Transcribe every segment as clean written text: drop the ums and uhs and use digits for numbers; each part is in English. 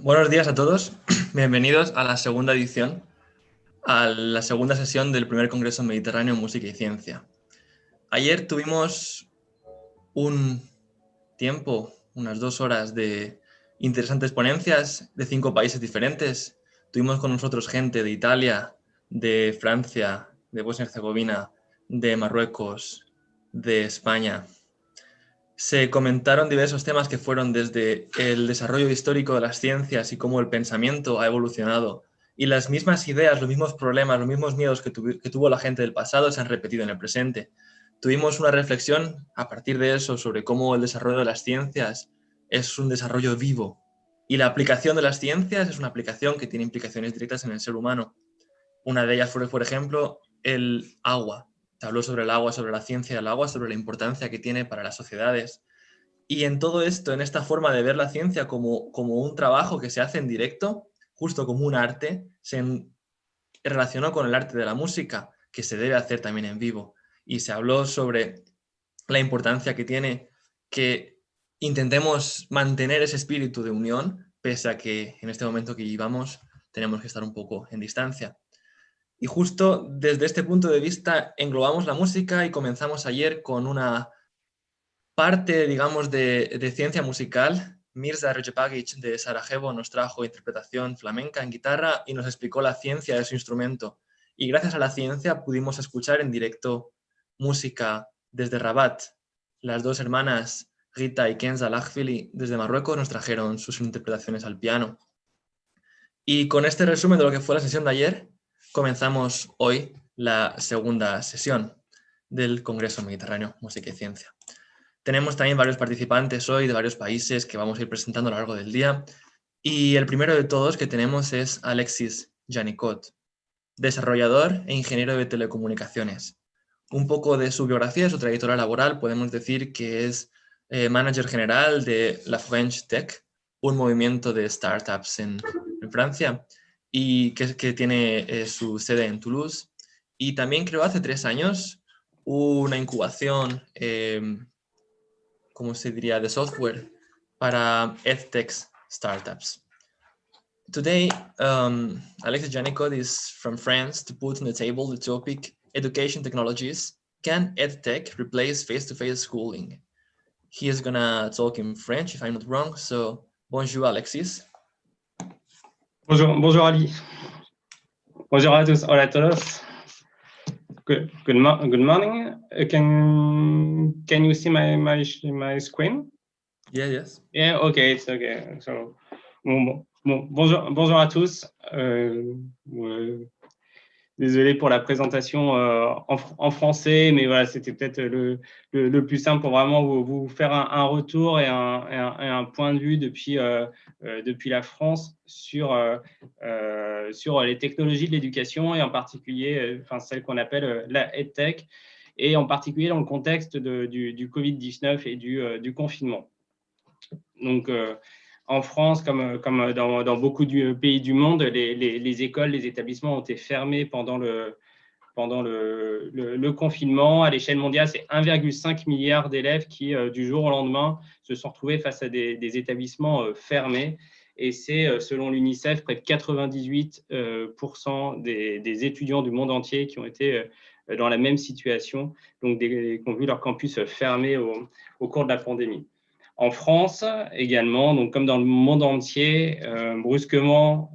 Buenos días a todos, bienvenidos a la segunda edición, a la segunda sesión del primer Congreso Mediterráneo Música y Ciencia. Ayer tuvimos un tiempo, unas 2 horas de interesantes ponencias de 5 países diferentes. Tuvimos con nosotros gente de Italia, de Francia, de Bosnia y Herzegovina, de Marruecos, de España. Se comentaron diversos temas que fueron desde el desarrollo histórico de las ciencias y cómo el pensamiento ha evolucionado. Y las mismas ideas, los mismos problemas, los mismos miedos que tuvo la gente del pasado se han repetido en el presente. Tuvimos una reflexión a partir de eso sobre cómo el desarrollo de las ciencias es un desarrollo vivo. Y la aplicación de las ciencias es una aplicación que tiene implicaciones directas en el ser humano. Una de ellas fue, por ejemplo, el agua. Se habló sobre el agua, sobre la ciencia del agua, sobre la importancia que tiene para las sociedades. Y en todo esto, en esta forma de ver la ciencia como un trabajo que se hace en directo, justo como un arte, se relacionó con el arte de la música, que se debe hacer también en vivo. Y se habló sobre la importancia que tiene que intentemos mantener ese espíritu de unión, pese a que en este momento que vivamos tenemos que estar un poco en distancia. Y justo desde este punto de vista englobamos la música y comenzamos ayer con una parte, digamos, de ciencia musical. Mirza Regepagic de Sarajevo nos trajo interpretación flamenca en guitarra y nos explicó la ciencia de su instrumento. Y gracias a la ciencia pudimos escuchar en directo música desde Rabat. Las dos hermanas Rita y Kenza Lachfili desde Marruecos nos trajeron sus interpretaciones al piano. Y con este resumen de lo que fue la sesión de ayer, comenzamos hoy la segunda sesión del Congreso Mediterráneo Música y Ciencia. Tenemos también varios participantes hoy de varios países que vamos a ir presentando a lo largo del día. Y el primero de todos que tenemos es Alexis Janicot, desarrollador e ingeniero de telecomunicaciones. Un poco de su biografía, su trayectoria laboral, podemos decir que es manager general de la French Tech, un movimiento de startups en Francia, y que tiene su sede en Toulouse. Y también creó hace 3 años una incubación, ¿cómo se diría?, de software para EdTech startups. Today, Alexis Janicot is from France to put on the table the topic Education Technologies. Can EdTech replace face-to-face schooling? He is gonna talk in French, if I'm not wrong. So, bonjour Alexis. Bonjour Ali. Bonjour à tous. Hola a todos. Good morning. Can you see my screen? Yeah, yes. Yeah, okay, it's okay. So, bonjour à tous. Désolé pour la présentation en français, mais voilà, c'était peut-être le plus simple pour vraiment vous faire un retour et un point de vue depuis la France sur les technologies de l'éducation et en particulier celle qu'on appelle la EdTech et en particulier dans le contexte du Covid-19 et du confinement. Donc, en France, comme dans beaucoup de pays du monde, les écoles, les établissements ont été fermés pendant le confinement. À l'échelle mondiale, c'est 1,5 milliard d'élèves qui, du jour au lendemain, se sont retrouvés face à des établissements fermés. Et c'est, selon l'UNICEF, près de 98% des étudiants du monde entier qui ont été dans la même situation, donc qui ont vu leur campus fermé au cours de la pandémie. En France également, donc comme dans le monde entier, brusquement,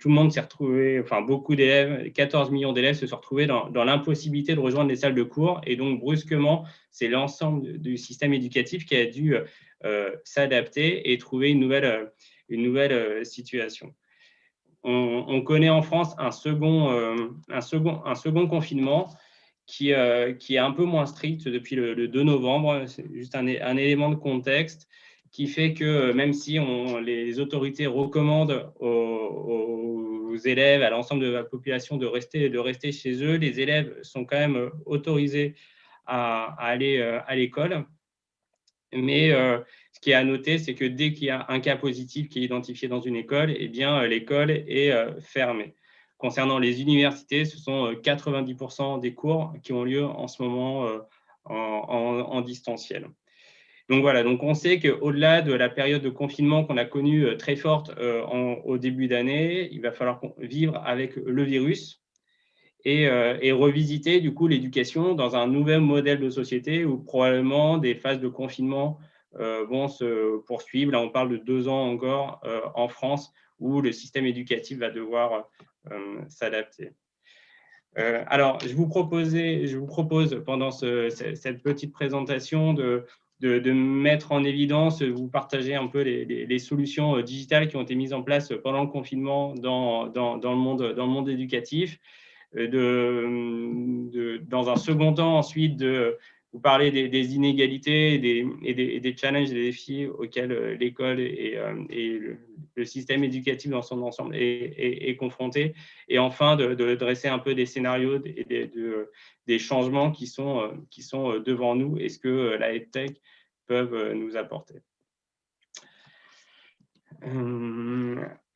tout le monde s'est retrouvé, enfin beaucoup d'élèves, 14 millions d'élèves se sont retrouvés dans l'impossibilité de rejoindre les salles de cours. Et donc brusquement, c'est l'ensemble du système éducatif qui a dû s'adapter et trouver une nouvelle situation. On connaît en France un second confinement qui est un peu moins strict depuis le 2 novembre. C'est juste un élément de contexte qui fait que même si les autorités recommandent aux élèves, à l'ensemble de la population de rester chez eux, les élèves sont quand même autorisés à aller à l'école. Mais ce qui est à noter, c'est que dès qu'il y a un cas positif qui est identifié dans une école, eh bien, l'école est fermée. Concernant les universités, ce sont 90% des cours qui ont lieu en ce moment en distanciel. Donc voilà, donc on sait qu'au-delà de la période de confinement qu'on a connue très forte au début d'année, il va falloir vivre avec le virus et revisiter du coup l'éducation dans un nouvel modèle de société où probablement des phases de confinement vont se poursuivre. Là, on parle de 2 ans encore en France où le système éducatif va devoir s'adapter. Alors, je vous propose pendant cette petite présentation de mettre en évidence, vous partager un peu les solutions digitales qui ont été mises en place pendant le confinement dans le monde éducatif. Dans un second temps, ensuite, de vous parler des inégalités et des challenges, des défis auxquels l'école et le système éducatif dans son ensemble est confronté. Et enfin, de dresser un peu des scénarios et des changements qui sont devant nous et ce que la EdTech peuvent nous apporter.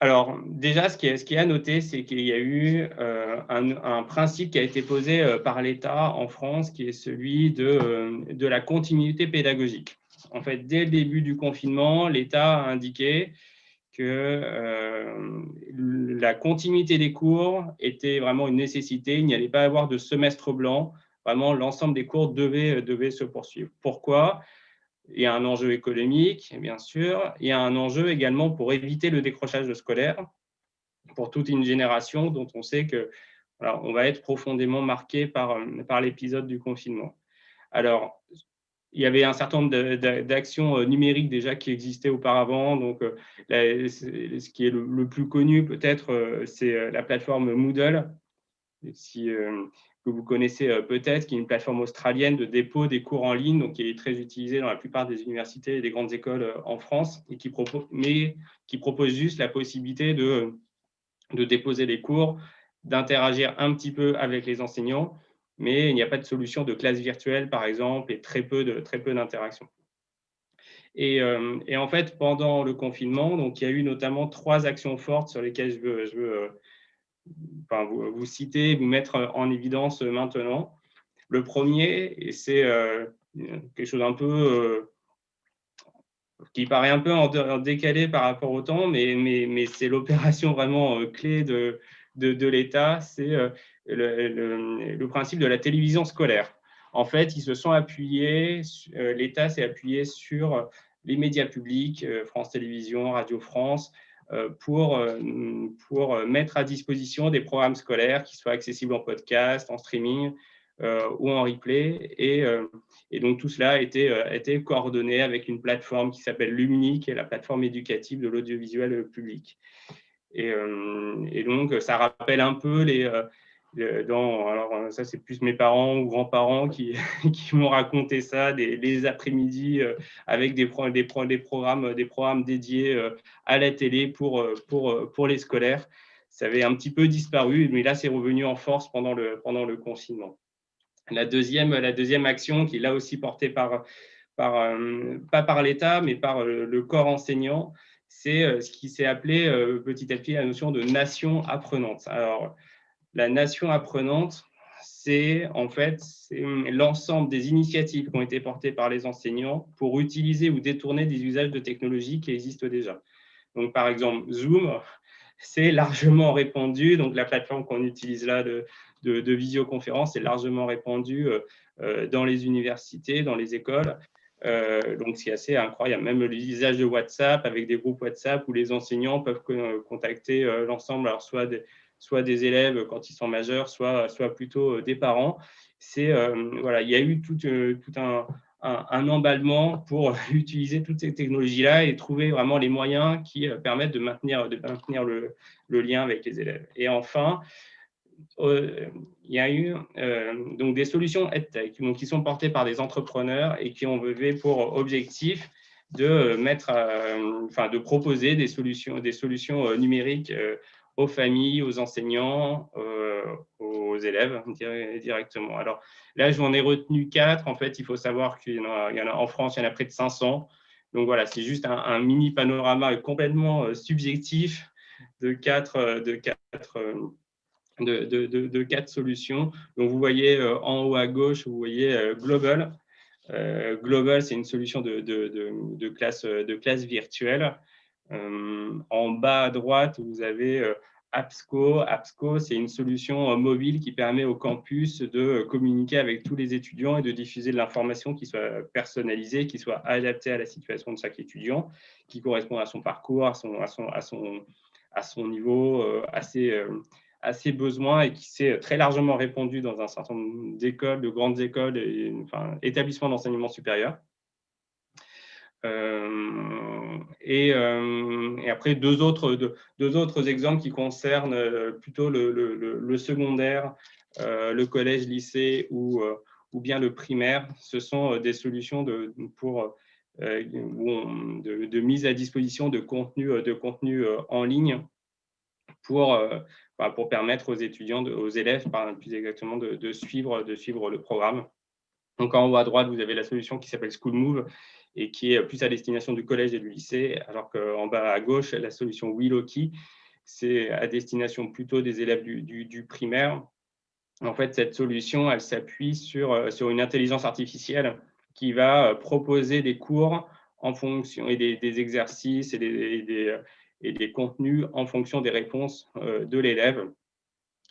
Alors, déjà, ce qui est à noter, c'est qu'il y a eu un principe qui a été posé par l'État en France, qui est celui de la continuité pédagogique. En fait, dès le début du confinement, l'État a indiqué que la continuité des cours était vraiment une nécessité. Il n'y allait pas avoir de semestre blanc. Vraiment, l'ensemble des cours devait se poursuivre. Pourquoi ? Il y a un enjeu économique, bien sûr. Il y a un enjeu également pour éviter le décrochage scolaire pour toute une génération dont on sait que voilà, on va être profondément marqué par l'épisode du confinement. Alors, il y avait un certain nombre d'actions numériques déjà qui existaient auparavant. Donc, ce qui est le plus connu peut-être, c'est la plateforme Moodle, que vous connaissez peut-être, qui est une plateforme australienne de dépôt des cours en ligne, donc qui est très utilisée dans la plupart des universités et des grandes écoles en France, et qui propose juste la possibilité de déposer des cours, d'interagir un petit peu avec les enseignants, mais il n'y a pas de solution de classe virtuelle, par exemple, et très peu d'interaction. Et en fait, pendant le confinement, donc, il y a eu notamment 3 actions fortes sur lesquelles je veux vous citer, vous mettre en évidence maintenant. Le premier, et c'est quelque chose un peu qui paraît un peu en décalé par rapport au temps, mais c'est l'opération vraiment clé de l'État, c'est le principe de la télévision scolaire. En fait, ils se sont appuyés, l'État s'est appuyé sur les médias publics, France Télévisions, Radio France, pour mettre à disposition des programmes scolaires qui soient accessibles en podcast, en streaming ou en replay. Et donc, tout cela a été coordonné avec une plateforme qui s'appelle Lumni, qui est la plateforme éducative de l'audiovisuel public. Et donc, ça rappelle un peu alors ça, c'est plus mes parents ou grands-parents qui m'ont raconté ça, les après-midi avec des programmes dédiés à la télé pour les scolaires. Ça avait un petit peu disparu, mais là, c'est revenu en force pendant le confinement. La deuxième action, qui est là aussi portée pas par l'État, mais par le corps enseignant, c'est ce qui s'est appelé petit à petit la notion de nation apprenante. Alors, la nation apprenante, c'est en fait l'ensemble des initiatives qui ont été portées par les enseignants pour utiliser ou détourner des usages de technologies qui existent déjà. Donc, par exemple, Zoom, c'est largement répandu. Donc, la plateforme qu'on utilise là de visioconférence est largement répandue dans les universités, dans les écoles. Donc, c'est assez incroyable. Même l'usage de WhatsApp avec des groupes WhatsApp où les enseignants peuvent contacter l'ensemble, alors soit des élèves quand ils sont majeurs, soit plutôt des parents. Voilà, il y a eu tout un emballement pour utiliser toutes ces technologies-là et trouver vraiment les moyens qui permettent de maintenir le lien avec les élèves. Et enfin, il y a eu donc des solutions EdTech qui sont portées par des entrepreneurs et qui ont pour objectif de de proposer des solutions numériques aux familles, aux enseignants, aux élèves directement. Alors là, je m'en ai retenu 4. En fait, il faut savoir qu'il y en a en France, il y en a près de 500. Donc voilà, c'est juste un mini panorama complètement subjectif de quatre solutions. Donc, vous voyez en haut à gauche, vous voyez Global. Global, c'est une solution de classe virtuelle. En bas à droite, vous avez APSCO. APSCO, c'est une solution mobile qui permet au campus de communiquer avec tous les étudiants et de diffuser de l'information qui soit personnalisée, qui soit adaptée à la situation de chaque étudiant, qui correspond à son parcours, à son niveau, à ses besoins, et qui s'est très largement répandu dans un certain nombre d'écoles, de grandes écoles et établissements d'enseignement supérieur. Et après, deux autres exemples qui concernent plutôt le secondaire, le collège, lycée ou bien le primaire. Ce sont des solutions de mise à disposition de contenu en ligne pour permettre aux étudiants, aux élèves plus exactement, de suivre le programme. Donc en haut à droite, vous avez la solution qui s'appelle School Move et qui est plus à destination du collège et du lycée, alors qu'en bas à gauche, la solution Willow-Key, c'est à destination plutôt des élèves du primaire. En fait, cette solution, elle s'appuie sur une intelligence artificielle qui va proposer des cours en fonction, et des exercices et des contenus en fonction des réponses de l'élève,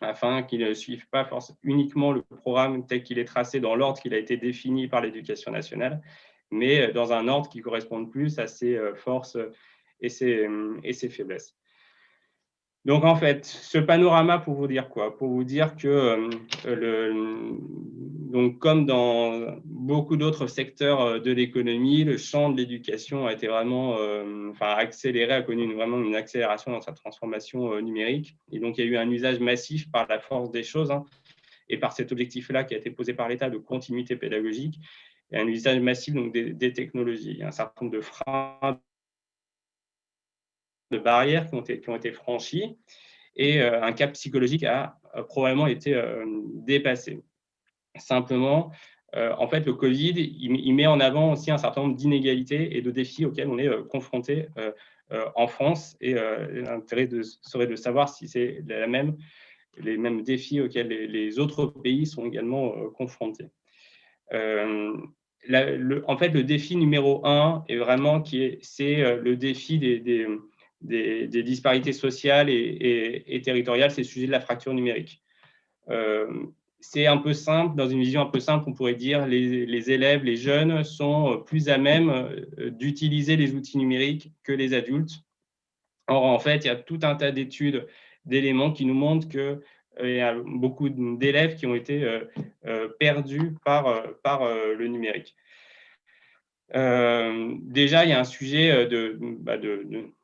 afin qu'il ne suive pas uniquement le programme tel qu'il est tracé dans l'ordre qu'il a été défini par l'Éducation nationale, mais dans un ordre qui corresponde plus à ses forces et ses faiblesses. Donc, en fait, ce panorama, pour vous dire quoi? Pour vous dire que, donc, comme dans beaucoup d'autres secteurs de l'économie, le champ de l'éducation a été vraiment accéléré, a connu vraiment une accélération dans sa transformation numérique. Et donc, il y a eu un usage massif par la force des choses, et par cet objectif-là qui a été posé par l'État de continuité pédagogique, et un usage massif donc, des technologies. Il y a un certain nombre de freins, de barrières qui ont été franchies, et un cap psychologique a probablement été dépassé. Simplement, en fait, le Covid, il met en avant aussi un certain nombre d'inégalités et de défis auxquels on est confronté en France, et l'intérêt serait de savoir si c'est les mêmes défis auxquels les autres pays sont également confrontés. En fait, le défi numéro 1 est vraiment c'est le défi des disparités sociales et territoriales, c'est le sujet de la fracture numérique. C'est un peu simple, dans une vision un peu simple, on pourrait dire les élèves, les jeunes sont plus à même d'utiliser les outils numériques que les adultes. Or, en fait, il y a tout un tas d'études, d'éléments qui nous montrent qu'il y a beaucoup d'élèves qui ont été perdus par le numérique. Déjà, il y a un sujet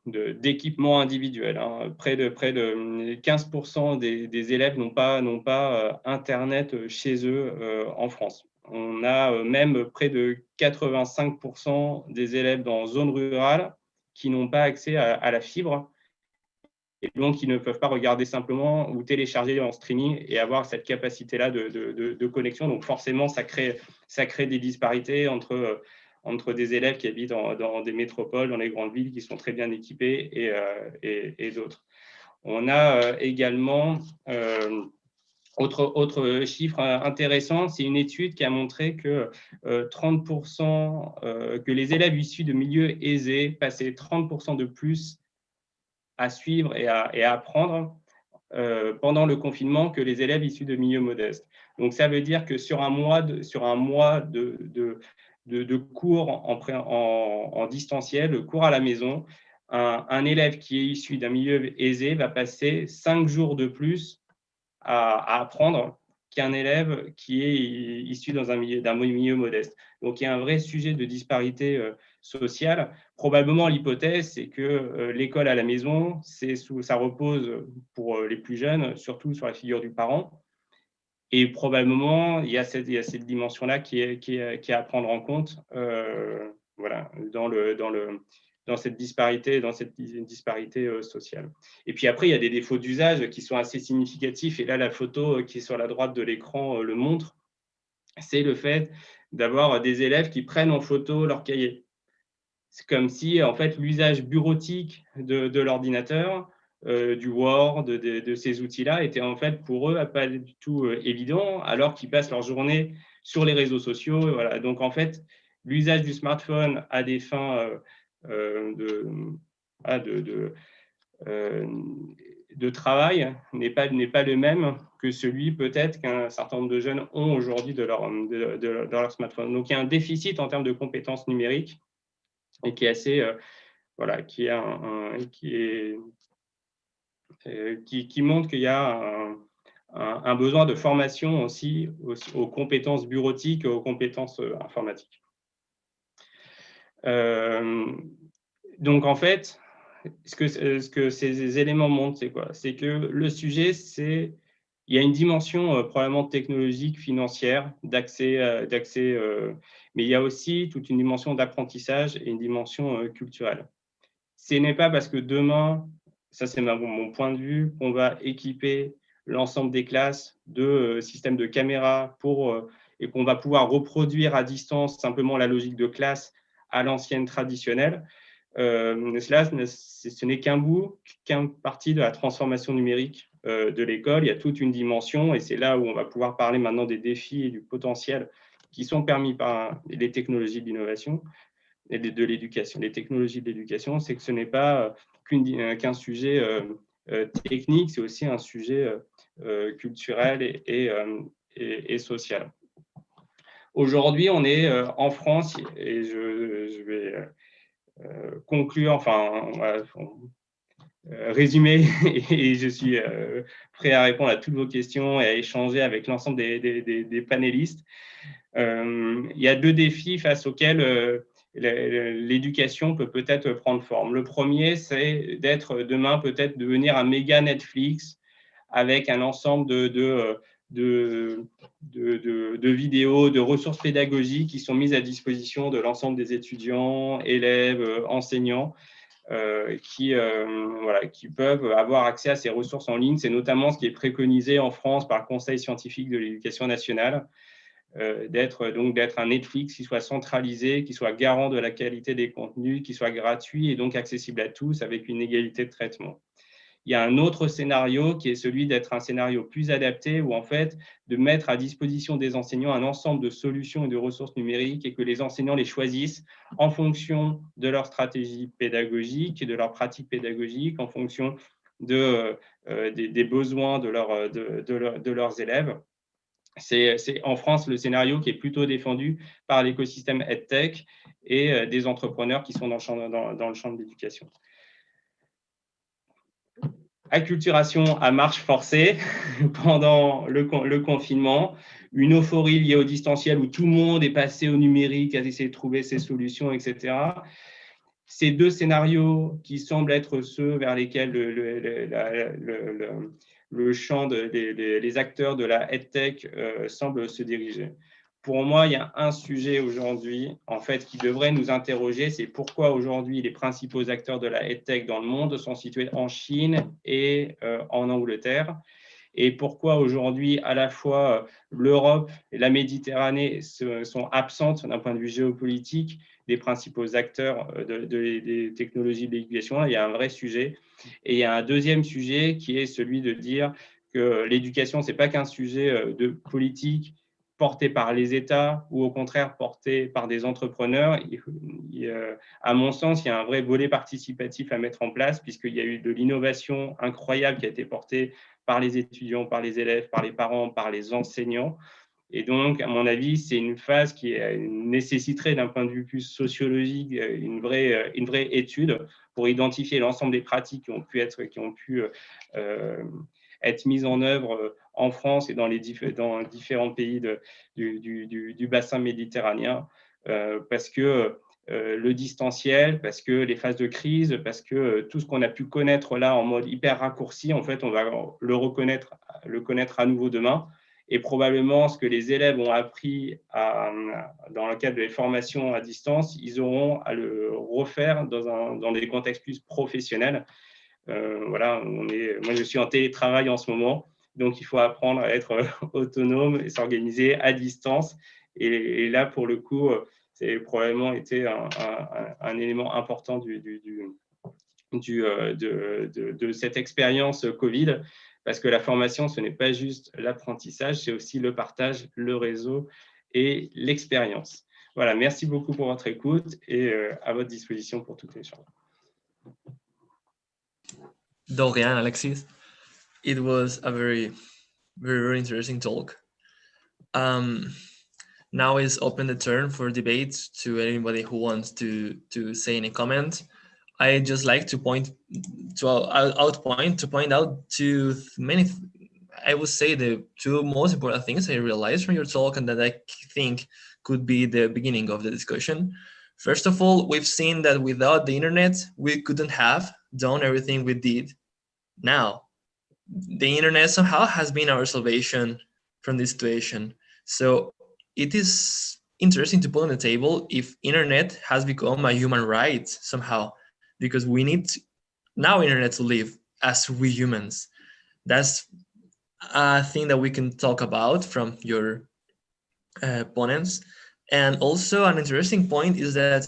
d'équipement individuel. Près de 15% des élèves n'ont pas Internet chez eux en France. On a même près de 85% des élèves dans zone rurale qui n'ont pas accès à la fibre, et donc ils ne peuvent pas regarder simplement ou télécharger en streaming et avoir cette capacité-là de connexion. Donc forcément, ça crée des disparités entre des élèves qui habitent dans des métropoles, dans les grandes villes, qui sont très bien équipées, et d'autres. On a également, autre chiffre intéressant, c'est une étude qui a montré que 30%, que les élèves issus de milieux aisés passaient 30% de plus à suivre et à apprendre pendant le confinement que les élèves issus de milieux modestes. Donc, ça veut dire que sur un mois de cours en distanciel, de cours à la maison, un élève qui est issu d'un milieu aisé va passer 5 jours de plus à apprendre qu'un élève qui est issu d'un milieu modeste. Donc, il y a un vrai sujet de disparité sociale. Probablement, l'hypothèse, c'est que l'école à la maison, ça repose pour les plus jeunes, surtout sur la figure du parent. Et probablement, il y a cette dimension-là qui est à prendre en compte dans cette disparité sociale. Et puis après, il y a des défauts d'usage qui sont assez significatifs. Et là, la photo qui est sur la droite de l'écran le montre. C'est le fait d'avoir des élèves qui prennent en photo leur cahier. C'est comme si, en fait, l'usage bureautique de l'ordinateur, du Word, de ces outils-là, était en fait pour eux pas du tout évident, alors qu'ils passent leur journée sur les réseaux sociaux. Voilà. Donc, en fait, l'usage du smartphone à des fins de travail n'est pas le même que celui peut-être qu'un certain nombre de jeunes ont aujourd'hui de leur smartphone. Donc, il y a un déficit en termes de compétences numériques et qui est assez, qui montre qu'il y a un besoin de formation aussi aux compétences bureautiques, aux compétences informatiques. Donc, en fait, ce que ces éléments montrent, c'est quoi? C'est que le sujet, il y a une dimension probablement technologique, financière, d'accès, mais il y a aussi toute une dimension d'apprentissage et une dimension culturelle. Ce n'est pas parce que demain, ça c'est mon point de vue, qu'on va équiper l'ensemble des classes de systèmes de caméras et qu'on va pouvoir reproduire à distance simplement la logique de classe à l'ancienne traditionnelle. Ce n'est qu'une partie de la transformation numérique de l'école. Il y a toute une dimension, et c'est là où on va pouvoir parler maintenant des défis et du potentiel qui sont permis par les technologies de l'innovation et de l'éducation. Les technologies de l'éducation, c'est que ce n'est pas qu'un sujet technique, c'est aussi un sujet culturel et social. Aujourd'hui, on est en France, et je vais conclure, résumer, et je suis prêt à répondre à toutes vos questions et à échanger avec l'ensemble des panélistes. Il y a deux défis face auxquels l'éducation peut peut-être prendre forme. Le premier, c'est d'être demain, peut-être devenir un méga Netflix avec un ensemble de vidéos, de ressources pédagogiques qui sont mises à disposition de l'ensemble des étudiants, élèves, enseignants, qui peuvent avoir accès à ces ressources en ligne. C'est notamment ce qui est préconisé en France par le Conseil scientifique de l'éducation nationale, d'être un Netflix qui soit centralisé, qui soit garant de la qualité des contenus, qui soit gratuit et donc accessible à tous avec une égalité de traitement. Il y a un autre scénario qui est celui d'être un scénario plus adapté, où en fait, de mettre à disposition des enseignants un ensemble de solutions et de ressources numériques et que les enseignants les choisissent en fonction de leur stratégie pédagogique et de leur pratique pédagogique, en fonction des besoins de leurs élèves. C'est en France le scénario qui est plutôt défendu par l'écosystème EdTech et des entrepreneurs qui sont dans le champ de l'éducation. Acculturation à marche forcée pendant le confinement, une euphorie liée au distanciel où tout le monde est passé au numérique à essayer de trouver ses solutions, etc. Ces deux scénarios qui semblent être ceux vers lesquels le champ les acteurs de la EdTech semblent se diriger. Pour moi, il y a un sujet aujourd'hui, en fait, qui devrait nous interroger, c'est pourquoi aujourd'hui les principaux acteurs de la EdTech dans le monde sont situés en Chine et en Angleterre, et pourquoi aujourd'hui, à la fois, l'Europe et la Méditerranée sont absentes d'un point de vue géopolitique des principaux acteurs des technologies de l'éducation. Il y a un vrai sujet. Et il y a un deuxième sujet qui est celui de dire que l'éducation, ce n'est pas qu'un sujet de politique porté par les États ou au contraire porté par des entrepreneurs. À mon sens, il y a un vrai volet participatif à mettre en place puisqu'il y a eu de l'innovation incroyable qui a été portée par les étudiants, par les élèves, par les parents, par les enseignants. Et donc, à mon avis, c'est une phase qui nécessiterait, d'un point de vue plus sociologique, une vraie étude pour identifier l'ensemble des pratiques qui ont pu être mises en œuvre en France et dans différents pays du bassin méditerranéen, parce que le distanciel, parce que les phases de crise, parce que tout ce qu'on a pu connaître là en mode hyper raccourci, en fait, on va le connaître à nouveau demain. Et probablement, ce que les élèves ont appris dans le cadre des formations à distance, ils auront à le refaire dans des contextes plus professionnels. Moi, je suis en télétravail en ce moment, donc il faut apprendre à être autonome et s'organiser à distance. Et là, pour le coup, c'est probablement été un élément important de cette expérience Covid, parce que la formation, ce n'est pas juste l'apprentissage, c'est aussi le partage, le réseau et l'expérience. Voilà, merci beaucoup pour votre écoute et à votre disposition pour tout échange. De rien, Alexis. It was a very, very, very interesting talk. Now is open the turn for debates to anybody who wants to say any comment. I just like to point out to many. I would say the two most important things I realized from your talk and that I think could be the beginning of the discussion. First of all, we've seen that without the internet, we couldn't have done everything we did now. The internet somehow has been our salvation from this situation. So it is interesting to put on the table if internet has become a human right somehow, because we need now internet to live as we humans. That's a thing that we can talk about from your opponents. And also an interesting point is that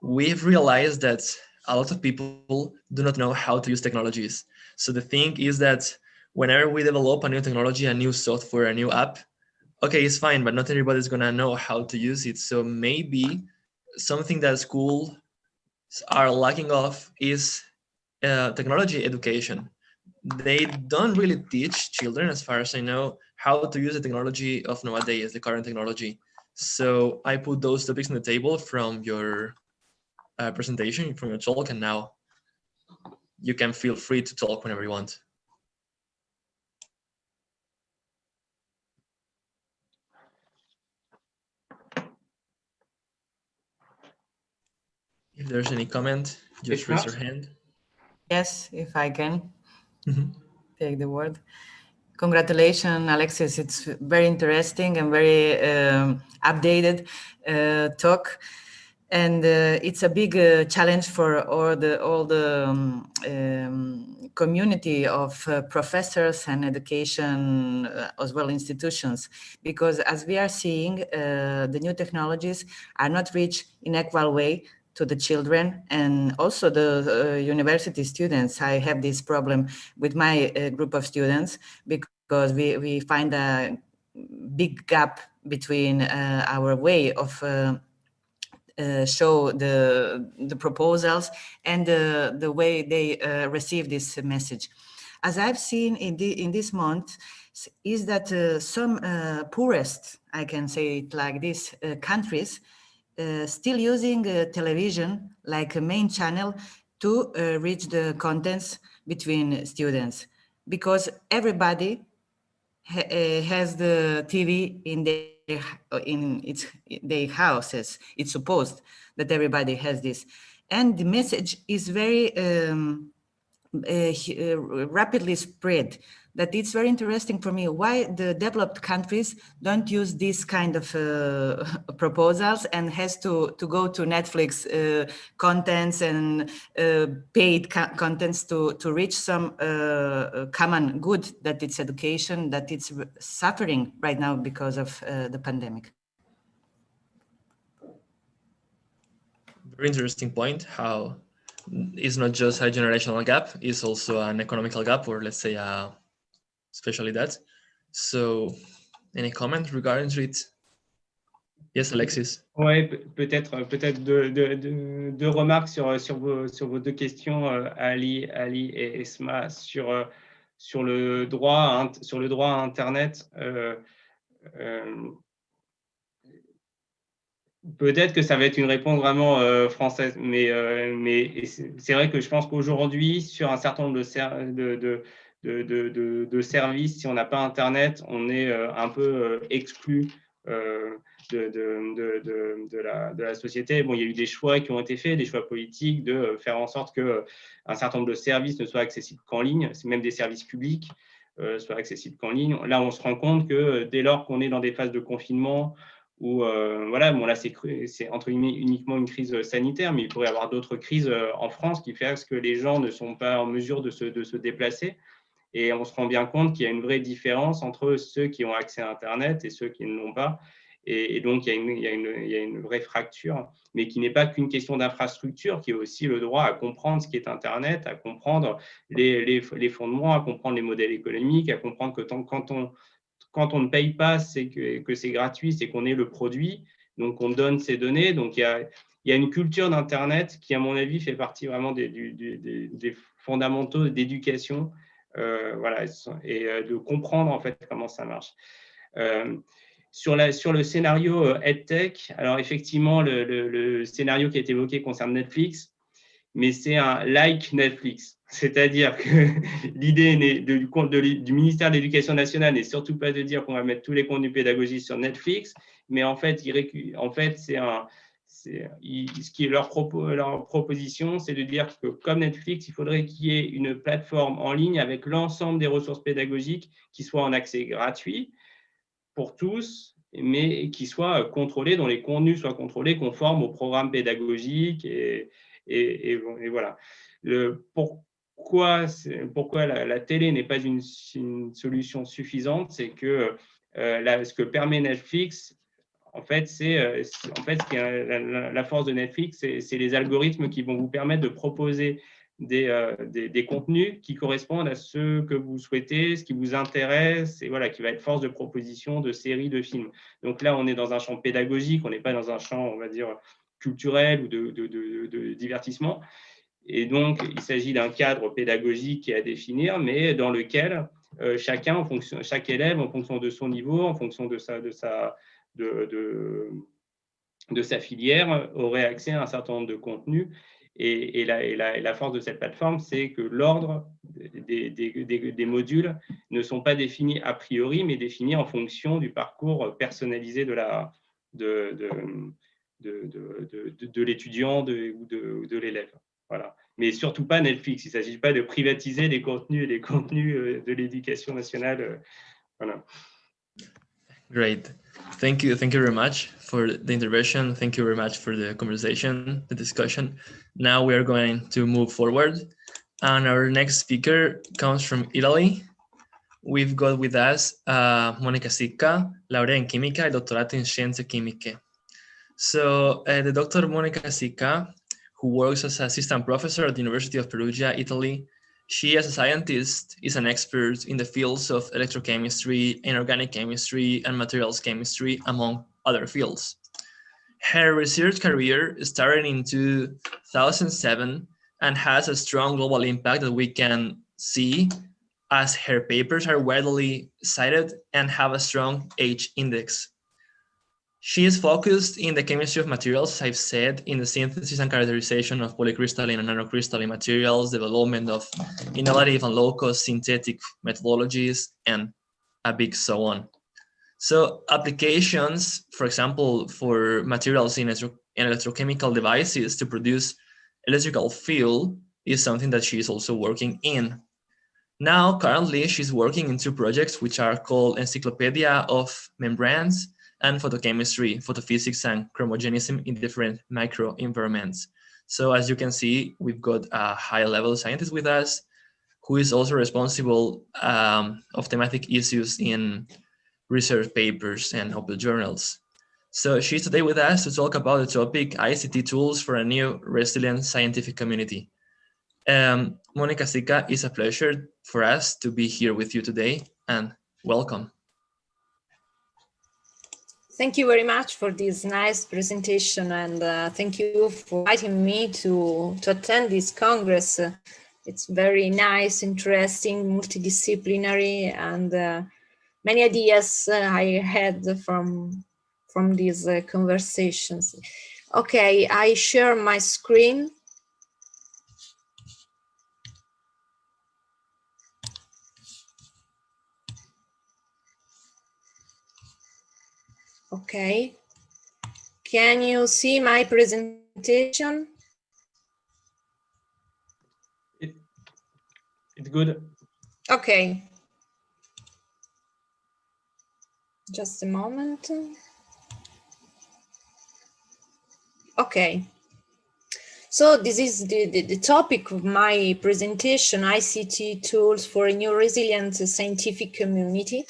we've realized that a lot of people do not know how to use technologies. So the thing is that whenever we develop a new technology, a new software, a new app, okay, it's fine, but not everybody's gonna know how to use it. So maybe something that schools are lacking of is technology education. They don't really teach children, as far as I know, how to use the technology of nowadays, the current technology. So I put those topics on the table from your presentation, from your talk, and now you can feel free to talk whenever you want. If there's any comment, just raise your hand. Yes, if I can take the word. Congratulations, Alexis. It's very interesting and very updated talk. And it's a big challenge for all the community of professors and education as well institutions, because as we are seeing, the new technologies are not reached in equal way to the children and also the university students. I have this problem with my group of students because we find a big gap between our way of show the proposals and the way they receive this message. As I've seen in this month, is that some poorest, I can say it like this, countries still using television like a main channel to reach the contents between students, because everybody has the TV in their houses. It's supposed that everybody has this, and the message is very rapidly spread. That it's very interesting for me why the developed countries don't use this kind of proposals and has to go to Netflix contents and paid contents to reach some common good, that it's education, that it's suffering right now because of the pandemic. Very interesting point, how it's not just a generational gap, it's also an economical gap, or let's say a specialitat. So, any comment regarding it? Yes, Alexis. Oui, peut-être deux remarques sur vos deux questions, Ali et Esma, sur le droit à Internet. Peut-être que ça va être une réponse vraiment française, mais c'est vrai que je pense qu'aujourd'hui, sur un certain nombre de services, si on n'a pas Internet, on est un peu exclu de la société. Bon, il y a eu des choix qui ont été faits, des choix politiques, de faire en sorte qu'un certain nombre de services ne soient accessibles qu'en ligne, c'est même des services publics soient accessibles qu'en ligne. Là, on se rend compte que dès lors qu'on est dans des phases de confinement, où voilà, bon là c'est entre guillemets uniquement une crise sanitaire, mais il pourrait y avoir d'autres crises en France qui fait que les gens ne sont pas en mesure de se déplacer. Et on se rend bien compte qu'il y a une vraie différence entre ceux qui ont accès à Internet et ceux qui ne l'ont pas. Et donc, il y a une vraie fracture, mais qui n'est pas qu'une question d'infrastructure, qui est aussi le droit à comprendre ce qu'est Internet, à comprendre les fondements, à comprendre les modèles économiques, à comprendre que quand quand on ne paye pas, c'est que c'est gratuit, c'est qu'on est le produit, donc on donne ces données. Donc il y a une culture d'Internet qui, à mon avis, fait partie vraiment des fondamentaux d'éducation, voilà, et de comprendre en fait comment ça marche. Sur le scénario EdTech, alors effectivement, le scénario qui est évoqué concerne Netflix, mais c'est un like Netflix. C'est-à-dire que l'idée du ministère de l'Éducation nationale n'est surtout pas de dire qu'on va mettre tous les contenus pédagogiques sur Netflix, mais en fait, ce qui est leur proposition, c'est de dire que comme Netflix, il faudrait qu'il y ait une plateforme en ligne avec l'ensemble des ressources pédagogiques qui soient en accès gratuit pour tous, mais qui soient contrôlés, dont les contenus soient contrôlés conformes au programme pédagogique et voilà. Pourquoi la télé n'est pas une solution suffisante, c'est que ce que permet Netflix, en fait, la force de Netflix, c'est les algorithmes qui vont vous permettre de proposer des contenus qui correspondent à ce que vous souhaitez, ce qui vous intéresse, et voilà, qui va être force de proposition de séries, de films. Donc là, on est dans un champ pédagogique, on n'est pas dans un champ, on va dire, culturel ou de divertissement. Et donc, il s'agit d'un cadre pédagogique à définir, mais dans lequel chaque élève, en fonction de son niveau, en fonction de sa filière, aurait accès à un certain nombre de contenus. Et la force de cette plateforme, c'est que l'ordre des modules ne sont pas définis a priori, mais définis en fonction du parcours personnalisé de l'étudiant ou de l'élève. Voilà. Mais surtout pas Netflix. Il ne s'agit pas de privatiser les contenus de l'éducation nationale. Voilà. Great. Thank you very much for the intervention. Thank you very much for the conversation, the discussion. Now we are going to move forward. And our next speaker comes from Italy. We've got with us Monica Sicca, laurea in chimica e dottorato in scienze chimiche. So the Dr. Monica Sicca, who works as assistant professor at the University of Perugia, Italy, she, as a scientist, is an expert in the fields of electrochemistry, inorganic chemistry, and materials chemistry, among other fields. Her research career started in 2007 and has a strong global impact that we can see as her papers are widely cited and have a strong H index. She is focused in the chemistry of materials, as I've said, in the synthesis and characterization of polycrystalline and nanocrystalline materials, development of innovative and low-cost synthetic methodologies, and a big so on. So applications, for example, for materials in electrochemical devices to produce electrical field is something that she is also working in. Now, currently, she's working in two projects which are called Encyclopedia of Membranes and Photochemistry, Photophysics, and Chromogenism in different microenvironments. So as you can see, we've got a high-level scientist with us who is also responsible of thematic issues in research papers and open journals. So she's today with us to talk about the topic ICT tools for a new resilient scientific community. Monica Sicca, it's a pleasure for us to be here with you today, and welcome. Thank you very much for this nice presentation, and thank you for inviting me to attend this Congress. It's very nice, interesting, multidisciplinary, and many ideas I had from these conversations. Okay, I share my screen. Okay, can you see my presentation? It's good. Okay. Just a moment. Okay. So this is the topic of my presentation, ICT tools for a new resilient scientific community.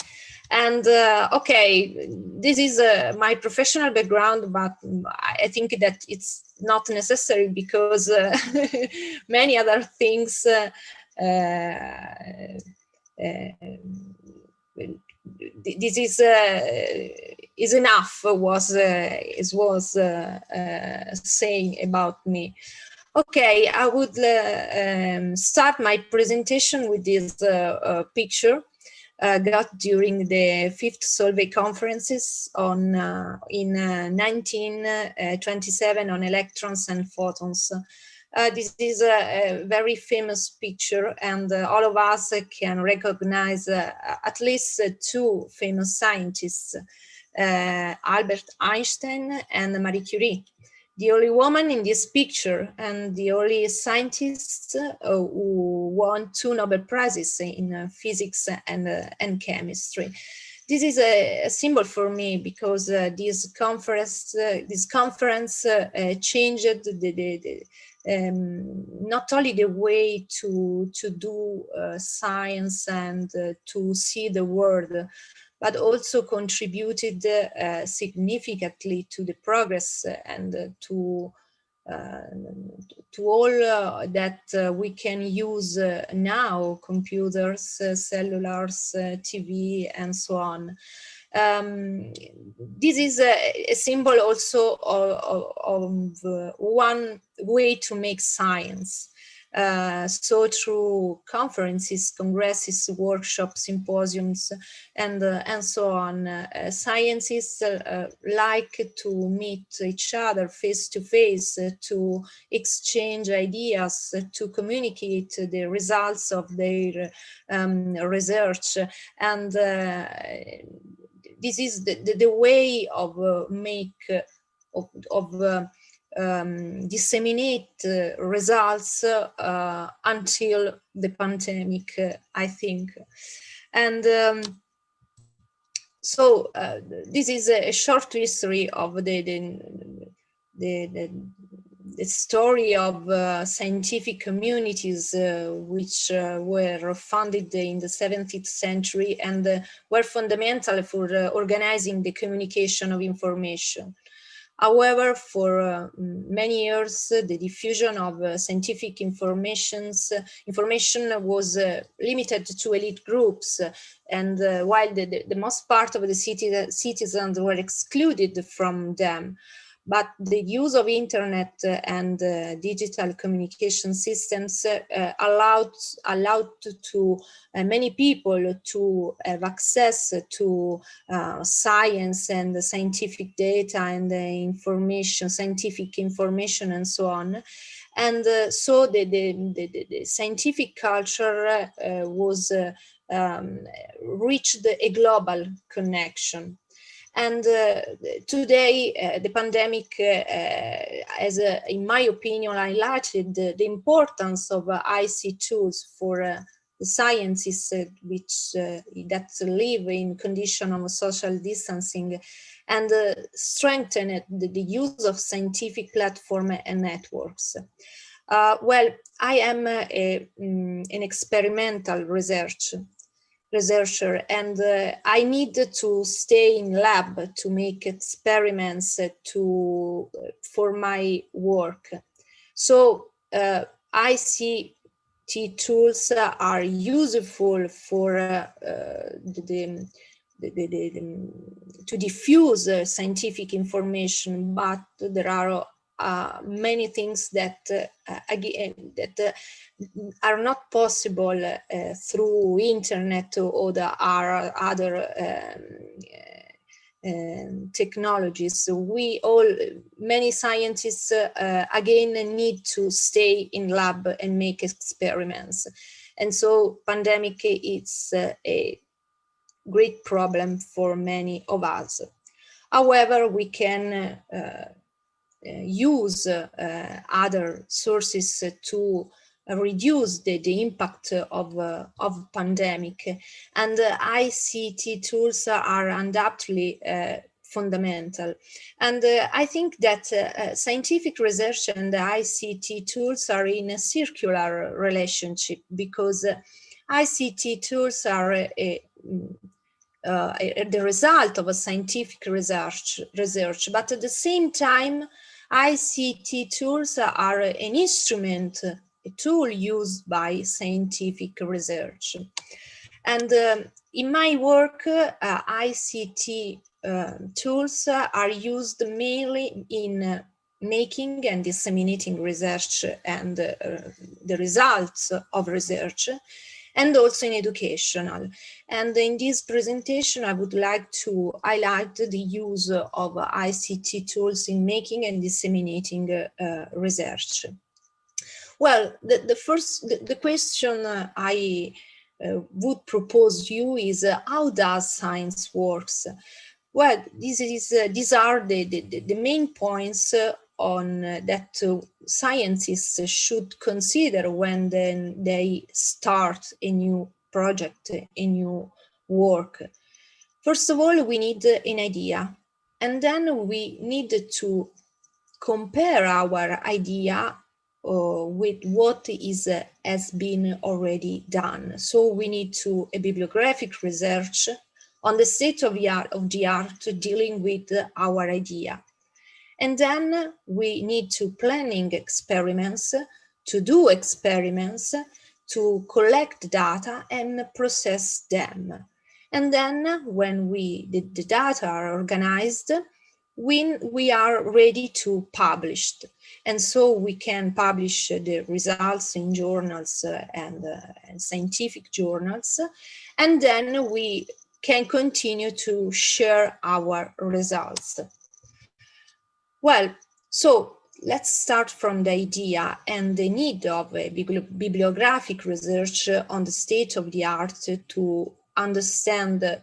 And okay, this is my professional background, but I think that it's not necessary because many other things this is enough was saying about me. Okay, I would start my presentation with this picture got during the 5th Solvay conferences on in 1927 on electrons and photons. This is a very famous picture, and all of us can recognize at least two famous scientists, Albert Einstein and Marie Curie. The only woman in this picture and the only scientist who won 2 Nobel Prizes in physics and chemistry. This is a symbol for me because this conference changed not only the way to do science and to see the world, but also contributed significantly to the progress and to all that we can use now, computers, cellulars, TV, and so on. This is a symbol also of one way to make science. So through conferences, congresses, workshops, symposiums, and so on, scientists like to meet each other face to face, to exchange ideas, to communicate the results of their research, and this is the way of disseminate results until the pandemic, I think. And so this is a short history of the story of scientific communities which were founded in the 17th century and were fundamental for organizing the communication of information. However, for many years, the diffusion of scientific information was limited to elite groups, and while the most part of the citizens were excluded from them. But the use of internet and digital communication systems allowed to many people to have access to science and scientific data and information, scientific information, and so on. And so the scientific culture was reached a global connection. And today, the pandemic has, in my opinion, highlighted the importance of IC tools for the scientists that live in condition of social distancing, and strengthened the use of scientific platform and networks. Well, I am an experimental researcher, and I need to stay in lab to make experiments for my work. So ICT tools are useful for to diffuse scientific information, but there are many things that are not possible through internet or other technologies. Many scientists again need to stay in lab and make experiments, and so pandemic is a great problem for many of us. However, we can use other sources to reduce the impact of pandemic, and ICT tools are undoubtedly fundamental. And I think that scientific research and ICT tools are in a circular relationship, because ICT tools are the result of a scientific research, but at the same time, ICT tools are an instrument, a tool used by scientific research. And in my work, ICT tools are used mainly in making and disseminating research and the results of research, and also in educational. And in this presentation, I would like to highlight the use of ICT tools in making and disseminating research. Well, the question I would propose you is how does science works? Well, these are the main points on that scientists should consider when they start a new project, a new work. First of all, we need an idea, and then we need to compare our idea with what has been already done. So we need to a bibliographic research on the state of the art dealing with our idea. And then we need to planning experiments, to do experiments, to collect data and process them. And then when the data are organized, we are ready to publish. And so we can publish the results in journals and scientific journals. And then we can continue to share our results. Well, so let's start from the idea and the need of a bibliographic research on the state of the art to understand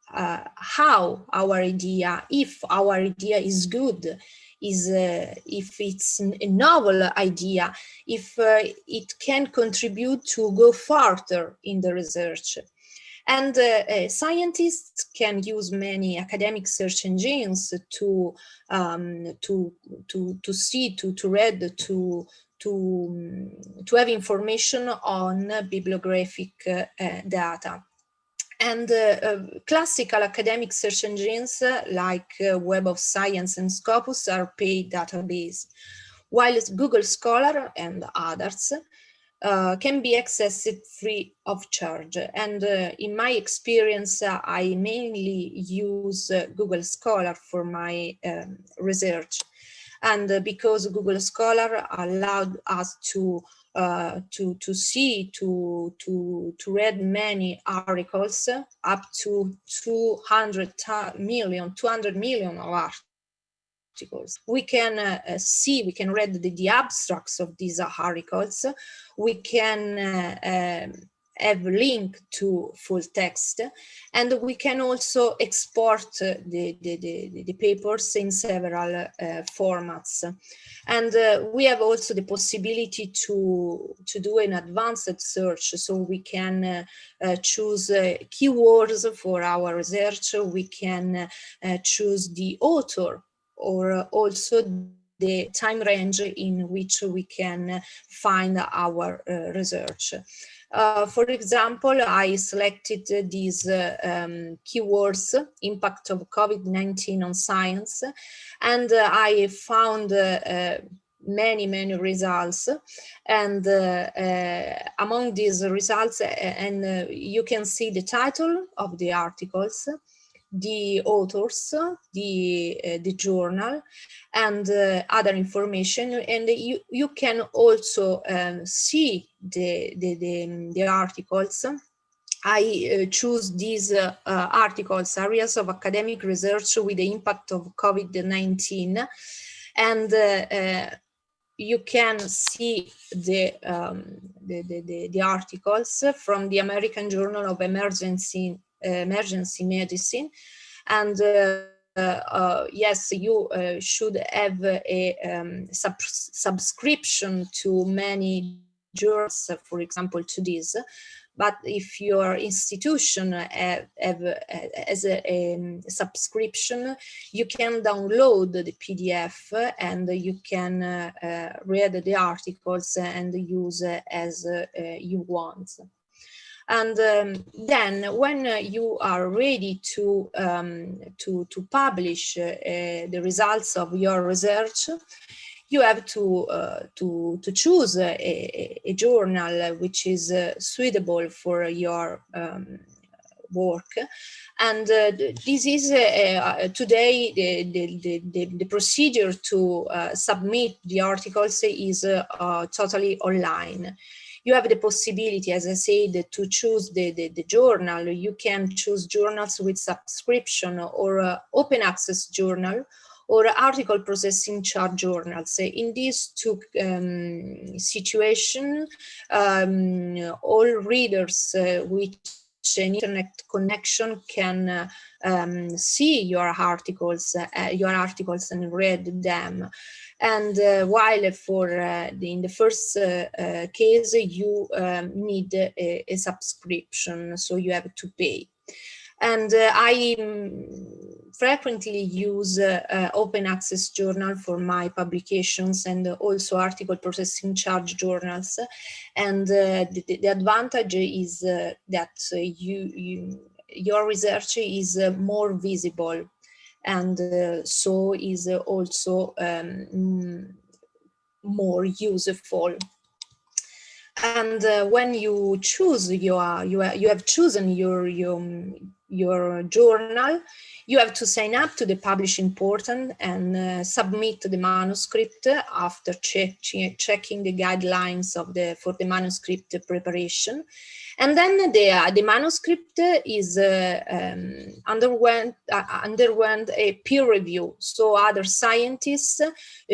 how our idea, if our idea is good, if it's a novel idea, if it can contribute to go further in the research. And scientists can use many academic search engines to see, to read, to have information on bibliographic data. And classical academic search engines like Web of Science and Scopus are paid database, while Google Scholar and others can be accessed free of charge. And in my experience, I mainly use Google Scholar for my research. And because Google Scholar allowed us to read many articles, up to 200 million of articles. We can we can read the abstracts of these articles. We can have link to full text, and we can also export the papers in several formats. And we have also the possibility to do an advanced search, so we can choose keywords for our research. We can choose the author, or also the time range in which we can find our research. For example, I selected these keywords, impact of COVID-19 on science, and I found many results. And among these results, and you can see the title of the articles, the authors, the journal, and other information. And you can also see the articles. I choose these articles, areas of academic research with the impact of COVID-19, and you can see the articles from the American Journal of Emergency Medicine, and yes, you should have a subscription to many journals, for example, to this. But if your institution has a subscription, you can download the PDF and you can read the articles and use as you want. And then, when you are ready to publish the results of your research, you have to choose a journal which is suitable for your work. And this is today the procedure to submit the articles is totally online. You have the possibility, as I said, to choose the journal. You can choose journals with subscription or open access journal or article processing charge journals. In these two situations, all readers with an internet connection can see your articles and read them. And while for in the first case, you need a subscription, so you have to pay. And I frequently use open access journal for my publications and also article processing charge journals. And the advantage is that your research is more visible, and so is also more useful. And when you choose you have chosen your journal, you have to sign up to the publishing portal and submit the manuscript after checking the guidelines for the manuscript preparation. And then the manuscript is underwent a peer review. So other scientists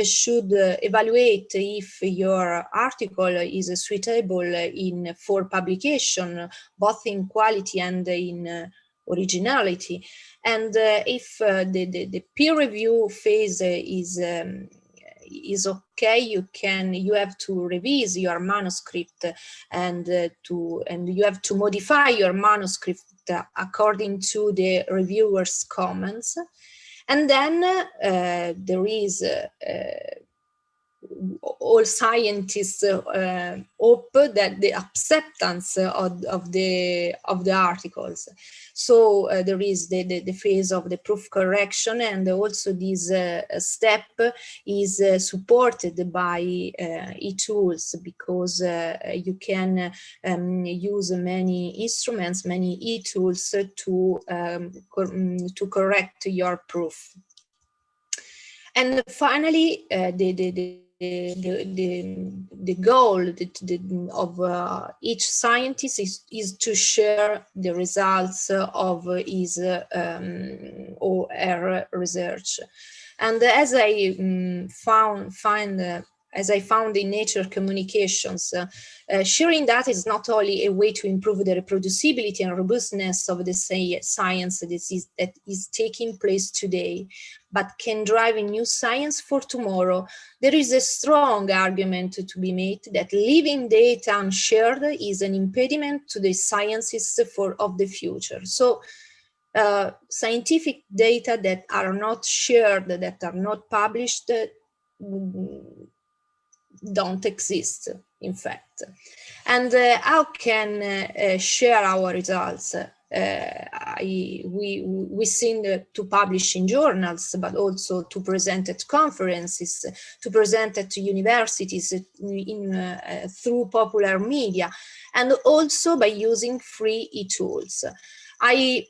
should evaluate if your article is suitable for publication, both in quality and in originality. And if the peer review phase is okay, you have to revise your manuscript and you have to modify your manuscript according to the reviewer's comments. And then there is all scientists hope that the acceptance of the articles. So there is the phase of the proof correction, and also this step is supported by e-tools, because you can use many instruments, many e-tools to correct your proof. And finally, the goal of each scientist is to share the results of his or her research. And as I found in Nature Communications, sharing data is not only a way to improve the reproducibility and robustness of the science that is taking place today, but can drive a new science for tomorrow. There is a strong argument to be made that leaving data unshared is an impediment to the sciences of the future. So scientific data that are not shared, that are not published, don't exist, in fact. And how can share our results? We seem to publish in journals, but also to present at conferences, to present at universities, through popular media, and also by using free e-tools. I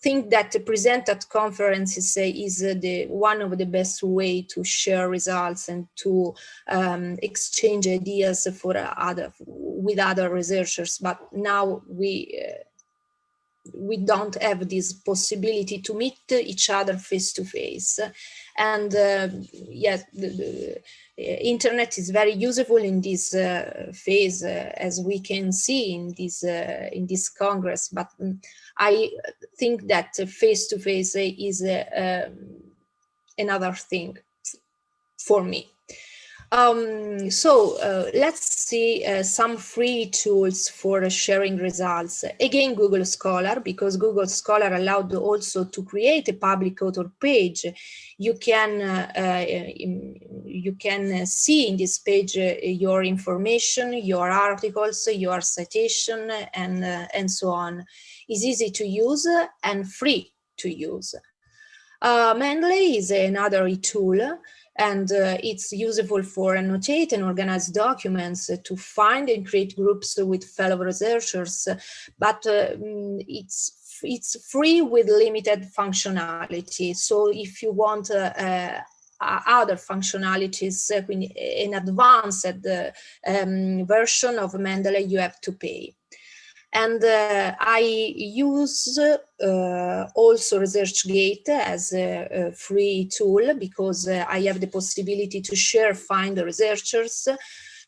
think that to present at conferences is one of the best way to share results and to exchange ideas with other researchers. But now we don't have this possibility to meet each other face to face. And yes, the internet is very useful in this phase, as we can see in this Congress. But I think that face to face is another thing for me. So let's see some free tools for sharing results. Again, Google Scholar, because Google Scholar allowed also to create a public author page. You can see in this page your information, your articles, your citation, and so on. It's easy to use and free to use. Mendeley is another tool. and it's useful for annotate and organize documents, to find and create groups with fellow researchers, but it's free with limited functionality. So if you want other functionalities, in advanced version of Mendeley, you have to pay. And I use also ResearchGate as a free tool, because I have the possibility to share, find the researchers,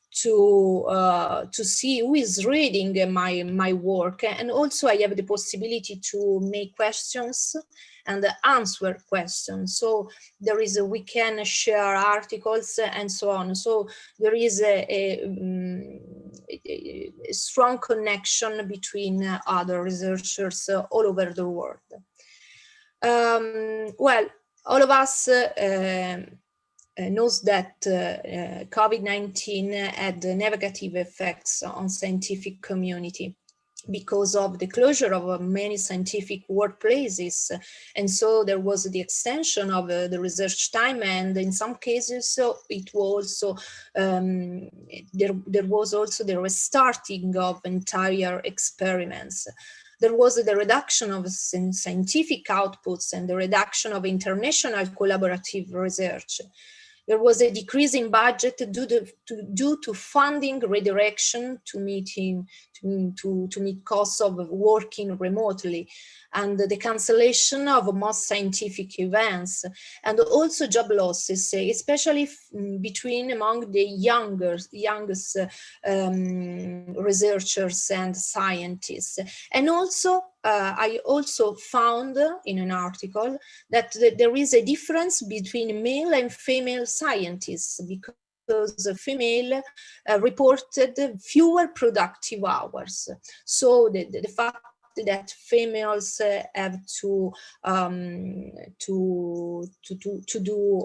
to see who is reading my work, and also I have the possibility to make questions and answer questions. So there is we can share articles and so on. So there is a strong connection between other researchers all over the world. Well, all of us knows that COVID-19 had negative effects on scientific community because of the closure of many scientific workplaces, and so there was the extension of the research time, and in some cases so it was also there was also the restarting of entire experiments. There was the reduction of scientific outputs and the reduction of international collaborative research. There was a decrease in budget due to funding redirection to meet costs of working remotely, and the cancellation of most scientific events, and also job losses, especially among the youngest researchers and scientists. And also, I also found in an article that there is a difference between male and female scientists, because the female reported fewer productive hours. So the fact that females have to do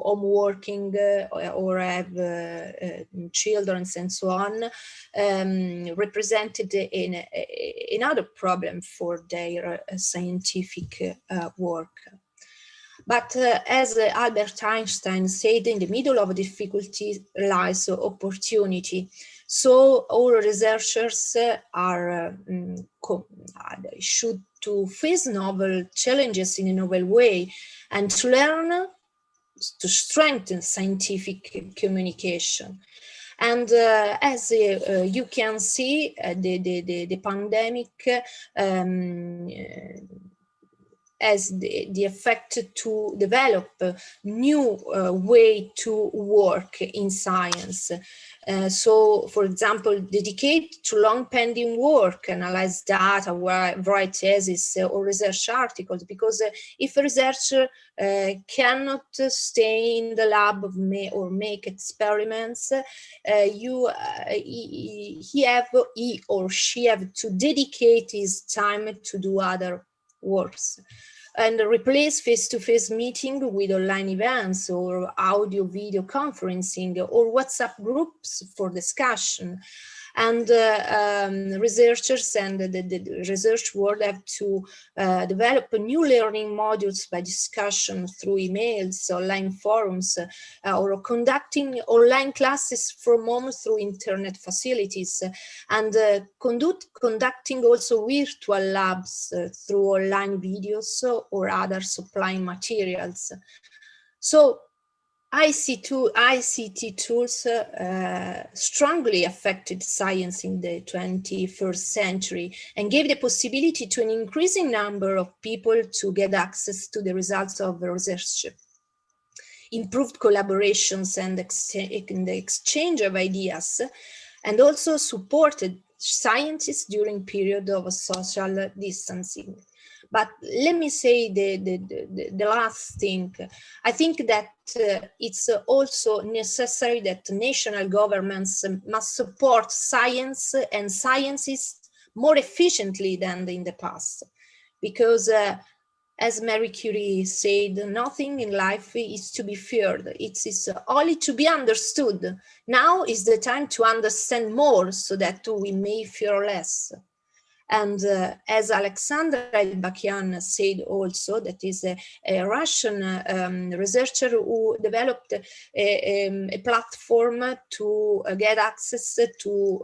homeworking or have children and so on represented another problem for their scientific work. But as Albert Einstein said, in the middle of difficulty lies opportunity. So all researchers should to face novel challenges in a novel way, and to learn to strengthen scientific communication. And as you can see, the pandemic has the effect to develop a new way to work in science. So, for example, dedicate to long pending work, analyze data, write thesis or research articles, because if a researcher cannot stay in the lab or make experiments, he or she have to dedicate his time to do other works, and replace face-to-face meeting with online events or audio video conferencing or WhatsApp groups for discussion. And researchers and the research world have to develop new learning modules by discussion through emails, online forums, or conducting online classes from home through internet facilities, and conducting also virtual labs through online videos or other supplying materials. So ICT tools strongly affected science in the 21st century and gave the possibility to an increasing number of people to get access to the results of research, improved collaborations and the exchange of ideas, and also supported scientists during period of social distancing. But let me say the last thing. I think that it's also necessary that national governments must support science and scientists more efficiently than in the past. Because as Marie Curie said, nothing in life is to be feared. It is only to be understood. Now is the time to understand more so that we may fear less. And as Alexandra Elbakian said also, that is a Russian researcher who developed a platform to get access to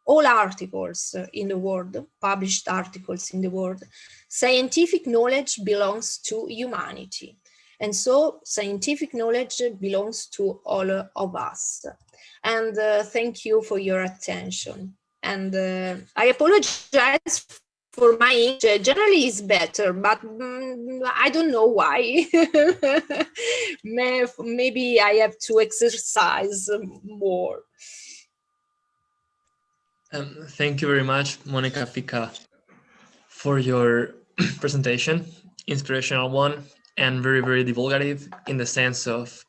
all articles in the world, published articles in the world. Scientific knowledge belongs to humanity. And so scientific knowledge belongs to all of us. And thank you for your attention. And I apologize for my English. Generally is better, but I don't know why. Maybe I have to exercise more. Thank you very much, Monica Fica, for your presentation. Inspirational one and very, very divulgative in the sense of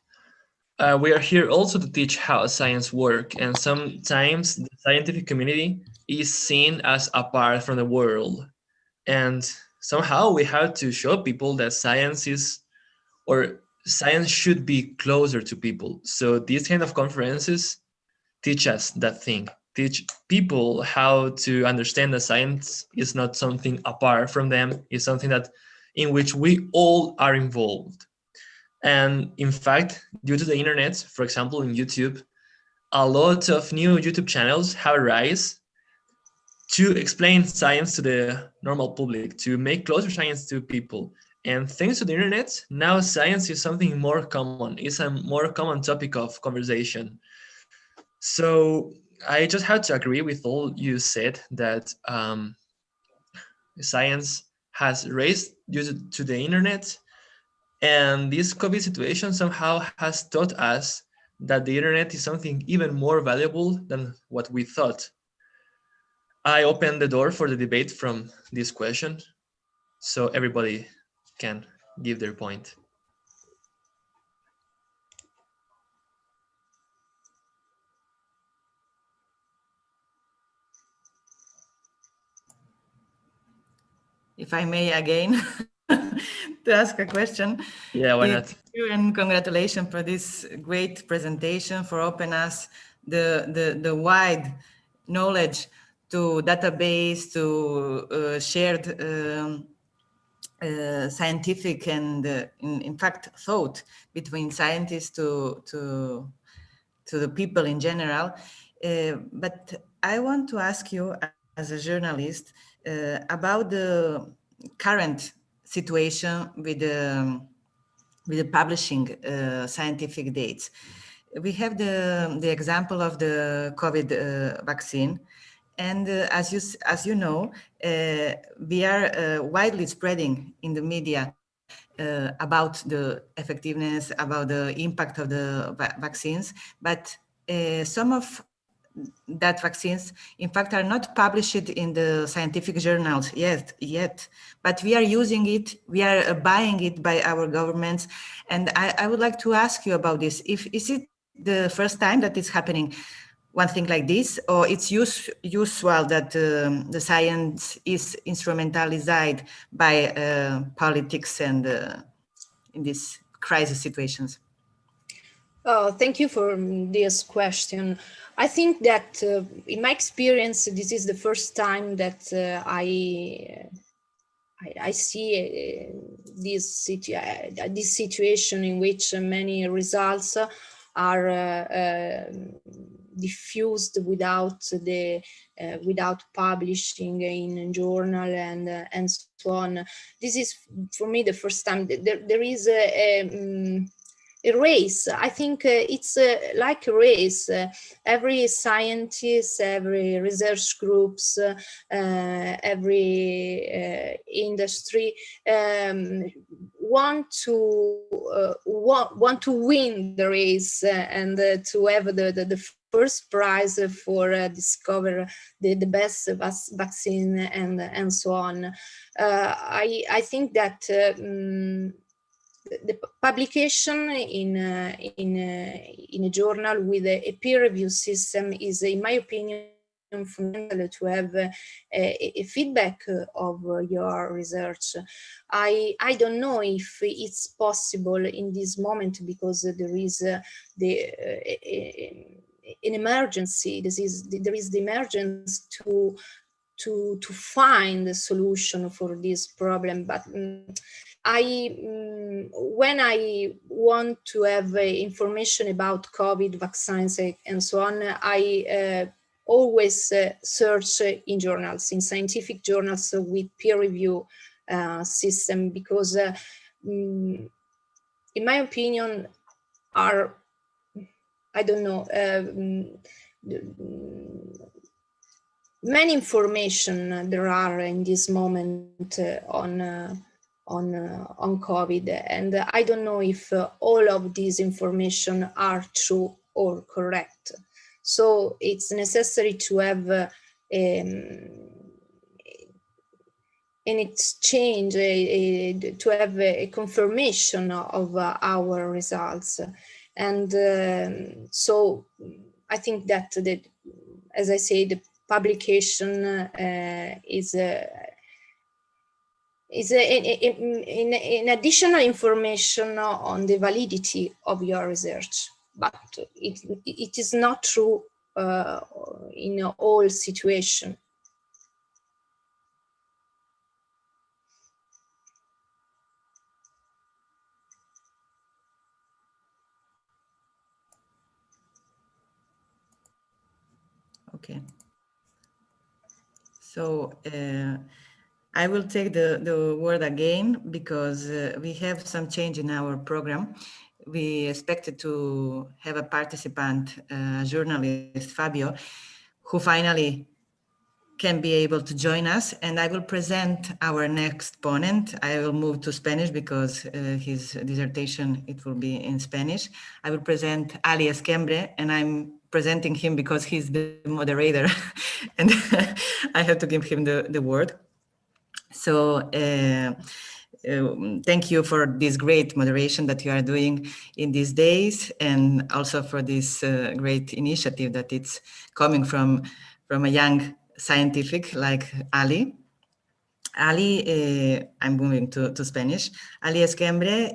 we are here also to teach how science works, and sometimes the scientific community is seen as apart from the world. And somehow we have to show people that science should be closer to people. So these kind of conferences teach us that thing, teach people how to understand that science is not something apart from them, it's something that in which we all are involved. And in fact, due to the internet, for example, in YouTube, a lot of new YouTube channels have arisen to explain science to the normal public, to make closer science to people. And thanks to the internet, now science is something more common. It's a more common topic of conversation. So I just had to agree with all you said that science has raised due to the internet. And this COVID situation somehow has taught us that the internet is something even more valuable than what we thought. I opened the door for the debate from this question, so everybody can give their point. If I may again to ask a question. Yeah, why not? Thank you and congratulations for this great presentation, for opening us the wide knowledge to database, to shared scientific and in fact thought between scientists to the people in general. But I want to ask you as a journalist about the current situation with the publishing scientific dates. We have the example of the COVID vaccine. And as you know, we are widely spreading in the media about the effectiveness, about the impact of the vaccines, but some of that vaccines, in fact, are not published in the scientific journals yet, but we are using it, we are buying it by our governments. And I would like to ask you about this. Is it the first time that it's happening, one thing like this, or it's usual that the science is instrumentalized by politics and in these crisis situations? Thank you for this question. I think that in my experience, this is the first time that I see this situation in which many results are diffused without publishing in a journal and so on. This is for me the first time that there is a race. I think it's like a race. Every scientist, every research groups, every industry want to win the race and to have the first prize for discover the best vaccine and so on. I think that the publication in a journal with a peer review system is, in my opinion, fundamental to have a feedback of your research. I don't know if it's possible in this moment because there is an emergency. There is the emergence to to find a solution for this problem, but when I want to have information about COVID vaccines and so on, I always search in journals, in scientific journals with peer review system, because in my opinion are, I don't know, many information there are in this moment on COVID, and I don't know if all of these information are true or correct. So it's necessary to have an exchange, to have a confirmation of our results. And so I think that, as I say, the publication is in additional information on the validity of your research, but it is not true in all situations. Okay. So I will take the word again, because we have some change in our program. We expected to have a participant, journalist Fabio, who finally can be able to join us, and I will present our next ponent. I will move to Spanish because his dissertation, it will be in Spanish. I will present Ali Esquembre, and I'm presenting him because he's the moderator and I have to give him the word. So thank you for this great moderation that you are doing in these days, and also for this great initiative that it's coming from a young scientific like Ali. Ali, I'm moving to Spanish. Ali Esquembre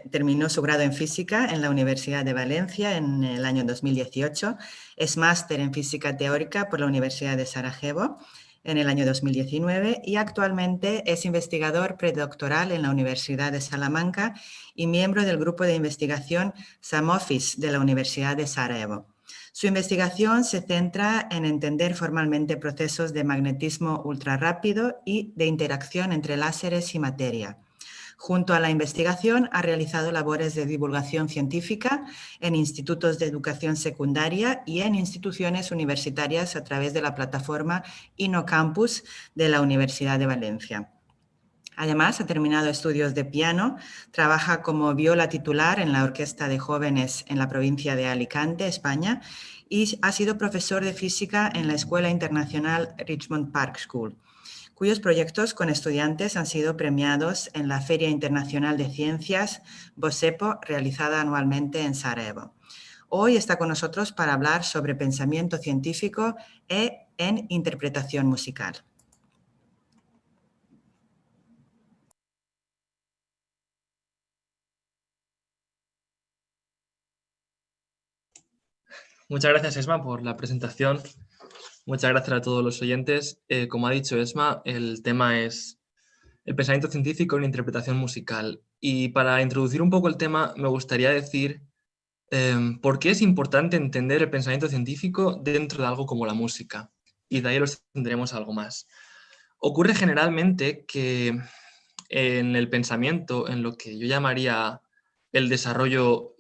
terminó su grado en física en la Universidad de Valencia en el año 2018. Es máster en física teórica por la Universidad de Sarajevo en el año 2019 y actualmente es investigador predoctoral en la Universidad de Salamanca y miembro del grupo de investigación SAMOFIS de la Universidad de Sarajevo. Su investigación se centra en entender formalmente procesos de magnetismo ultrarrápido y de interacción entre láseres y materia. Junto a la investigación, ha realizado labores de divulgación científica en institutos de educación secundaria y en instituciones universitarias a través de la plataforma InnoCampus de la Universidad de Valencia. Además, ha terminado estudios de piano, trabaja como viola titular en la Orquesta de Jóvenes en la provincia de Alicante, España, y ha sido profesor de física en la Escuela Internacional Richmond Park School, cuyos proyectos con estudiantes han sido premiados en la Feria Internacional de Ciencias BOSEPO, realizada anualmente en Sarajevo. Hoy está con nosotros para hablar sobre pensamiento científico en interpretación musical. Muchas gracias, Esma, por la presentación. Muchas gracias a todos los oyentes. Como ha dicho Esma, el tema es el pensamiento científico en interpretación musical. Y para introducir un poco el tema, me gustaría decir por qué es importante entender el pensamiento científico dentro de algo como la música. Y de ahí lo extenderemos a algo más. Ocurre generalmente que en el pensamiento, en lo que yo llamaría el desarrollo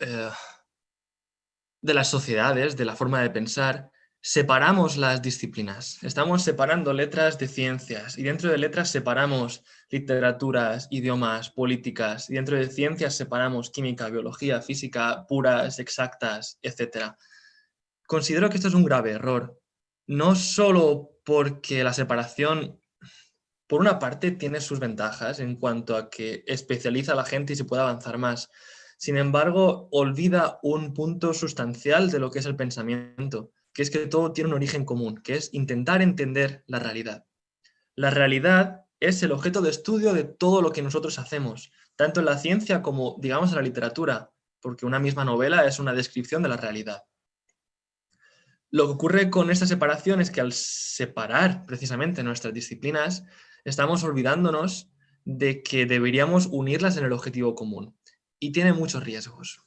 de las sociedades, de la forma de pensar, separamos las disciplinas. Estamos separando letras de ciencias y dentro de letras separamos literaturas, idiomas, políticas y dentro de ciencias separamos química, biología, física, puras, exactas, etc. Considero que esto es un grave error, no solo porque la separación, por una parte, tiene sus ventajas en cuanto a que especializa a la gente y se puede avanzar más. Sin embargo, olvida un punto sustancial de lo que es el pensamiento, que es que todo tiene un origen común, que es intentar entender la realidad. La realidad es el objeto de estudio de todo lo que nosotros hacemos, tanto en la ciencia como, digamos, en la literatura, porque una misma novela es una descripción de la realidad. Lo que ocurre con esta separación es que al separar precisamente nuestras disciplinas, estamos olvidándonos de que deberíamos unirlas en el objetivo común. Y tiene muchos riesgos.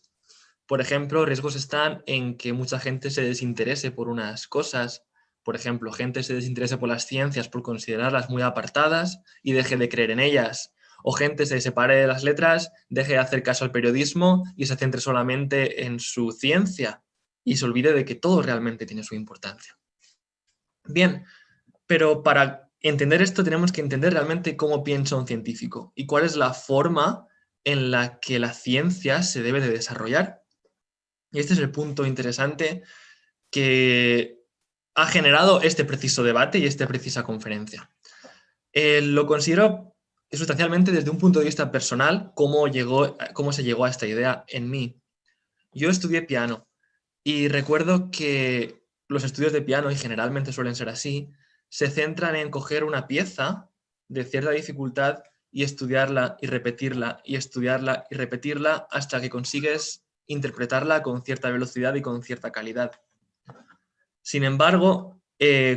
Por ejemplo, riesgos están en que mucha gente se desinterese por unas cosas. Por ejemplo, gente se desinterese por las ciencias por considerarlas muy apartadas y deje de creer en ellas. O gente se separe de las letras, deje de hacer caso al periodismo y se centre solamente en su ciencia y se olvide de que todo realmente tiene su importancia. Bien, pero para entender esto tenemos que entender realmente cómo piensa un científico y cuál es la forma en la que la ciencia se debe de desarrollar. Y este es el punto interesante que ha generado este preciso debate y esta precisa conferencia. Lo considero sustancialmente desde un punto de vista personal, cómo se llegó a esta idea en mí. Yo estudié piano y recuerdo que los estudios de piano, y generalmente suelen ser así, se centran en coger una pieza de cierta dificultad y estudiarla y repetirla y estudiarla y repetirla hasta que consigues interpretarla con cierta velocidad y con cierta calidad. Sin embargo,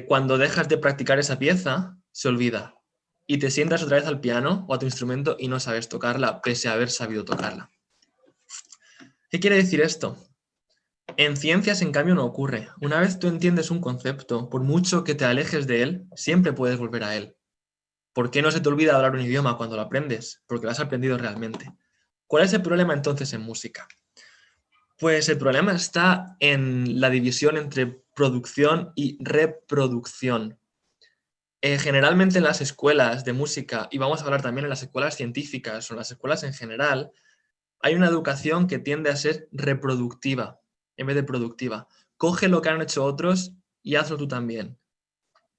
cuando dejas de practicar esa pieza, se olvida y te sientas otra vez al piano o a tu instrumento y no sabes tocarla, pese a haber sabido tocarla. ¿Qué quiere decir esto? En ciencias, en cambio, no ocurre. Una vez tú entiendes un concepto, por mucho que te alejes de él, siempre puedes volver a él. ¿Por qué no se te olvida hablar un idioma cuando lo aprendes? Porque lo has aprendido realmente. ¿Cuál es el problema entonces en música? Pues el problema está en la división entre producción y reproducción. Generalmente en las escuelas de música, y vamos a hablar también en las escuelas científicas o en las escuelas en general, hay una educación que tiende a ser reproductiva en vez de productiva. Coge lo que han hecho otros y hazlo tú también.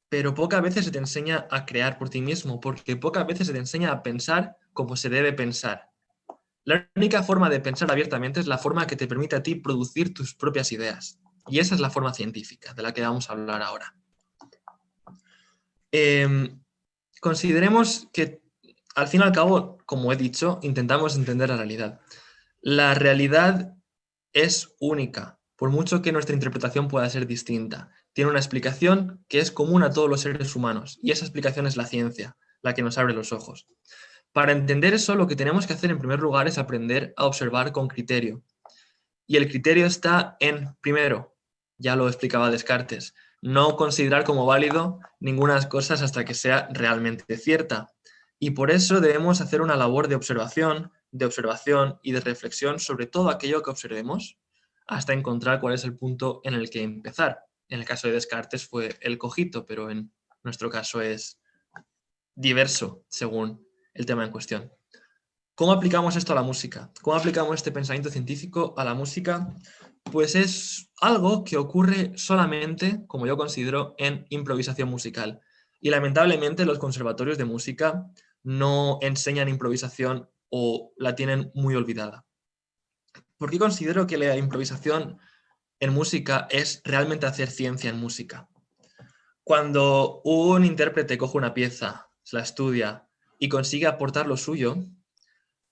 Pero pocas veces se te enseña a crear por ti mismo, porque pocas veces se te enseña a pensar como se debe pensar. La única forma de pensar abiertamente es la forma que te permite a ti producir tus propias ideas. Y esa es la forma científica, de la que vamos a hablar ahora. Consideremos que, al fin y al cabo, como he dicho, intentamos entender la realidad. La realidad es única, por mucho que nuestra interpretación pueda ser distinta. Tiene una explicación que es común a todos los seres humanos, y esa explicación es la ciencia, la que nos abre los ojos. Para entender eso, lo que tenemos que hacer en primer lugar es aprender a observar con criterio. Y el criterio está en, primero, ya lo explicaba Descartes, no considerar como válido ninguna cosa hasta que sea realmente cierta. Y por eso debemos hacer una labor de observación y de reflexión sobre todo aquello que observemos hasta encontrar cuál es el punto en el que empezar. En el caso de Descartes fue el cogito, pero en nuestro caso es diverso según el tema en cuestión. ¿Cómo aplicamos esto a la música? ¿Cómo aplicamos este pensamiento científico a la música? Pues es algo que ocurre solamente, como yo considero, en improvisación musical. Y lamentablemente los conservatorios de música no enseñan improvisación o la tienen muy olvidada. ¿Por qué considero que la improvisación en música es realmente hacer ciencia en música? Cuando un intérprete coge una pieza, la estudia y consigue aportar lo suyo,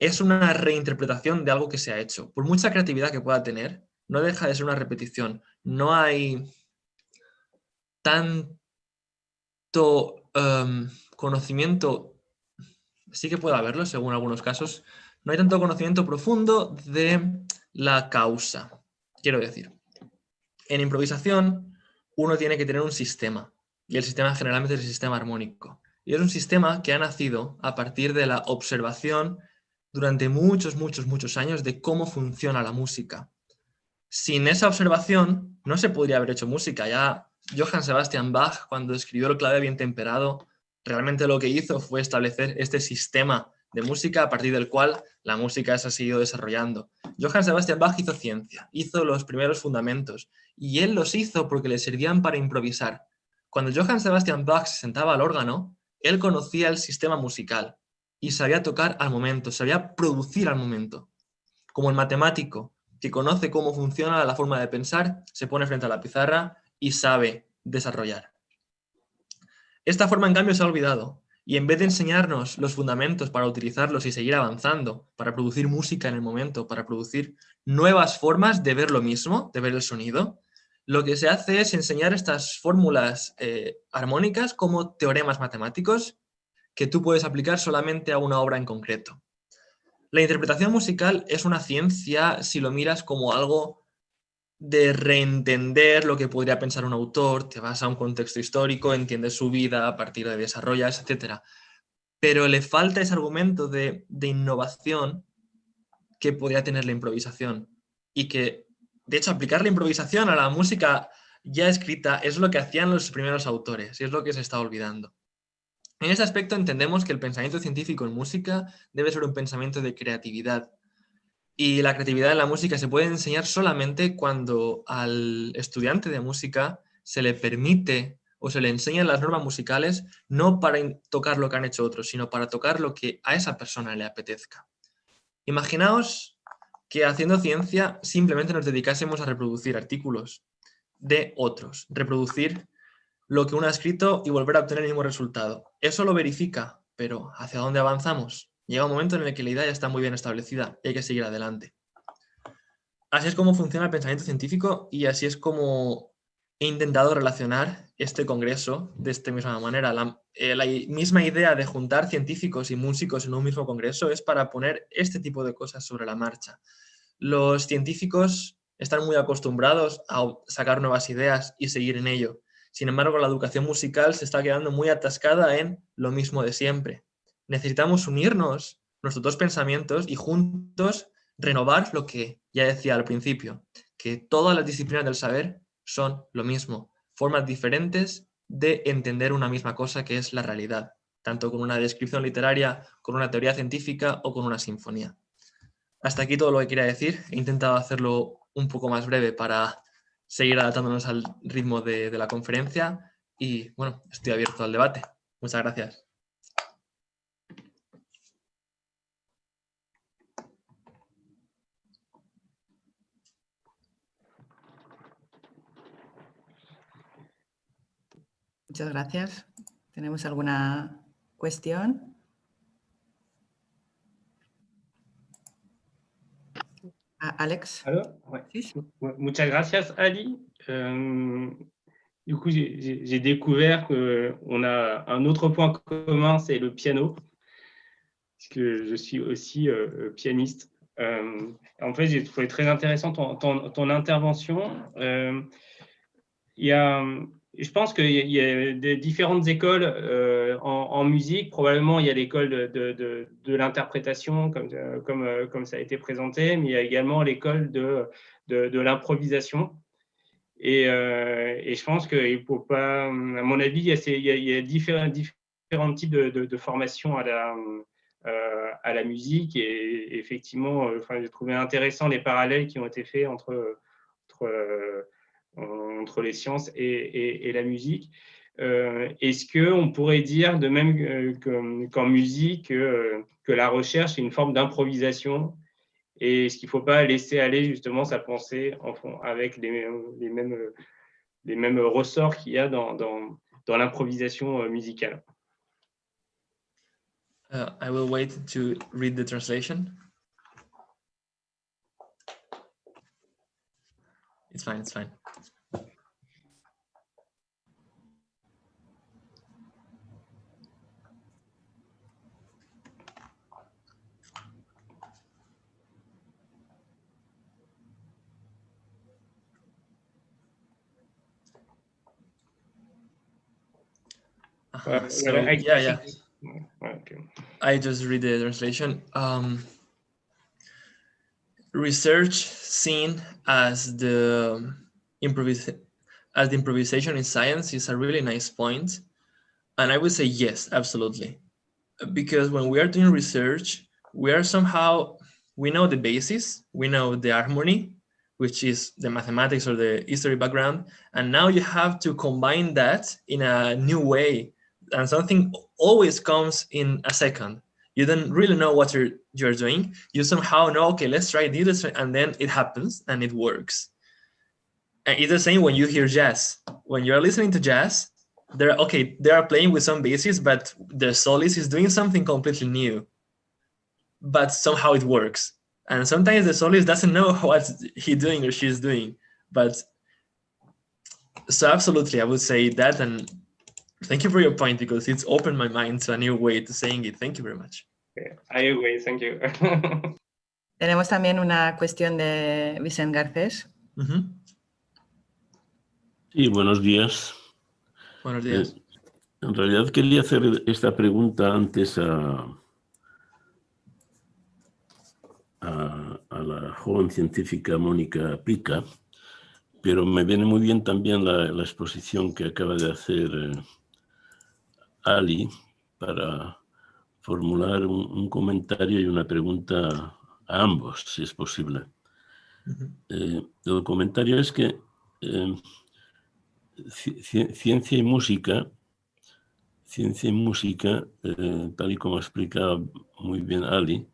es una reinterpretación de algo que se ha hecho. Por mucha creatividad que pueda tener, no deja de ser una repetición. No hay tanto conocimiento, sí que puede haberlo según algunos casos, no hay tanto conocimiento profundo de la causa. Quiero decir, en improvisación uno tiene que tener un sistema, y el sistema generalmente es el sistema armónico. Y es un sistema que ha nacido a partir de la observación durante muchos años de cómo funciona la música. Sin esa observación no se podría haber hecho música. Ya Johann Sebastian Bach, cuando escribió el clave bien temperado, realmente lo que hizo fue establecer este sistema de música a partir del cual la música se ha seguido desarrollando. Johann Sebastian Bach hizo ciencia, hizo los primeros fundamentos, y él los hizo porque le servían para improvisar. Cuando Johann Sebastian Bach se sentaba al órgano, él conocía el sistema musical y sabía tocar al momento, sabía producir al momento. Como el matemático que conoce cómo funciona la forma de pensar, se pone frente a la pizarra y sabe desarrollar. Esta forma, en cambio, se ha olvidado, y en vez de enseñarnos los fundamentos para utilizarlos y seguir avanzando, para producir música en el momento, para producir nuevas formas de ver lo mismo, de ver el sonido, lo que se hace es enseñar estas fórmulas armónicas como teoremas matemáticos que tú puedes aplicar solamente a una obra en concreto. La interpretación musical es una ciencia si lo miras como algo de reentender lo que podría pensar un autor, te vas a un contexto histórico, entiendes su vida, a partir de desarrollas, etc. Pero le falta ese argumento de innovación que podría tener la improvisación. Y que, de hecho, aplicar la improvisación a la música ya escrita es lo que hacían los primeros autores y es lo que se está olvidando. En este aspecto entendemos que el pensamiento científico en música debe ser un pensamiento de creatividad. Y la creatividad en la música se puede enseñar solamente cuando al estudiante de música se le permite o se le enseñan las normas musicales no para tocar lo que han hecho otros, sino para tocar lo que a esa persona le apetezca. Imaginaos que haciendo ciencia simplemente nos dedicásemos a reproducir artículos de otros, reproducir lo que uno ha escrito y volver a obtener el mismo resultado. Eso lo verifica, pero ¿hacia dónde avanzamos? Llega un momento en el que la idea ya está muy bien establecida y hay que seguir adelante. Así es como funciona el pensamiento científico y así es como he intentado relacionar este congreso de esta misma manera. La misma idea de juntar científicos y músicos en un mismo congreso es para poner este tipo de cosas sobre la marcha. Los científicos están muy acostumbrados a sacar nuevas ideas y seguir en ello. Sin embargo, la educación musical se está quedando muy atascada en lo mismo de siempre. Necesitamos unirnos nuestros dos pensamientos y juntos renovar lo que ya decía al principio, que todas las disciplinas del saber son lo mismo, formas diferentes de entender una misma cosa que es la realidad, tanto con una descripción literaria, con una teoría científica o con una sinfonía. Hasta aquí todo lo que quería decir. He intentado hacerlo un poco más breve para seguir adaptándonos al ritmo de la conferencia y, bueno, estoy abierto al debate. Muchas gracias. Muchas gracias. ¿Tenemos alguna cuestión? Alex. Alors, ouais. Sí. Muchas gracias, Ali. Du coup, j'ai découvert qu'on a un autre point commun, c'est le piano, puisque je suis aussi pianiste. En fait, j'ai trouvé très intéressant ton intervention. Je pense qu'il y a des différentes écoles en musique. Probablement, il y a l'école de l'interprétation, comme ça a été présenté, mais il y a également l'école de l'improvisation. Et je pense qu'il ne faut pas, à mon avis, il y a différents types de formations à la musique. Et effectivement, j'ai trouvé intéressant les parallèles qui ont été faits entre les sciences et la musique. Est-ce qu'on pourrait dire de même qu'en musique, que la recherche est une forme d'improvisation? Et est-ce qu'il ne faut pas laisser aller justement sa pensée avec les mêmes ressorts qu'il y a dans l'improvisation musicale? I will wait to read the translation. It's fine, it's fine. Yeah. Okay. I just read the translation. Research seen as the improvisation in science is a really nice point. And I would say yes, absolutely. Because when we are doing research, we know the basis, we know the harmony, which is the mathematics or the history background. And now you have to combine that in a new way. And something always comes in a second. You don't really know what you're doing. You somehow know, okay, let's try this, and then it happens and it works. And it's the same when you hear jazz. When you're listening to jazz, they are playing with some bases, but the soloist is doing something completely new. But somehow it works. And sometimes the soloist doesn't know what he's doing or she's doing, but So absolutely, I would say that, and thank you for your point, because it's opened my mind to a new way to saying it. Thank you very much. Okay, I agree, thank you. Tenemos también una cuestión de Vicent Garcés. Sí, buenos días. Buenos días. En realidad quería hacer esta pregunta antes a la joven científica Mónica Pica, pero me viene muy bien también la exposición que acaba de hacer Ali para formular un comentario y una pregunta a ambos, si es posible. El comentario es que ciencia y música, tal y como explica muy bien Ali,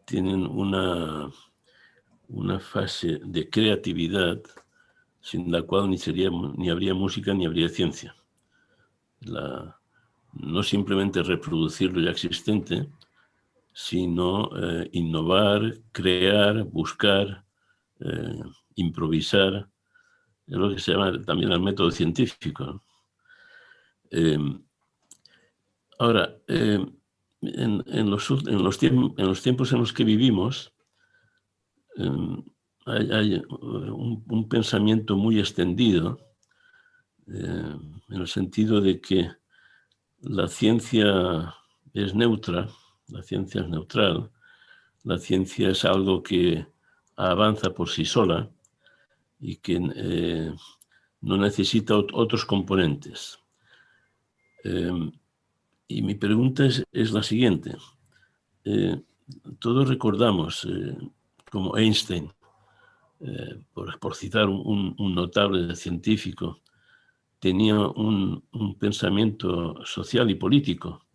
tienen una fase de creatividad sin la cual ni habría música ni habría ciencia. No simplemente reproducir lo ya existente, sino innovar, crear, buscar, improvisar, es lo que se llama también el método científico. Ahora, en los tiempos en los que vivimos, hay un pensamiento muy extendido en el sentido de que la ciencia es neutra, la ciencia es neutral, la ciencia es algo que avanza por sí sola y que no necesita otros componentes. Y mi pregunta es la siguiente. Todos recordamos como Einstein, por citar un notable científico, tenía un pensamiento social y político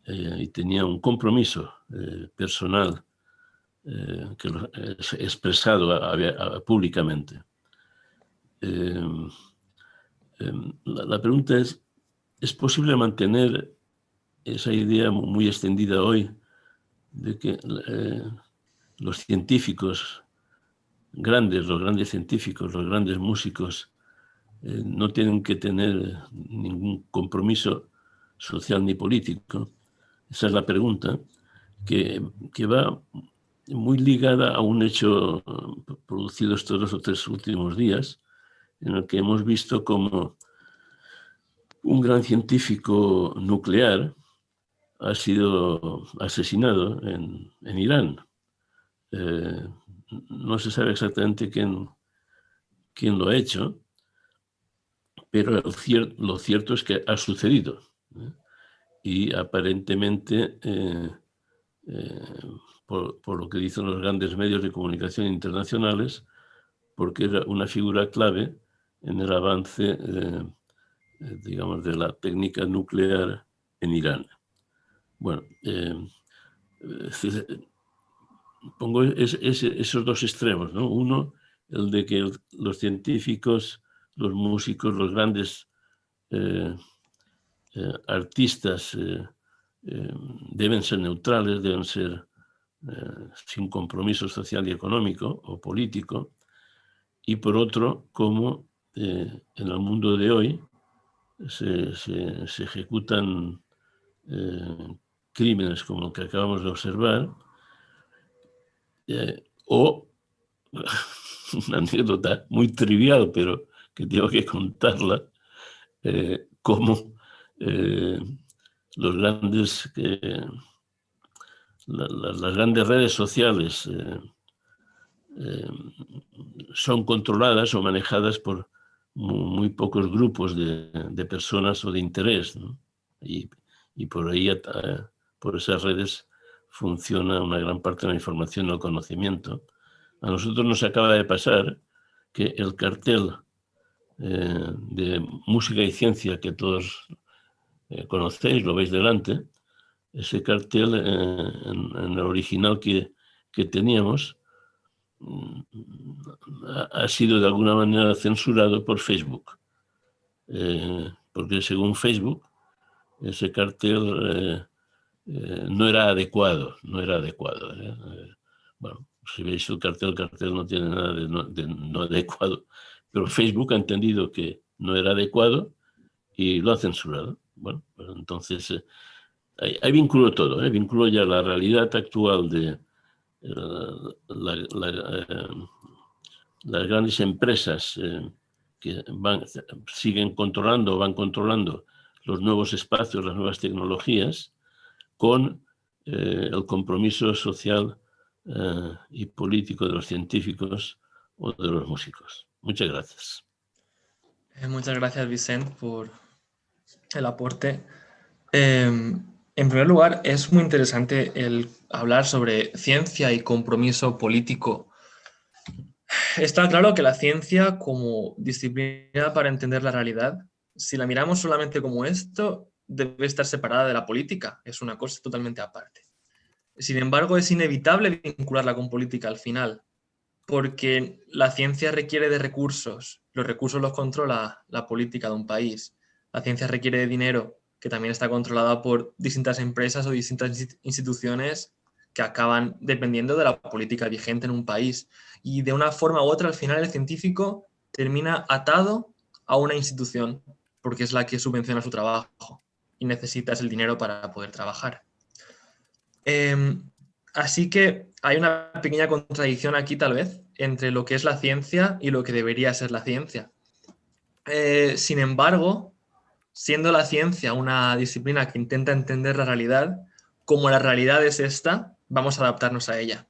y tenía un compromiso personal que lo expresado públicamente. La pregunta ¿es posible mantener esa idea muy extendida hoy de que los científicos grandes, los grandes científicos, los grandes músicos no tienen que tener ningún compromiso social ni político? Esa es la pregunta que va muy ligada a un hecho producido estos 2 o 3 últimos días, en el que hemos visto como un gran científico nuclear ha sido asesinado en Irán. No se sabe exactamente quién lo ha hecho, pero lo cierto es que ha sucedido. Y aparentemente, por lo que dicen los grandes medios de comunicación internacionales, porque era una figura clave en el avance, digamos, de la técnica nuclear en Irán. Bueno, pongo esos 2 extremos, ¿no? Uno, el de que los científicos, los músicos, los grandes artistas deben ser neutrales, deben ser sin compromiso social y económico o político. Y por otro, como en el mundo de hoy se ejecutan crímenes como el que acabamos de observar, o una anécdota muy trivial, pero que tengo que contarla, como las grandes redes sociales son controladas o manejadas por muy pocos grupos de personas o de interés, ¿no? Y por ahí, por esas redes, funciona una gran parte de la información y el conocimiento. A nosotros nos acaba de pasar que el cartel de Música y Ciencia que todos conocéis, lo veis delante, ese cartel en el original que teníamos ha sido de alguna manera censurado por Facebook, porque según Facebook ese cartel no era adecuado. Bueno, si veis el cartel no tiene nada de no adecuado, pero Facebook ha entendido que no era adecuado y lo ha censurado. Bueno, pues entonces ahí vinculo todo, vinculo ya la realidad actual de las grandes empresas que siguen controlando o van controlando los nuevos espacios, las nuevas tecnologías, con el compromiso social y político de los científicos o de los músicos. Muchas gracias. Muchas gracias, Vicent, por el aporte. En primer lugar, es muy interesante el hablar sobre ciencia y compromiso político. Está claro que la ciencia, como disciplina para entender la realidad, si la miramos solamente como esto, debe estar separada de la política. Es una cosa totalmente aparte. Sin embargo, es inevitable vincularla con política al final, porque la ciencia requiere de recursos. Los recursos los controla la política de un país. La ciencia requiere de dinero, que también está controlada por distintas empresas o distintas instituciones que acaban dependiendo de la política vigente en un país. Y de una forma u otra, al final, el científico termina atado a una institución, porque es la que subvenciona su trabajo y necesitas el dinero para poder trabajar. Así que hay una pequeña contradicción aquí, tal vez, entre lo que es la ciencia y lo que debería ser la ciencia. Sin embargo, siendo la ciencia una disciplina que intenta entender la realidad, como la realidad es esta, vamos a adaptarnos a ella.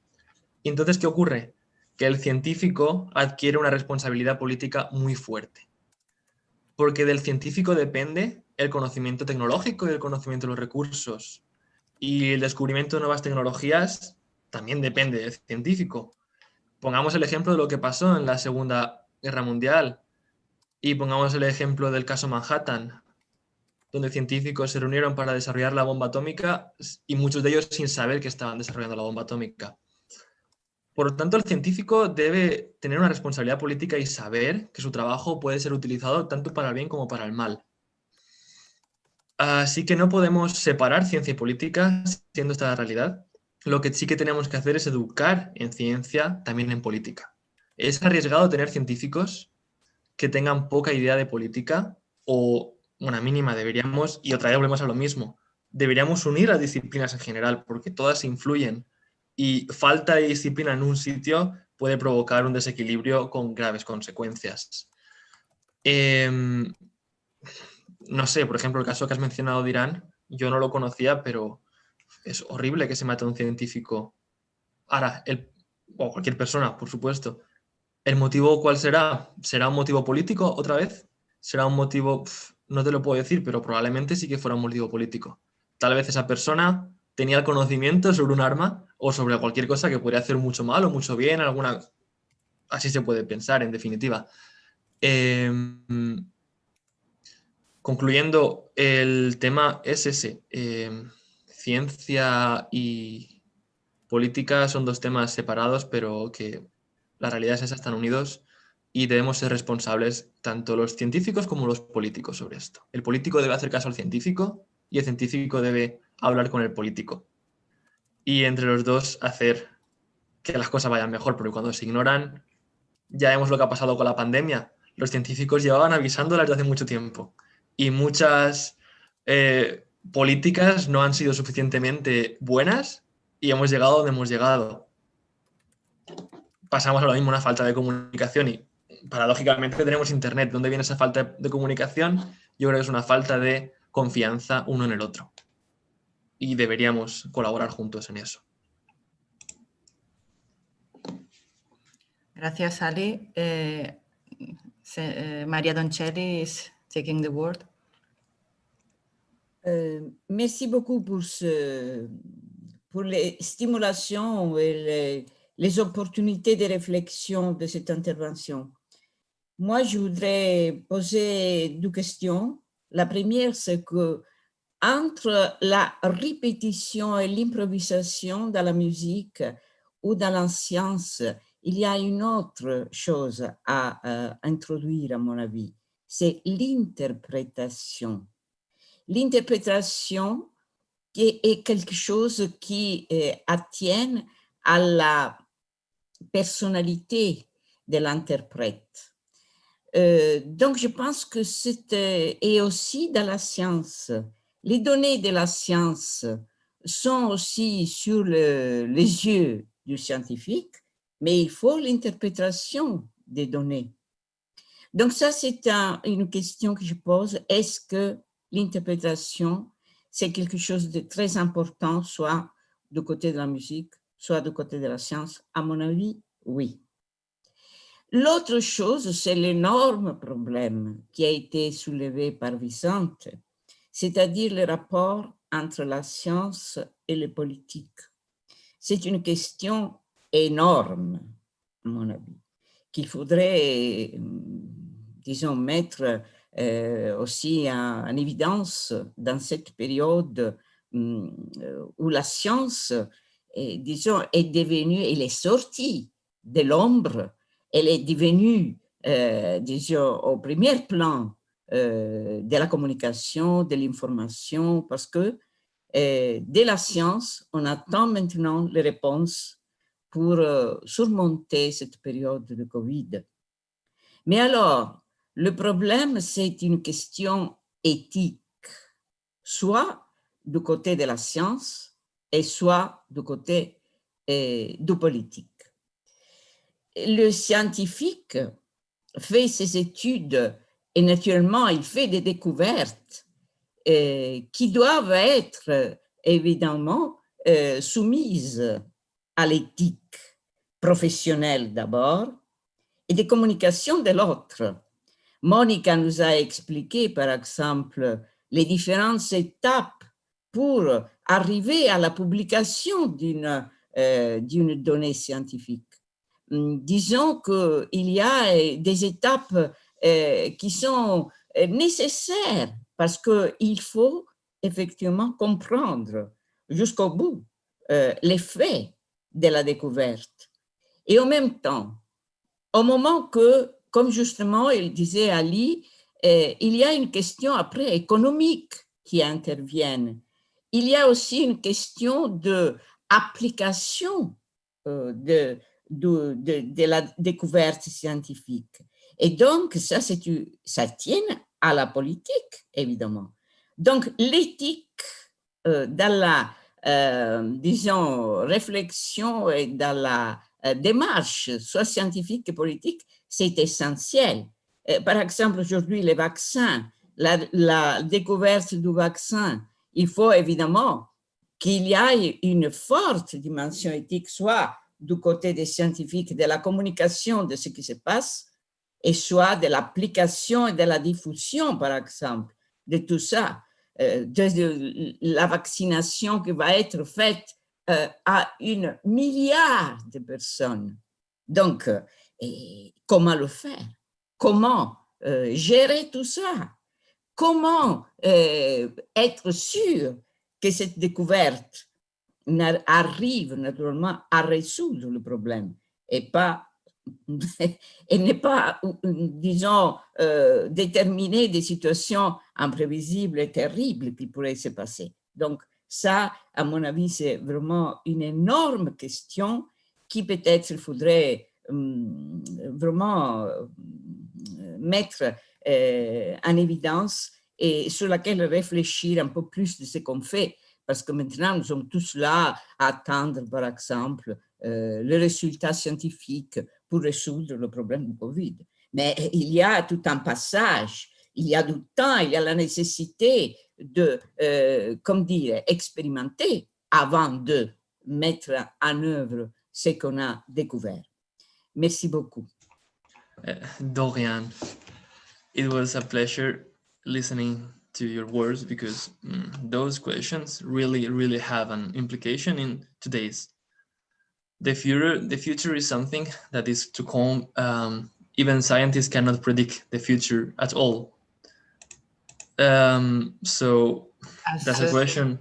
¿Y entonces qué ocurre? Que el científico adquiere una responsabilidad política muy fuerte. Porque del científico depende el conocimiento tecnológico y el conocimiento de los recursos. Y el descubrimiento de nuevas tecnologías también depende del científico. Pongamos el ejemplo de lo que pasó en la Segunda Guerra Mundial y pongamos el ejemplo del caso Manhattan, donde científicos se reunieron para desarrollar la bomba atómica y muchos de ellos sin saber que estaban desarrollando la bomba atómica. Por lo tanto, el científico debe tener una responsabilidad política y saber que su trabajo puede ser utilizado tanto para el bien como para el mal. Así que no podemos separar ciencia y política, siendo esta la realidad. Lo que sí que tenemos que hacer es educar en ciencia, también en política. Es arriesgado tener científicos que tengan poca idea de política o una mínima deberíamos, y otra vez volvemos a lo mismo, deberíamos unir las disciplinas en general porque todas influyen y falta de disciplina en un sitio puede provocar un desequilibrio con graves consecuencias. No sé, por ejemplo, el caso que has mencionado de Irán, yo no lo conocía, pero es horrible que se mate a un científico. Ahora, o cualquier persona, por supuesto. ¿El motivo cuál será? ¿Será un motivo político otra vez? ¿Será un motivo, no te lo puedo decir, pero probablemente sí que fuera un motivo político? Tal vez esa persona tenía el conocimiento sobre un arma o sobre cualquier cosa que podría hacer mucho mal o mucho bien, así se puede pensar, en definitiva. Concluyendo, el tema es ese. Ciencia y política son dos temas separados, pero que la realidad es esa, están unidos y debemos ser responsables, tanto los científicos como los políticos, sobre esto. El político debe hacer caso al científico y el científico debe hablar con el político. Y entre los dos hacer que las cosas vayan mejor, porque cuando se ignoran, ya vemos lo que ha pasado con la pandemia. Los científicos llevaban avisándolas desde hace mucho tiempo y muchas políticas no han sido suficientemente buenas y hemos llegado donde hemos llegado. Pasamos a lo mismo, una falta de comunicación y paradójicamente tenemos internet. ¿Dónde viene esa falta de comunicación? Yo creo que es una falta de confianza uno en el otro y deberíamos colaborar juntos en eso. Gracias, Ali. Maria Doncelli is taking the word. Merci beaucoup pour les stimulations et les opportunités de réflexion de cette intervention. Moi, je voudrais poser deux questions. La première, c'est que entre la répétition et l'improvisation dans la musique ou dans la science, il y a une autre chose à introduire, à mon avis, c'est l'interprétation. L'interprétation est quelque chose qui attient à la personnalité de l'interprète. Donc, je pense que et aussi dans la science. Les données de la science sont aussi sur les yeux du scientifique, mais il faut l'interprétation des données. Donc ça, c'est une question que je pose. Est-ce que l'interprétation, c'est quelque chose de très important, soit du côté de la musique, soit du côté de la science? À mon avis, oui. L'autre chose, c'est l'énorme problème qui a été soulevé par Vicente, c'est-à-dire le rapport entre la science et le politique. C'est une question énorme, à mon avis, qu'il faudrait, disons, mettre aussi en évidence dans cette période où la science, disons, est devenue, elle est sortie de l'ombre, elle est devenue, disons, au premier plan de la communication, de l'information, parce que de la science, on attend maintenant les réponses pour surmonter cette période de Covid. Mais alors, le problème, c'est une question éthique, soit du côté de la science et soit du côté du politique. Le scientifique fait ses études et naturellement, il fait des découvertes qui doivent être évidemment soumises à l'éthique professionnelle d'abord et des communications de l'autre. Monica nous a expliqué, par exemple, les différentes étapes pour arriver à la publication d'une donnée scientifique. Disons qu'il y a des étapes qui sont nécessaires parce qu'il faut effectivement comprendre jusqu'au bout l'effet de la découverte. Et en même temps, au moment que, comme justement il disait Ali, il y a une question après économique qui intervient. Il y a aussi une question d'application de la découverte scientifique. Et donc, ça tient à la politique, évidemment. Donc, l'éthique dans la, disons, réflexion et dans la démarche, soit scientifique que politique, c'est essentiel. Par exemple, aujourd'hui, les vaccins, la découverte du vaccin, il faut évidemment qu'il y ait une forte dimension éthique, soit du côté des scientifiques, de la communication de ce qui se passe, et soit de l'application et de la diffusion, par exemple, de tout ça, de la vaccination qui va être faite à 1 milliard de personnes. Donc, comment le faire? Comment gérer tout ça? Comment être sûr que cette découverte arrive naturellement à résoudre le problème et n'est pas, disons, déterminer des situations imprévisibles et terribles qui pourraient se passer. Donc, ça, à mon avis, c'est vraiment une énorme question qui peut-être il faudrait vraiment mettre en évidence et sur laquelle réfléchir un peu plus de ce qu'on fait. Parce que maintenant, nous sommes tous là à attendre, par exemple, les résultats scientifiques pour résoudre le problème du Covid. Mais il y a tout un passage, il y a du temps, il y a la nécessité de, comme dire, expérimenter avant de mettre en œuvre ce qu'on a découvert. Merci beaucoup. Dorian, it was a pleasure listening to your words because those questions really have an implication in today's. The future is something that is to come. Even scientists cannot predict the future at all. So that's a question.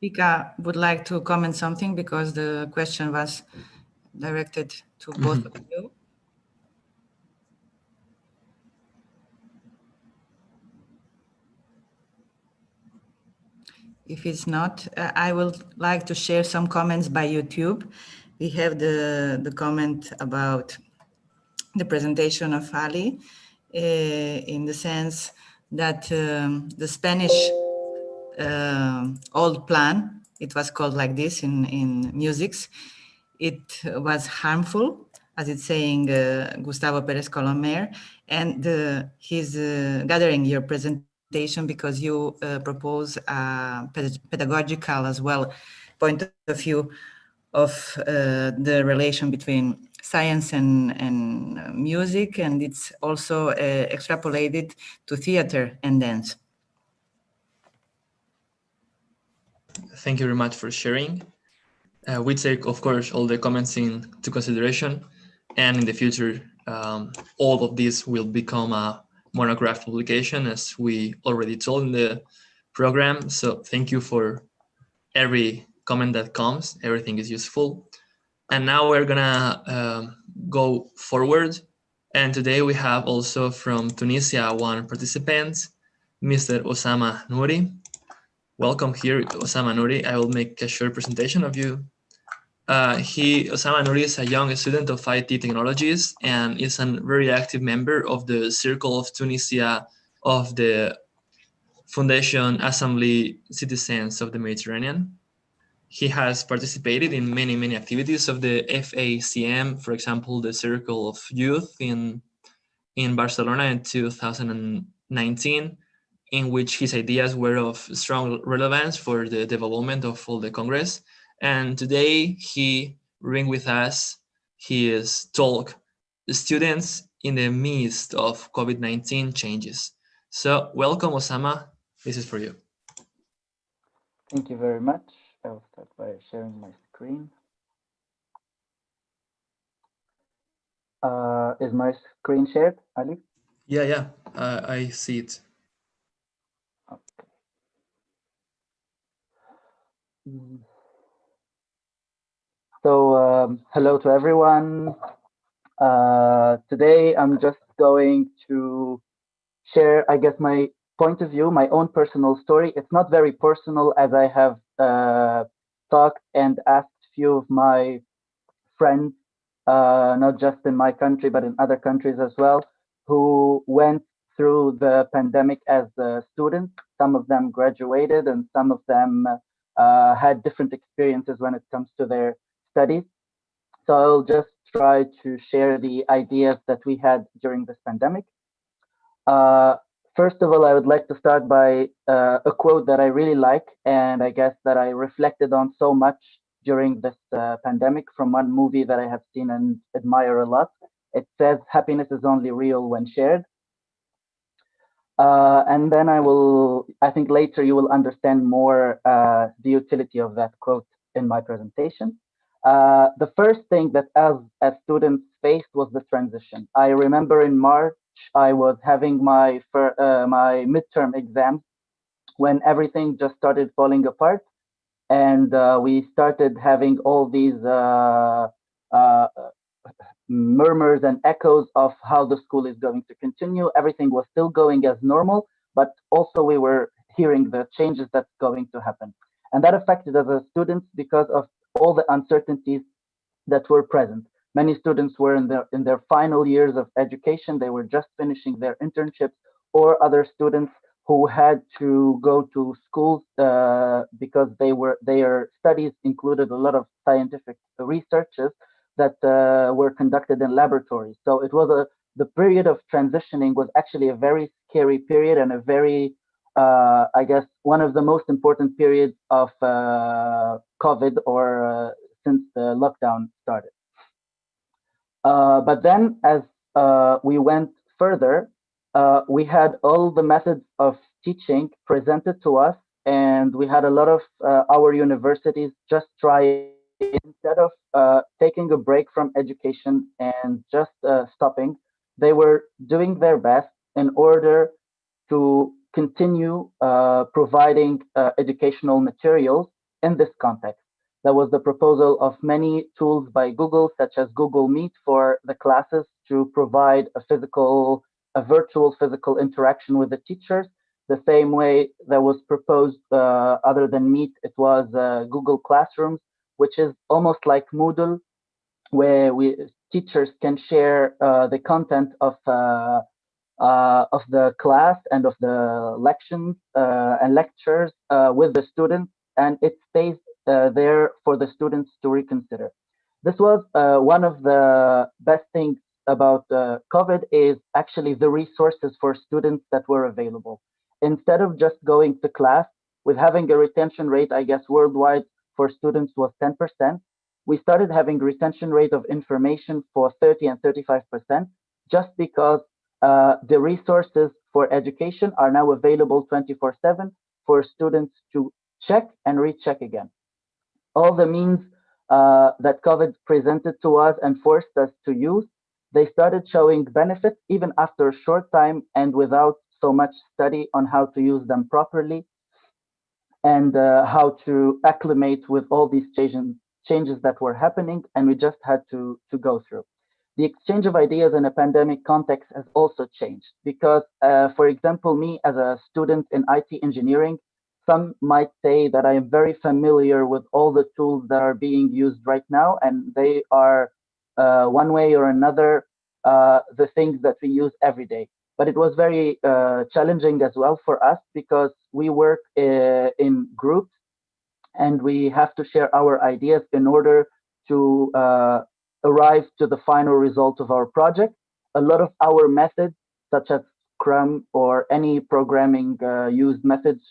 Vika would like to comment something because the question was directed to both of you. If it's not, I would like to share some comments by YouTube. We have the comment about the presentation of Ali. in the sense that the Spanish old plan, it was called like this in musics, it was harmful, as it's saying Gustavo Pérez Colomer, and he's gathering your presentation because you propose a pedagogical as well point of view of the relation between science and music, and it's also extrapolated to theater and dance. Thank you very much for sharing. We take, of course, all the comments into consideration, and in the future, all of this will become a monograph publication, as we already told in the program. So thank you for every comment that comes. Everything is useful. And now we're gonna go forward. And today we have also from Tunisia one participant, Mr. Osama Nuri. Welcome here, Osama Nuri. I will make a short presentation of you. Osama Nuri is a young student of IT technologies and is a very active member of the Circle of Tunisia of the Foundation Assembly Citizens of the Mediterranean. He has participated in many activities of the FACM, for example, the Circle of Youth in Barcelona in 2019, in which his ideas were of strong relevance for the development of all the Congress. And today he bring with us his talk, Students in the Midst of COVID-19 Changes. So welcome, Osama. This is for you. Thank you very much. I'll start by sharing my screen. Is my screen shared, Ali? Yeah, I see it. Okay. So hello to everyone. Today I'm just going to share, I guess, my point of view, my own personal story. It's not very personal, as I have talked and asked few of my friends, not just in my country, but in other countries as well, who went through the pandemic as students. Some of them graduated and some of them had different experiences when it comes to their studies. So I'll just try to share the ideas that we had during this pandemic. First of all, I would like to start by a quote that I really like, and I guess that I reflected on so much during this pandemic from one movie that I have seen and admire a lot. It says, "Happiness is only real when shared." And then I think later you will understand more the utility of that quote in my presentation. The first thing that as students faced was the transition. I remember in March, I was having my midterm exams when everything just started falling apart, and we started having all these murmurs and echoes of how the school is going to continue. Everything was still going as normal, but also we were hearing the changes that's going to happen. And that affected us as students because of all the uncertainties that were present. Many students were in their final years of education. They were just finishing their internships, or other students who had to go to schools because their studies included a lot of scientific researches that were conducted in laboratories. So it was the period of transitioning was actually a very scary period, and a very, I guess, one of the most important periods of COVID, or since the lockdown started. But then as we went further, we had all the methods of teaching presented to us, and we had a lot of our universities just try, instead of taking a break from education and just stopping, they were doing their best in order to continue providing educational materials in this context. There was the proposal of many tools by Google, such as Google Meet, for the classes to provide a virtual physical interaction with the teachers. The same way that was proposed, other than Meet, it was Google Classrooms, which is almost like Moodle, where teachers can share the content of of the class and of the lections and lectures with the students, and it stays there for the students to reconsider. This was one of the best things about COVID, is actually the resources for students that were available. Instead of just going to class, with having a retention rate, I guess worldwide for students was 10%, we started having retention rate of information for 30 and 35%, just because the resources for education are now available 24/7 for students to check and recheck again. All the means that COVID presented to us and forced us to use, they started showing benefits even after a short time and without so much study on how to use them properly and how to acclimate with all these changes that were happening, and we just had to go through. The exchange of ideas in a pandemic context has also changed because, for example, me as a student in IT engineering, some might say that I am very familiar with all the tools that are being used right now, and they are one way or another the things that we use every day. But it was very challenging as well for us because we work in groups and we have to share our ideas in order to arrive to the final result of our project. A lot of our methods, such as Scrum or any programming used methods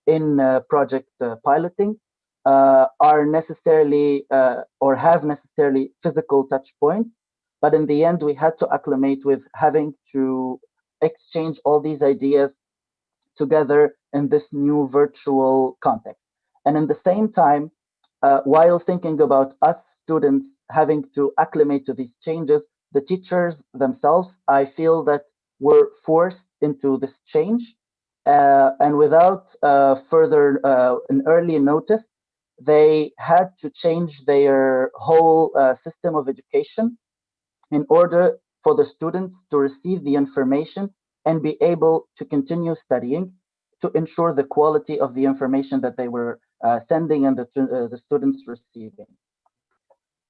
in project piloting, are necessarily or have necessarily physical touch points. But in the end, we had to acclimate with having to exchange all these ideas together in this new virtual context. And in the same time, while thinking about us students having to acclimate to these changes, the teachers themselves, I feel that were forced into this change. And without further an early notice, they had to change their whole system of education in order for the students to receive the information and be able to continue studying to ensure the quality of the information that they were sending and the students receiving.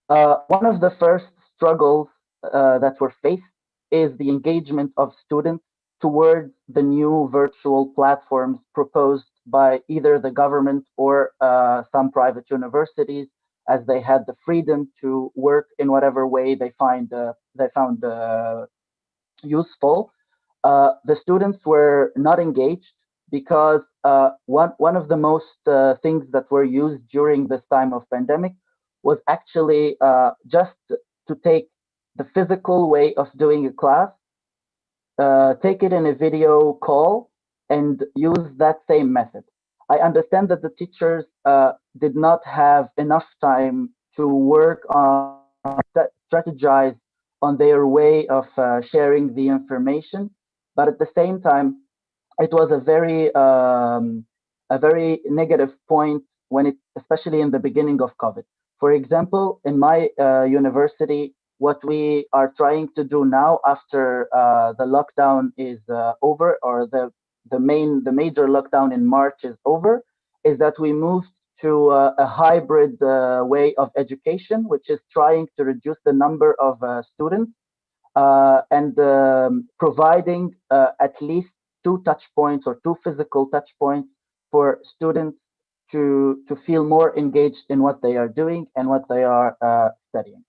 One of the first struggles that were faced is the engagement of students towards the new virtual platforms proposed by either the government or some private universities, as they had the freedom to work in whatever way they found useful. The students were not engaged because one of the most things that were used during this time of pandemic was actually just to take the physical way of doing a class, take it in a video call, and use that same method. I understand that the teachers did not have enough time to work on strategize on their way of sharing the information, but at the same time, it was a very negative point when it, especially in the beginning of COVID. For example, in my university, what we are trying to do now after the lockdown is over, or the major lockdown in March is over, is that we moved to a hybrid way of education, which is trying to reduce the number of students and providing at least 2 touch points or 2 physical touch points for students to feel more engaged in what they are doing and what they are studying.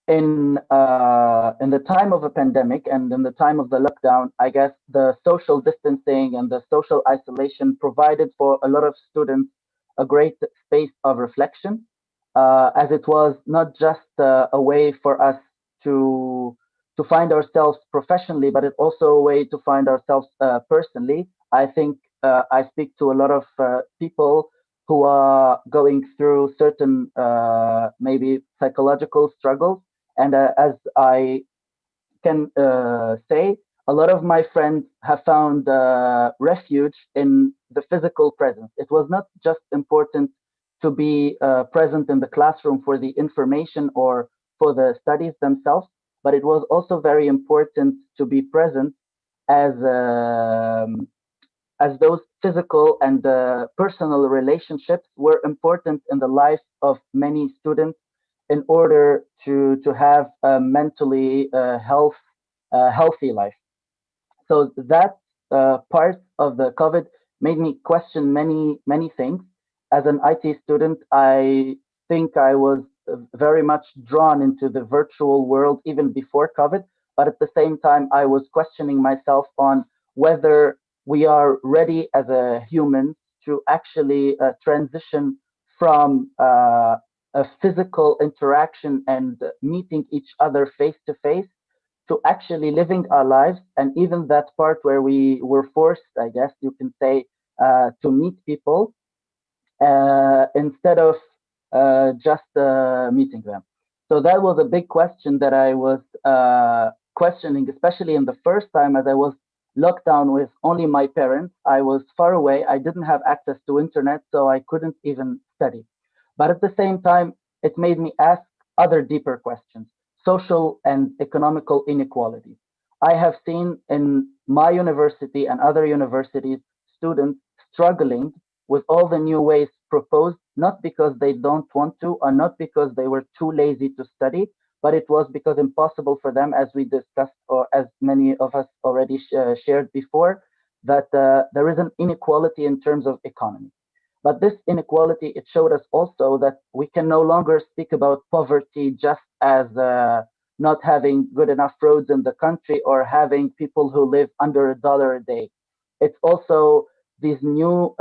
In the time of a pandemic and in the time of the lockdown, I guess the social distancing and the social isolation provided for a lot of students a great space of reflection, as it was not just a way for us to find ourselves professionally, but it's also a way to find ourselves personally. I think I speak to a lot of people who are going through certain maybe psychological struggles. And as I can say, a lot of my friends have found refuge in the physical presence. It was not just important to be present in the classroom for the information or for the studies themselves, but it was also very important to be present as those physical and personal relationships were important in the life of many students in order to have a mentally healthy life. So that part of the COVID made me question many things. As an IT student, I think I was very much drawn into the virtual world even before COVID, but at the same time, I was questioning myself on whether we are ready as a human to actually transition from a physical interaction and meeting each other face to face to actually living our lives. And even that part where we were forced, I guess you can say, to meet people instead of just meeting them. So that was a big question that I was questioning, especially in the first time as I was locked down with only my parents. I was far away. I didn't have access to internet, so I couldn't even study. But at the same time, it made me ask other deeper questions, social and economical inequalities. I have seen in my university and other universities students struggling with all the new ways proposed, not because they don't want to or not because they were too lazy to study, but it was because impossible for them, as we discussed or as many of us already shared before, that there is an inequality in terms of economy. But this inequality, it showed us also that we can no longer speak about poverty just as not having good enough roads in the country or having people who live under $1 a day. It's also these new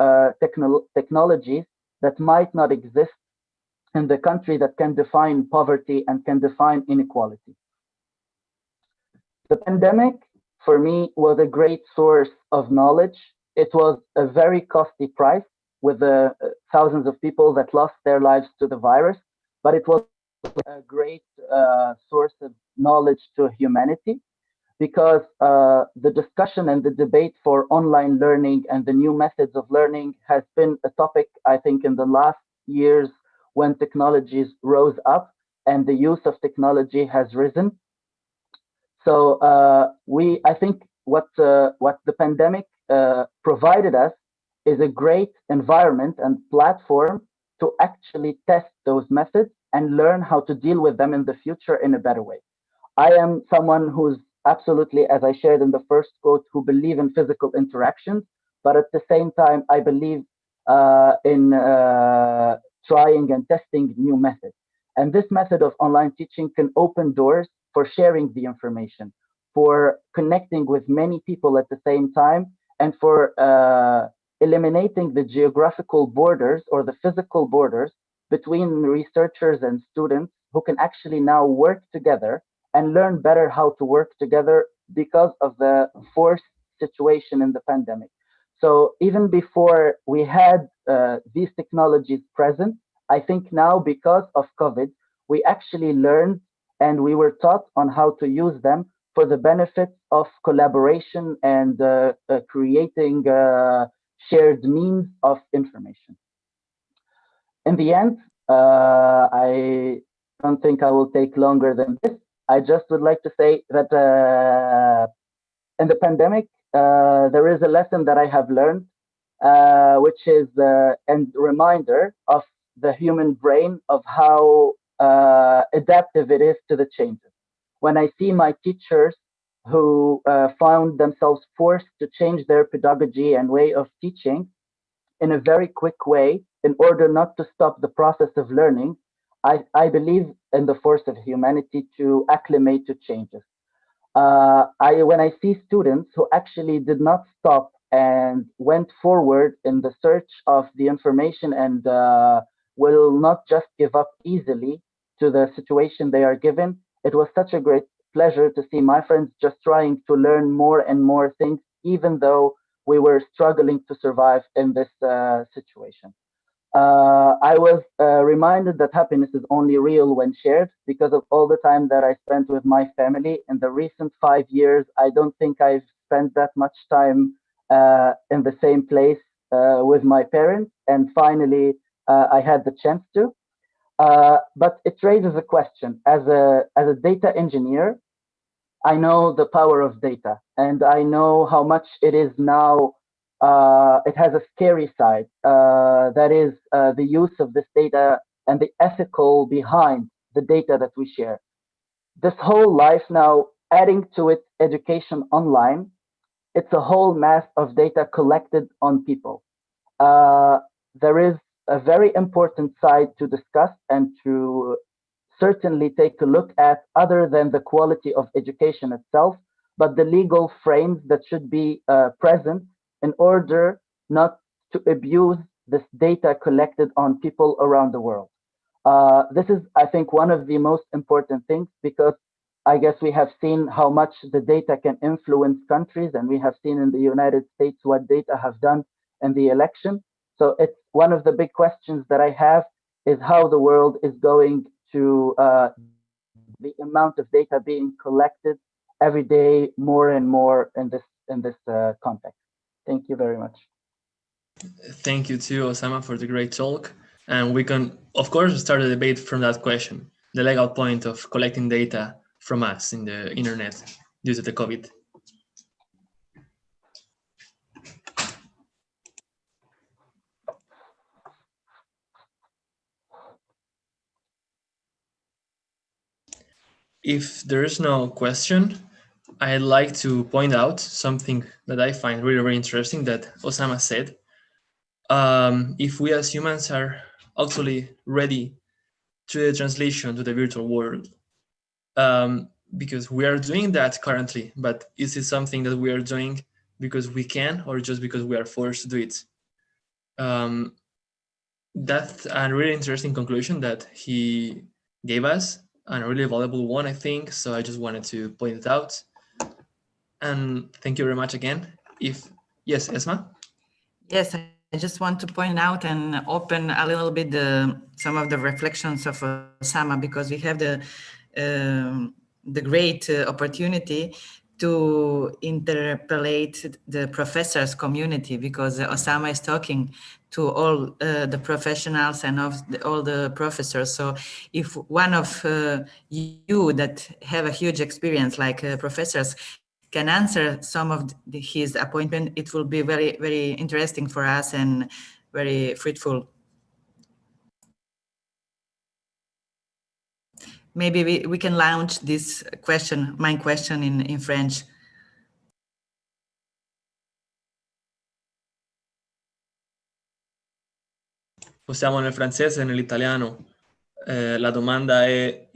technologies that might not exist in the country that can define poverty and can define inequality. The pandemic, for me, was a great source of knowledge. It was a very costly price with the thousands of people that lost their lives to the virus, but it was a great source of knowledge to humanity, because the discussion and the debate for online learning and the new methods of learning has been a topic, I think, in the last years when technologies rose up and the use of technology has risen. So I think what the pandemic provided us is a great environment and platform to actually test those methods and learn how to deal with them in the future in a better way. I am someone who's absolutely, as I shared in the first quote, who believe in physical interactions, but at the same time, I believe in trying and testing new methods. And this method of online teaching can open doors for sharing the information, for connecting with many people at the same time, and for eliminating the geographical borders or the physical borders between researchers and students who can actually now work together and learn better how to work together because of the forced situation in the pandemic. So even before we had these technologies present, I think now because of COVID, we actually learned and we were taught on how to use them for the benefit of collaboration and creating shared means of information. In the end, I don't think I will take longer than this. I just would like to say that in the pandemic, there is a lesson that I have learned, which is a reminder of the human brain, of how adaptive it is to the changes. When I see my teachers who found themselves forced to change their pedagogy and way of teaching in a very quick way in order not to stop the process of learning, I believe in the force of humanity to acclimate to changes. When I see students who actually did not stop and went forward in the search of the information and will not just give up easily to the situation they are given, it was such a great pleasure to see my friends just trying to learn more and more things, even though we were struggling to survive in this situation. I was reminded that happiness is only real when shared because of all the time that I spent with my family. In the recent 5 years, I don't think I've spent that much time in the same place with my parents. And finally, I had the chance to. But it raises a question. As a data engineer, I know the power of data, and I know how much it is now. It has a scary side, that is the use of this data and the ethical behind the data that we share. This whole life now, adding to it education online, it's a whole mass of data collected on people. There is a very important side to discuss and to certainly take a look at, other than the quality of education itself, but the legal frames that should be present in order not to abuse this data collected on people around the world. This is, I think, one of the most important things, because I guess we have seen how much the data can influence countries, and we have seen in the United States what data have done in the election. So it's one of the big questions that I have, is how the world is going to the amount of data being collected every day more and more in this context. Thank you very much. Thank you too, Osama, for the great talk. And we can, of course, start a debate from that question, the legal point of collecting data from us in the internet due to the COVID. If there is no question, I'd like to point out something that I find really, very interesting that Osama said. If we as humans are actually ready to the translation to the virtual world, because we are doing that currently, but is it something that we are doing because we can, or just because we are forced to do it? That's a really interesting conclusion that he gave us, and a really valuable one, I think. So I just wanted to point it out. And thank you very much again. Yes, Esma? Yes, I just want to point out and open a little bit some of the reflections of Osama, because we have the great opportunity to interpellate the professors community, because Osama is talking to all the professionals and all the professors. So if one of you that have a huge experience like professors can answer some of his appointment, it will be very, very interesting for us and very fruitful. Maybe we can launch this question, my question in French. Possiamo nel francese e nell'italiano. La domanda è: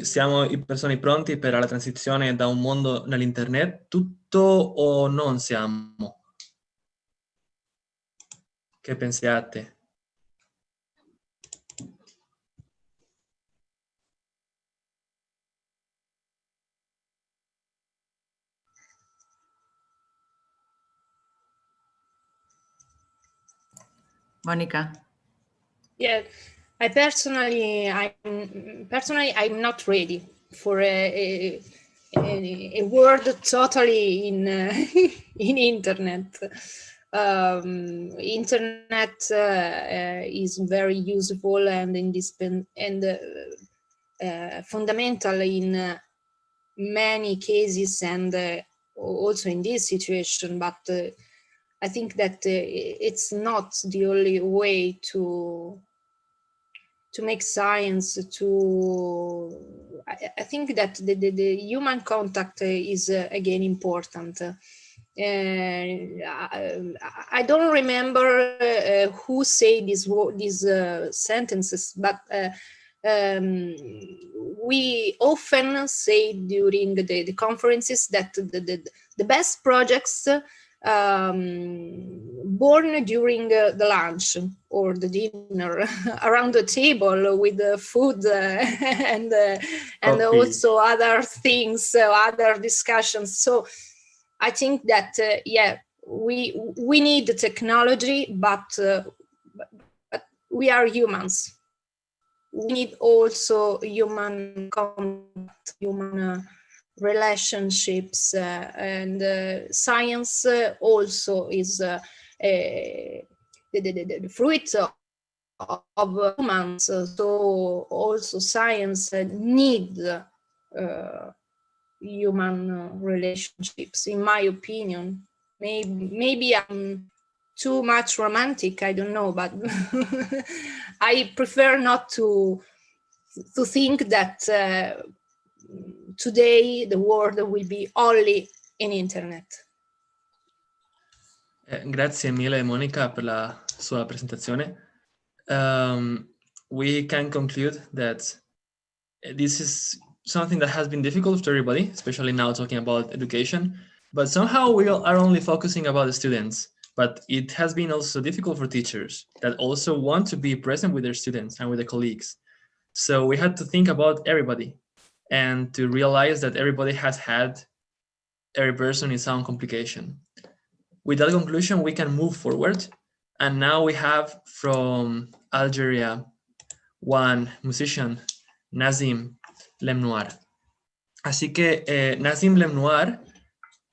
siamo i persone pronti per la transizione da un mondo nell'internet tutto o non siamo? Che pensiate? Monica? Yeah, I'm not ready for a world totally in in internet. Internet is very useful and fundamental in many cases, and also in this situation, but I think that it's not the only way to make science. I think that the human contact is again important. I don't remember who said these sentences, but we often say during the conferences that the best projects born during the lunch or the dinner around the table with the food and also other things, other discussions. So I think that we need the technology, but we are humans. We need also human contact, human relationships, and science also is the fruit of humans. So also science need human relationships, in my opinion. Maybe I'm too much romantic, I don't know, but I prefer not to to think that today the world will be only in internet. Grazie mille Monica per la sua presentazione. We can conclude that this is something that has been difficult to everybody, especially now talking about education, but somehow we are only focusing about the students. But it has been also difficult for teachers that also want to be present with their students and with the colleagues. So we had to think about everybody and to realize that everybody has had, every person its own complication. With that conclusion, we can move forward. And now we have from Algeria, one musician, Nazim Lemnoir. Así que Nazim Lemnoir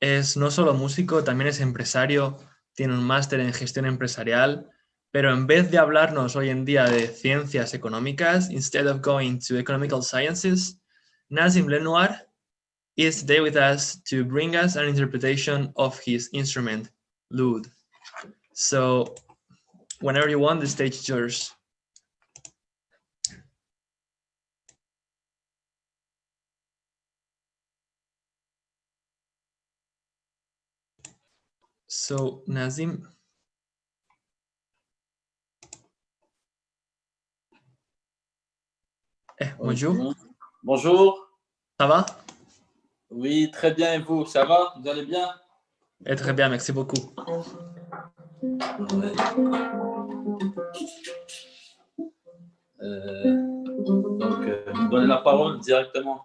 es no solo músico, también es empresario, tiene un máster en gestión empresarial, pero en vez de hablarnos hoy en día de ciencias económicas, instead of going to economical sciences, Nazim Lemnoir is today with us to bring us an interpretation of his instrument, Oud. So, whenever you want, the stage is yours. So, Nazim. Bonjour. Bonjour. Ça va? Oui, très bien. Et vous, ça va? Vous allez bien? Très bien, merci beaucoup. Donc, vous donnez la parole directement.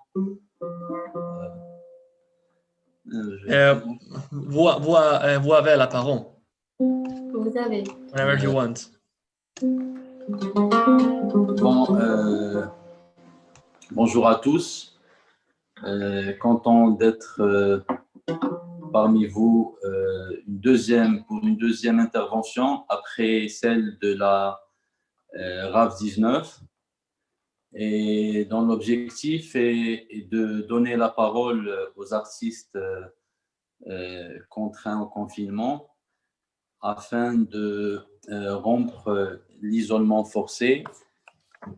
Vous avez la parole. Vous avez. Whenever you want. Bon, bonjour à tous. Content d'être parmi vous pour une deuxième intervention après celle de la RAF 19. Et dont l'objectif est de donner la parole aux artistes contraints au confinement afin de rompre l'isolement forcé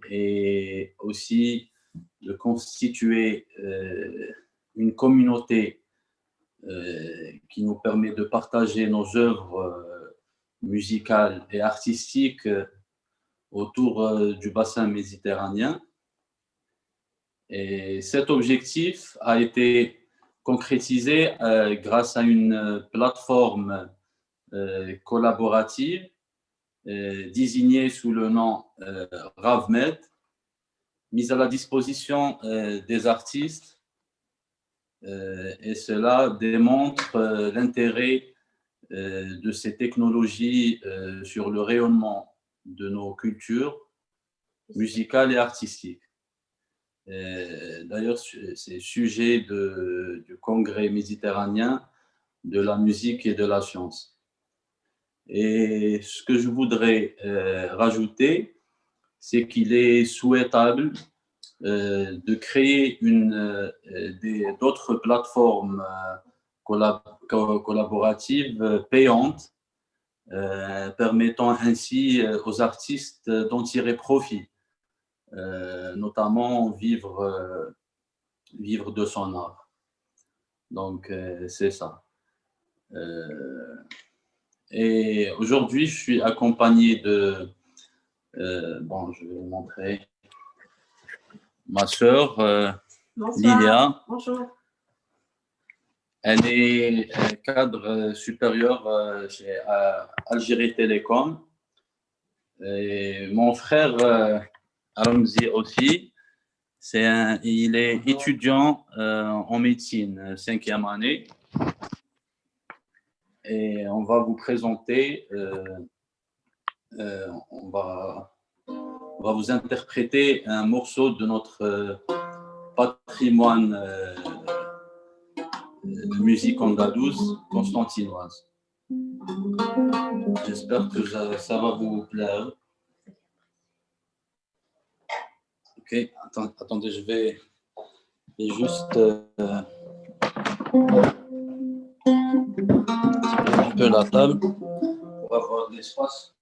et aussi de constituer une communauté qui nous permet de partager nos œuvres musicales et artistiques autour du bassin méditerranéen. Et cet objectif a été concrétisé grâce à une plateforme collaborative désignée sous le nom RAVMed, mise à la disposition des artistes, et cela démontre l'intérêt de ces technologies sur le rayonnement de nos cultures musicales et artistiques. D'ailleurs, c'est sujet du Congrès méditerranéen de la musique et de la science. Et ce que je voudrais rajouter, c'est qu'il est souhaitable de créer d'autres plateformes collaboratives payantes, permettant ainsi aux artistes d'en tirer profit, notamment vivre de son art. Donc, c'est ça. Et aujourd'hui, je suis accompagné de... bon, je vais vous montrer ma sœur, Lilia. Bonjour. Elle est cadre supérieur chez Algérie Télécom. Et mon frère, Ramzi aussi, il est étudiant en médecine, 5e année. Et on va vous présenter, on va vous interpréter un morceau de notre patrimoine de musique andalouse constantinoise. J'espère que ça va vous plaire. Ok, attendez, je vais juste un peu la table pour avoir de l'espace.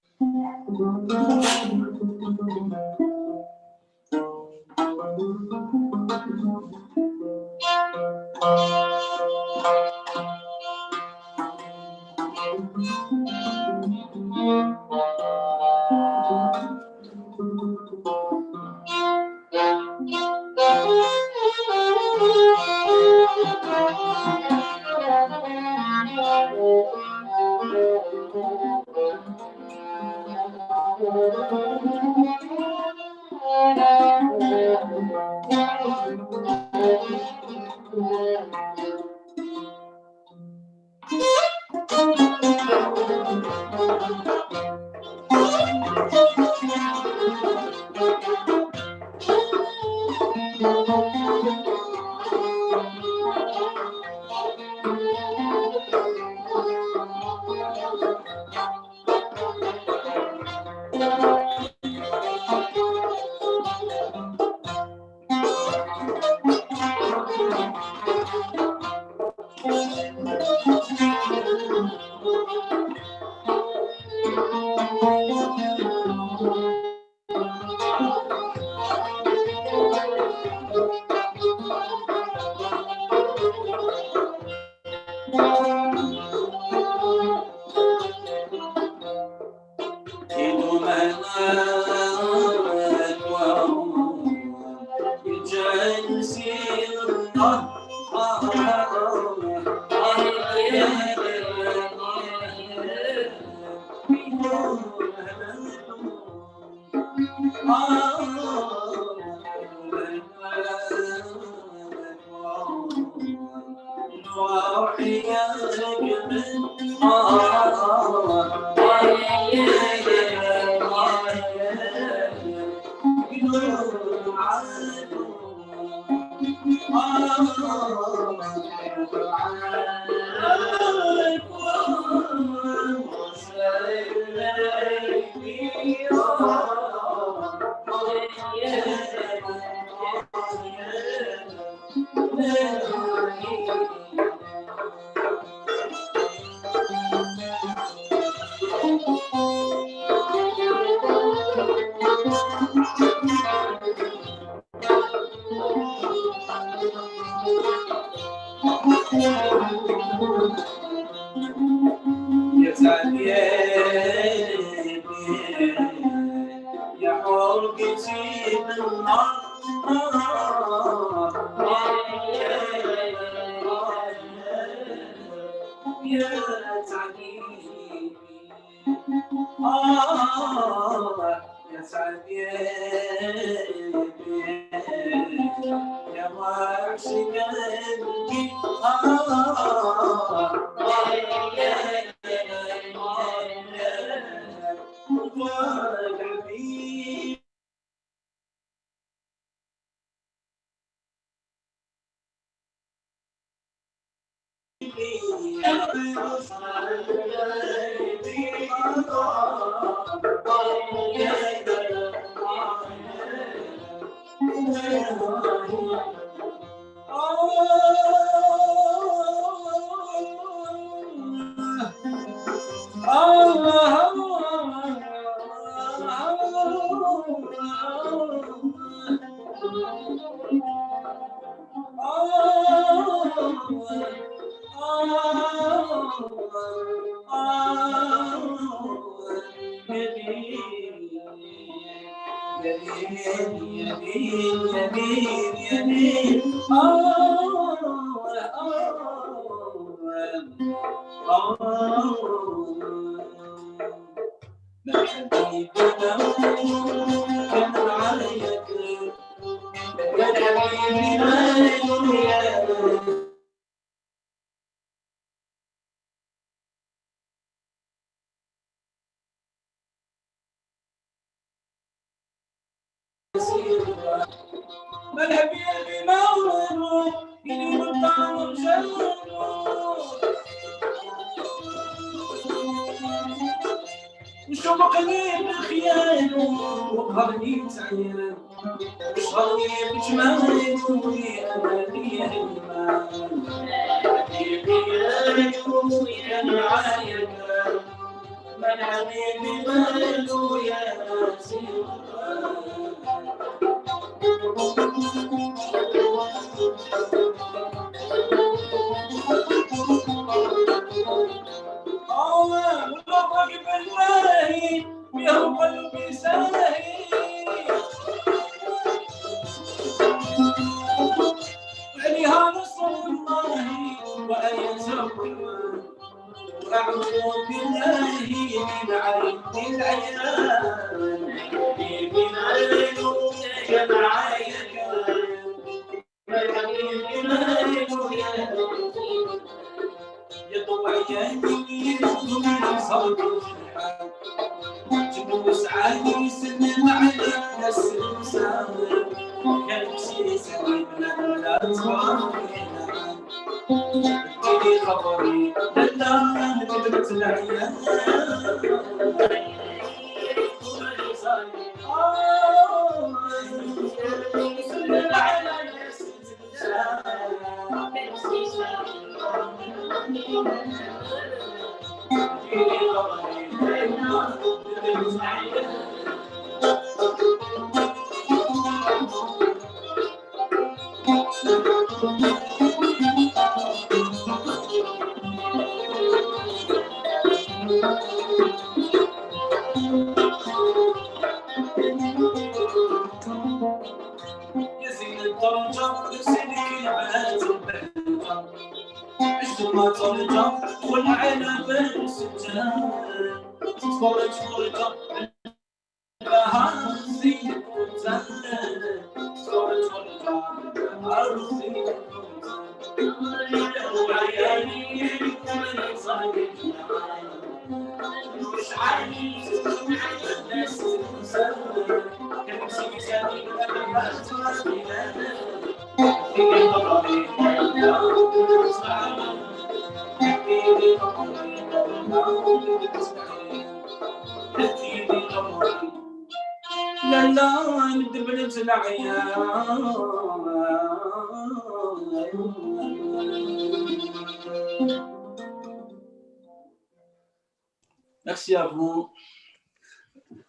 Merci à vous.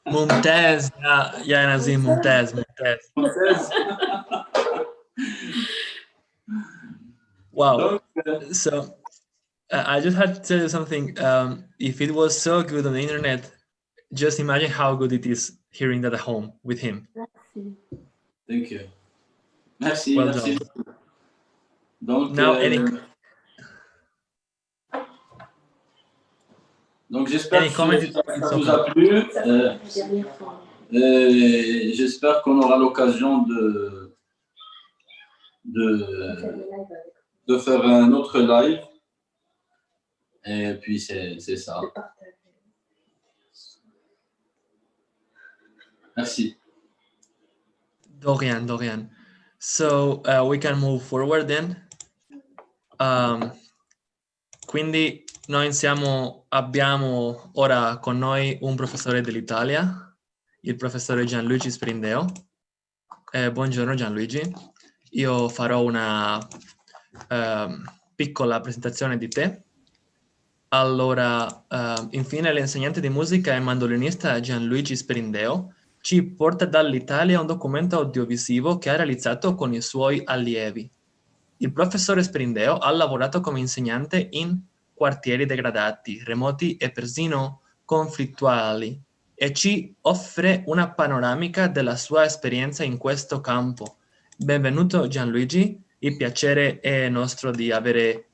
ممتاز يا نزيم، ممتاز. Wow. So I just had to tell you something. If it was so good on the internet, just imagine how good it is hearing that at home with him. Thank you. Merci. Well merci. done. Donc, Now, donc j'espère any que comment ça vous a plu. J'espère qu'on aura l'occasion de faire un autre live. Et puis c'est ça. Merci. Dorian. So we can move forward then. Quindi noi abbiamo ora con noi un professore dell'Italia, il professore Gianluigi Sprindeo. Buongiorno Gianluigi. Io farò una piccola presentazione di te. Allora, infine l'insegnante di musica e mandolinista Gianluigi Sprindeo ci porta dall'Italia un documento audiovisivo che ha realizzato con i suoi allievi. Il professore Sprindeo ha lavorato come insegnante in quartieri degradati, remoti e persino conflittuali e ci offre una panoramica della sua esperienza in questo campo. Benvenuto Gianluigi, il piacere è nostro di avere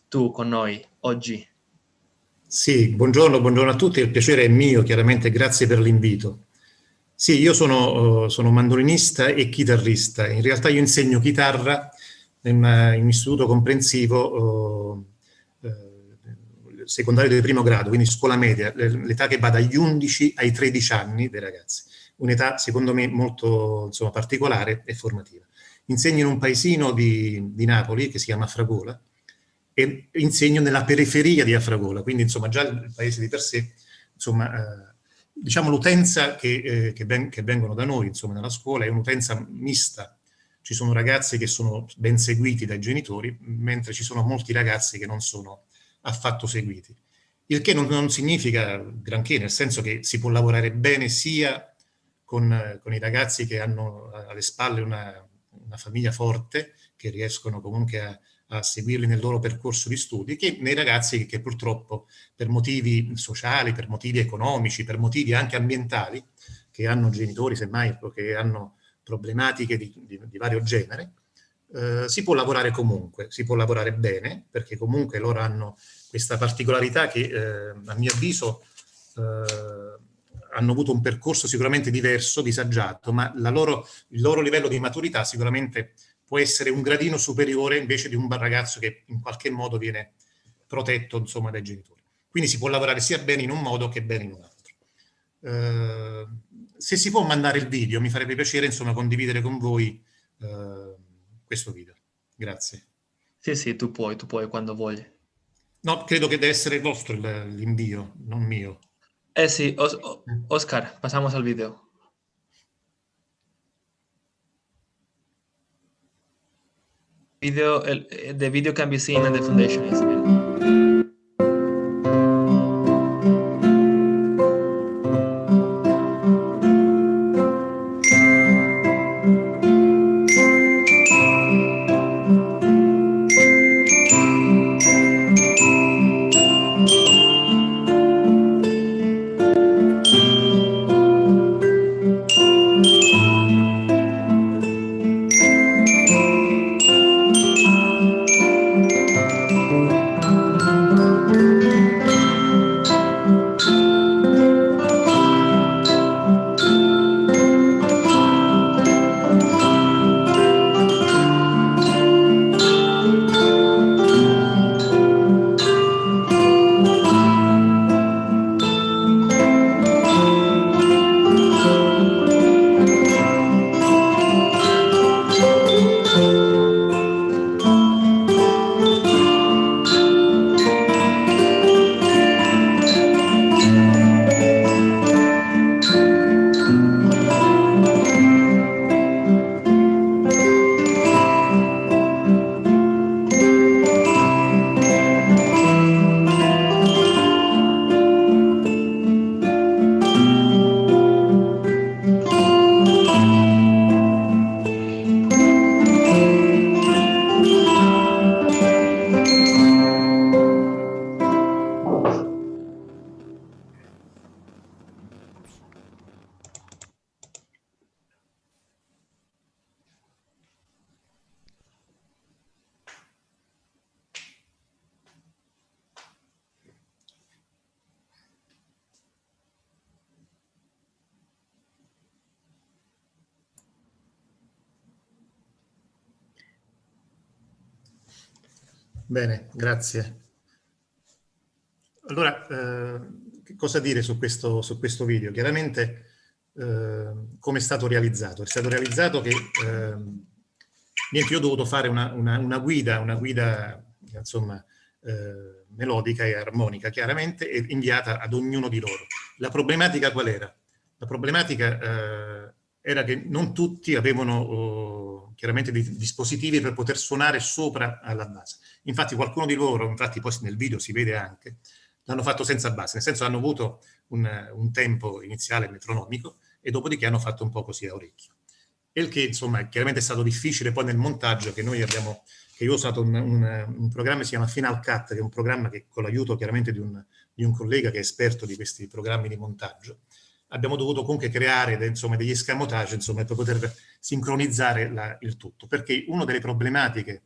tu con noi oggi. Sì, buongiorno a tutti, il piacere è mio, chiaramente, grazie per l'invito. Sì, io sono mandolinista e chitarrista, in realtà io insegno chitarra in un istituto comprensivo secondario di primo grado, quindi scuola media, l'età che va dagli 11 ai 13 anni dei ragazzi, un'età secondo me molto particolare e formativa. Insegno in un paesino di Napoli che si chiama Afragola, e insegno nella periferia di Afragola, quindi già il paese di per sé, diciamo l'utenza che vengono da noi, nella scuola è un'utenza mista. Ci sono ragazzi che sono ben seguiti dai genitori, mentre ci sono molti ragazzi che non sono affatto seguiti. Il che non significa granché, nel senso che si può lavorare bene sia con i ragazzi che hanno alle spalle una famiglia forte, che riescono comunque a seguirli nel loro percorso di studi, che nei ragazzi che purtroppo per motivi sociali, per motivi economici, per motivi anche ambientali, che hanno genitori semmai o che hanno problematiche di vario genere, si può lavorare comunque, si può lavorare bene, perché comunque loro hanno questa particolarità che a mio avviso hanno avuto un percorso sicuramente diverso, disagiato, ma il loro livello di maturità sicuramente può essere un gradino superiore invece di un ragazzo che in qualche modo viene protetto, insomma, dai genitori. Quindi si può lavorare sia bene in un modo che bene in un altro. Se si può mandare il video, mi farebbe piacere, insomma, condividere con voi questo video. Grazie. Sì, tu puoi quando vuoi. No, credo che deve essere vostro l'invio, non mio. Sì, Oscar, pasamos al video. The video can be seen at the foundation is in. Bene, grazie. Allora, che cosa dire su questo video? Chiaramente, come è stato realizzato? È stato realizzato che niente, io ho dovuto fare una guida insomma, melodica e armonica, chiaramente, e inviata ad ognuno di loro. La problematica qual era? La problematica era che non tutti avevano chiaramente dei dispositivi per poter suonare sopra alla base. Infatti qualcuno di loro, infatti poi nel video si vede anche, l'hanno fatto senza base, nel senso hanno avuto un tempo iniziale metronomico e dopodiché hanno fatto un po' così a orecchio. E il che, insomma, chiaramente è stato difficile poi nel montaggio, che noi abbiamo, che io ho usato un programma che si chiama Finalitat, che è un programma che con l'aiuto chiaramente di un collega che è esperto di questi programmi di montaggio, abbiamo dovuto comunque creare degli escamotage, insomma, per poter sincronizzare il tutto, perché una delle problematiche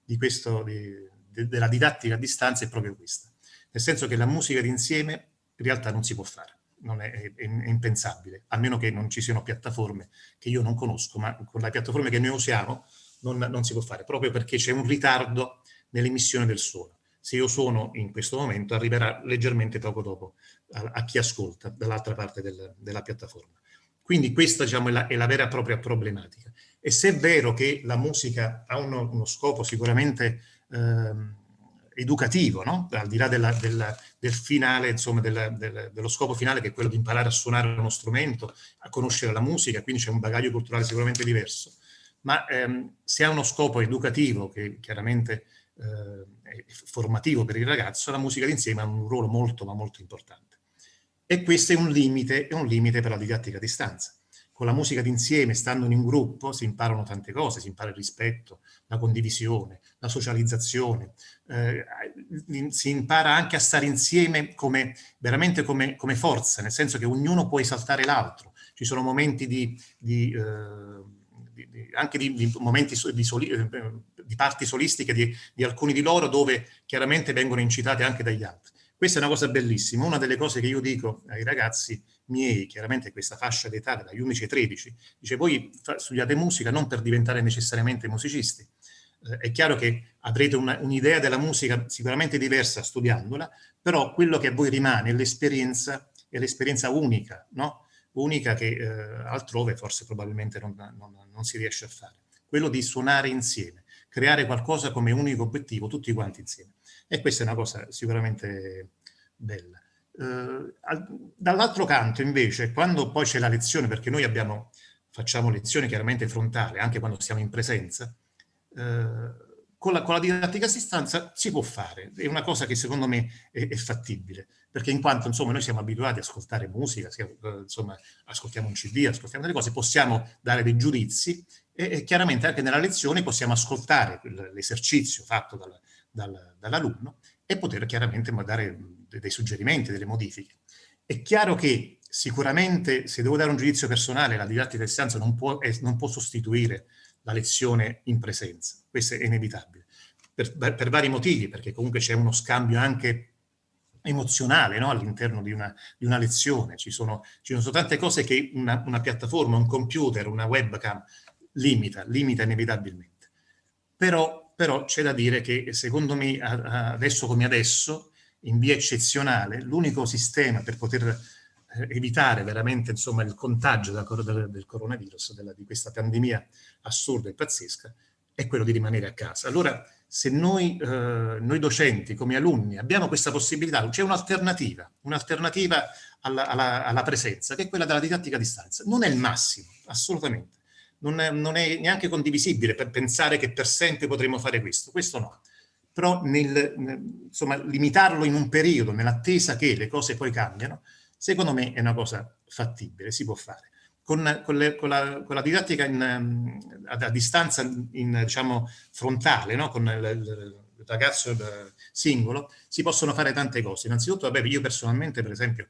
della didattica a distanza è proprio questa, nel senso che la musica d'insieme in realtà non si può fare, è impensabile, a meno che non ci siano piattaforme che io non conosco, ma con le piattaforme che noi usiamo non si può fare, proprio perché c'è un ritardo nell'emissione del suono. Se io suono in questo momento, arriverà leggermente poco dopo a chi ascolta dall'altra parte della piattaforma. Quindi questa, diciamo, è la vera e propria problematica. E se è vero che la musica ha uno scopo sicuramente educativo, no? Al di là del finale, insomma, dello scopo finale, che è quello di imparare a suonare uno strumento, a conoscere la musica, quindi c'è un bagaglio culturale sicuramente diverso, ma se ha uno scopo educativo, che chiaramente è formativo per il ragazzo, la musica d'insieme ha un ruolo molto, ma molto importante. E questo è un limite per la didattica a distanza. Con la musica d'insieme, stando in un gruppo, si imparano tante cose, si impara il rispetto, la condivisione, la socializzazione, si impara anche a stare insieme veramente come forza, nel senso che ognuno può esaltare l'altro. Ci sono momenti di anche di momenti di parti solistiche di alcuni di loro, dove chiaramente vengono incitate anche dagli altri. Questa è una cosa bellissima. Una delle cose che io dico ai ragazzi miei, chiaramente questa fascia d'età dagli 11 ai 13, dice: voi studiate musica non per diventare necessariamente musicisti. È chiaro che avrete un'idea della musica sicuramente diversa studiandola, però quello che a voi rimane è l'esperienza unica, no? Unica che altrove forse probabilmente non si riesce a fare. Quello di suonare insieme, creare qualcosa come unico obiettivo tutti quanti insieme. E questa è una cosa sicuramente bella. Dall'altro canto invece, quando poi c'è la lezione, perché noi facciamo lezioni chiaramente frontali, anche quando siamo in presenza, con la didattica a distanza si può fare, è una cosa che secondo me è fattibile, perché in quanto insomma noi siamo abituati ad ascoltare musica, insomma ascoltiamo un CD, ascoltiamo delle cose, possiamo dare dei giudizi e chiaramente anche nella lezione possiamo ascoltare l'esercizio fatto dall'alunno e poter chiaramente dare dei suggerimenti, delle modifiche. È chiaro che sicuramente, se devo dare un giudizio personale, la didattica a distanza non può sostituire la lezione in presenza. Questo è inevitabile, per vari motivi, perché comunque c'è uno scambio anche emozionale, no? All'interno di una lezione. Ci sono tante cose che una piattaforma, un computer, una webcam limita inevitabilmente. Però c'è da dire che secondo me adesso come adesso, in via eccezionale, l'unico sistema per poter evitare veramente insomma il contagio del coronavirus, di questa pandemia assurda e pazzesca, è quello di rimanere a casa. Allora, se noi docenti come alunni abbiamo questa possibilità, c'è un'alternativa alla presenza, che è quella della didattica a distanza. Non è il massimo, assolutamente. Non è neanche condivisibile per pensare che per sempre potremo fare questo no. Però insomma, limitarlo in un periodo, nell'attesa che le cose poi cambiano, secondo me è una cosa fattibile, si può fare. Con la didattica a distanza, diciamo, frontale, no? Con il ragazzo singolo, si possono fare tante cose. Innanzitutto, vabbè, io personalmente, per esempio,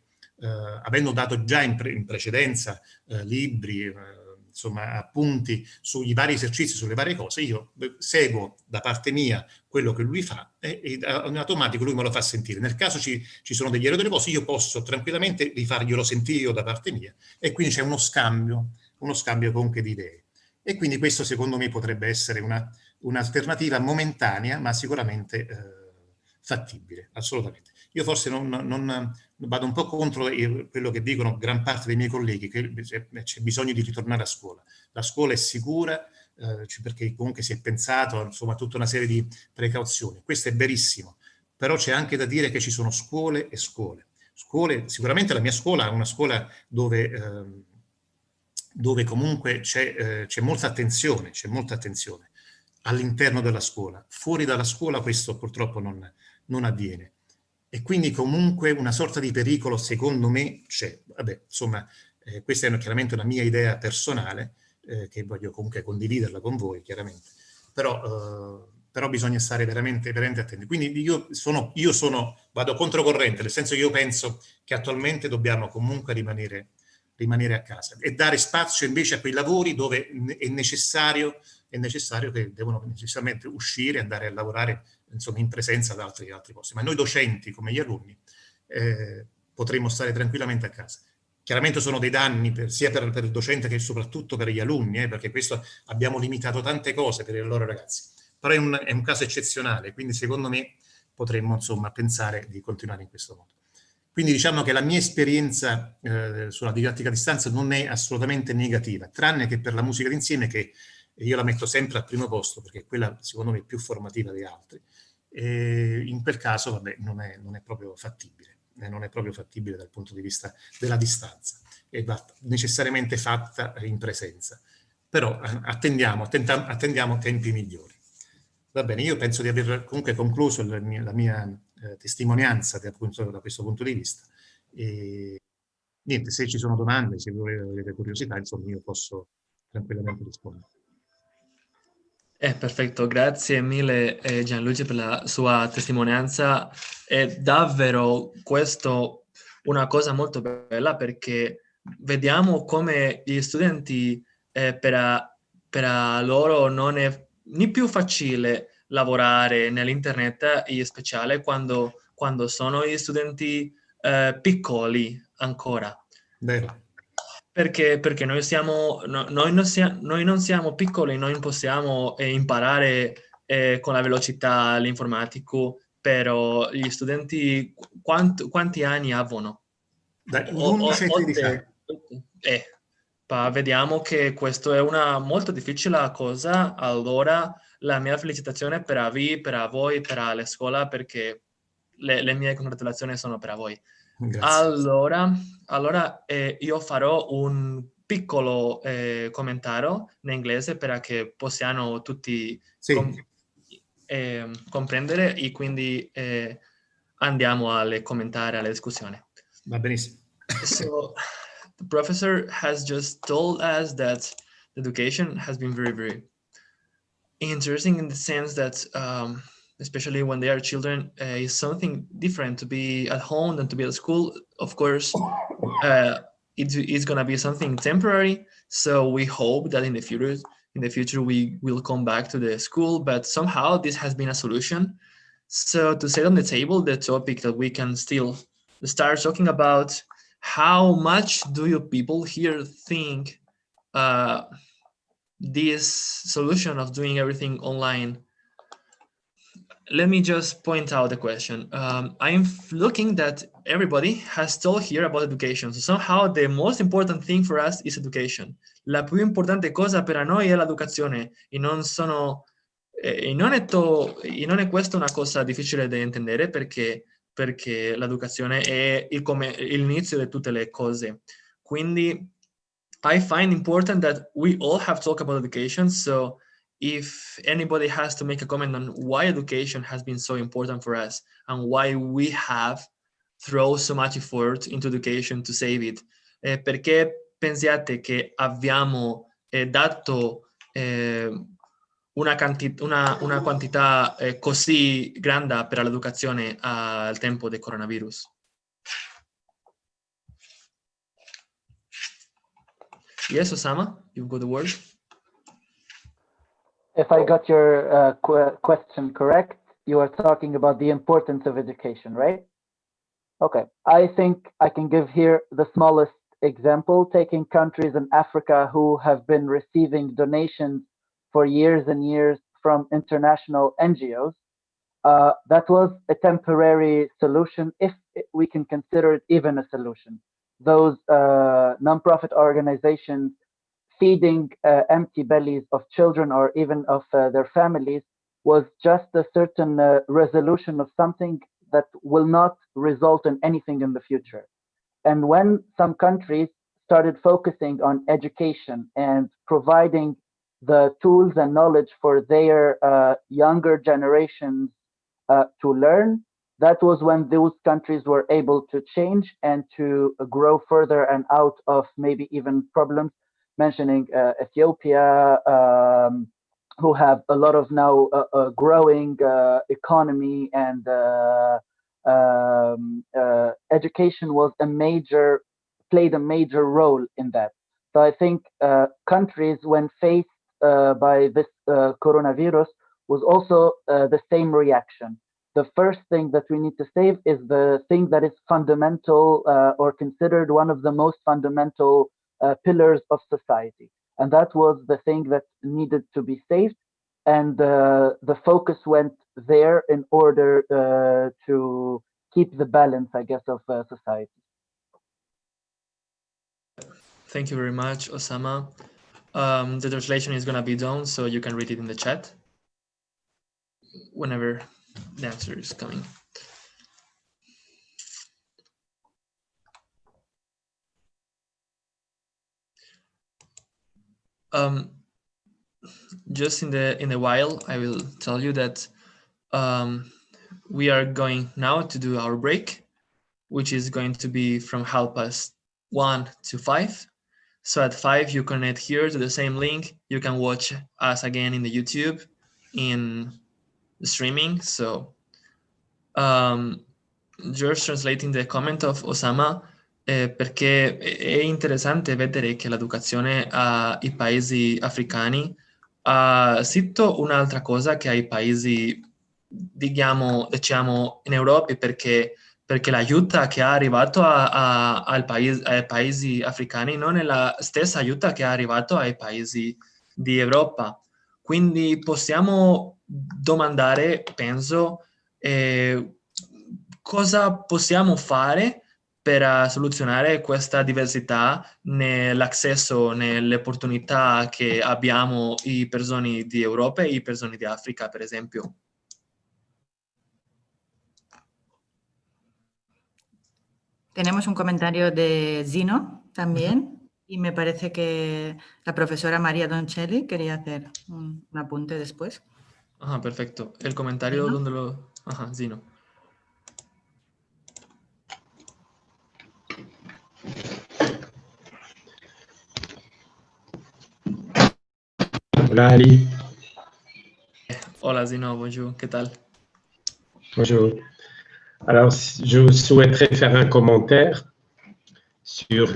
avendo dato già in precedenza libri, insomma, appunti sui vari esercizi, sulle varie cose, io seguo da parte mia quello che lui fa e in automatico lui me lo fa sentire. Nel caso ci sono degli errori delle cose, io posso tranquillamente rifarglielo sentire io da parte mia, e quindi c'è uno scambio comunque di idee. E quindi questo secondo me potrebbe essere un'alternativa momentanea, ma sicuramente fattibile, assolutamente. Io forse non vado un po' contro quello che dicono gran parte dei miei colleghi, che c'è bisogno di ritornare a scuola. La scuola è sicura, perché comunque si è pensato, insomma, tutta una serie di precauzioni. Questo è verissimo, però c'è anche da dire che ci sono scuole e scuole. Sicuramente la mia scuola è una scuola dove comunque c'è molta attenzione all'interno della scuola. Fuori dalla scuola questo purtroppo non avviene. E quindi comunque una sorta di pericolo, secondo me, c'è. Vabbè, insomma, questa è chiaramente una mia idea personale, che voglio comunque condividerla con voi, chiaramente. Però bisogna stare veramente attenti. Quindi io vado controcorrente, nel senso che io penso che attualmente dobbiamo comunque rimanere a casa e dare spazio invece a quei lavori dove è necessario che devono necessariamente uscire e andare a lavorare, insomma, in presenza ad altri posti. Ma noi docenti, come gli alunni, potremmo stare tranquillamente a casa. Chiaramente sono dei danni sia per il docente che soprattutto per gli alunni, perché questo abbiamo limitato tante cose per i loro ragazzi. Però è un caso eccezionale, quindi secondo me potremmo, insomma, pensare di continuare in questo modo. Quindi diciamo che la mia esperienza sulla didattica a distanza non è assolutamente negativa, tranne che per la musica d'insieme, che io la metto sempre al primo posto, perché quella secondo me è più formativa di altri. E in quel caso, vabbè, non è proprio fattibile. Non è proprio fattibile dal punto di vista della distanza. E va necessariamente fatta in presenza. Però attendiamo tempi migliori. Va bene, io penso di aver comunque concluso la mia testimonianza da questo punto di vista. E niente, se ci sono domande, se avete curiosità, insomma, io posso tranquillamente rispondere. Perfetto, grazie mille Gianluigi per la sua testimonianza. È davvero questo una cosa molto bella, perché vediamo come gli studenti per per loro non è né più facile lavorare nell'internet, in speciale quando sono gli studenti piccoli ancora. Vero. Perché noi non siamo piccoli, noi non possiamo imparare con la velocità l'informatico, però gli studenti quanti anni hanno? Dagli 11 ai 13 anni. Vediamo che questo è una molto difficile cosa, allora la mia felicitazione per voi, per la scuola, perché le mie congratulazioni sono per voi. Grazie. Allora io farò un piccolo commentario in inglese perché possiamo tutti comprendere e quindi andiamo alle commentare, alla discussione. Va benissimo. So the professor has just told us that education has been very, very interesting in the sense that especially when they are children, is something different to be at home than to be at school. Of course, it's going to be something temporary. So we hope that in the future we will come back to the school, but somehow this has been a solution. So to set on the table the topic that we can still start talking about, how much do you people here think this solution of doing everything online? Let me just point out the question. I'm looking that everybody has told here about education. So somehow the most important thing for us is education. La più importante cosa per noi è l'educazione e non è questa una cosa difficile da intendere perché l'educazione è l'inizio di tutte le cose. Quindi I find important that we all have talked about education. So if anybody has to make a comment on why education has been so important for us and why we have thrown so much effort into education to save it, perché pensiate che abbiamo dato una quantità così grande per l'educazione al tempo del coronavirus? Yes, Osama, you've got the word. If I got your question correct, you are talking about the importance of education, right? Okay, I think I can give here the smallest example, taking countries in Africa who have been receiving donations for years and years from international NGOs. That was a temporary solution, if we can consider it even a solution. Those nonprofit organizations feeding empty bellies of children or even of their families was just a certain resolution of something that will not result in anything in the future. And when some countries started focusing on education and providing the tools and knowledge for their younger generations to learn, that was when those countries were able to change and to grow further and out of maybe even problems, mentioning Ethiopia, who have a lot of now growing economy, and education played a major role in that. So I think countries, when faced by this coronavirus, was also the same reaction. The first thing that we need to save is the thing that is fundamental or considered one of the most fundamental pillars of society. And that was the thing that needed to be saved. And the focus went there in order to keep the balance, I guess, of society. Thank you very much, Osama. The translation is going to be done, so you can read it in the chat whenever the answer is coming. Just in the while, I will tell you that we are going now to do our break, which is going to be from 1:30 to 5. So at 5, you connect here to the same link. You can watch us again in the YouTube, in the streaming. So just translating the comment of Osama, perché è interessante vedere che l'educazione ai paesi africani ha scritto un'altra cosa che ai paesi, diciamo, in Europa, perché l'aiuto che è arrivato ai paesi africani non è la stessa aiuto che è arrivato ai paesi di Europa. Quindi possiamo domandare, penso, cosa possiamo fare per soluzionare questa diversità nell'accesso, nelle opportunità che abbiamo i persone di Europa e i persone di Africa, per esempio. Tenemos un comentario de Zino también, y me parece que la profesora María Doncelli quería hacer un apunte después. Ah, perfecto. El comentario, ¿Zino? ¿dónde lo...? Ajá, Zino. Hola Ali, Hola Zino, bonjour, ¿qué tal? bonjour. Alors, je souhaiterais faire un commentaire sur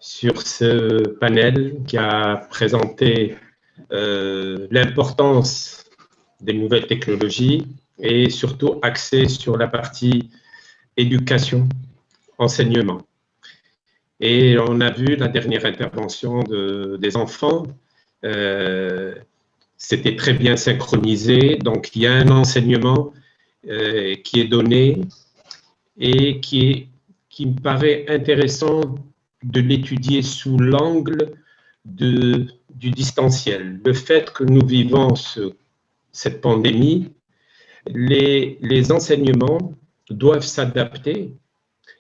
ce panel qui a présenté l'importance des nouvelles technologies et surtout axé sur la partie éducation, enseignement. Et on a vu la dernière intervention des enfants. C'était très bien synchronisé, donc il y a un enseignement qui est donné et qui me paraît intéressant de l'étudier sous l'angle du distanciel. Le fait que nous vivons cette pandémie, les enseignements doivent s'adapter,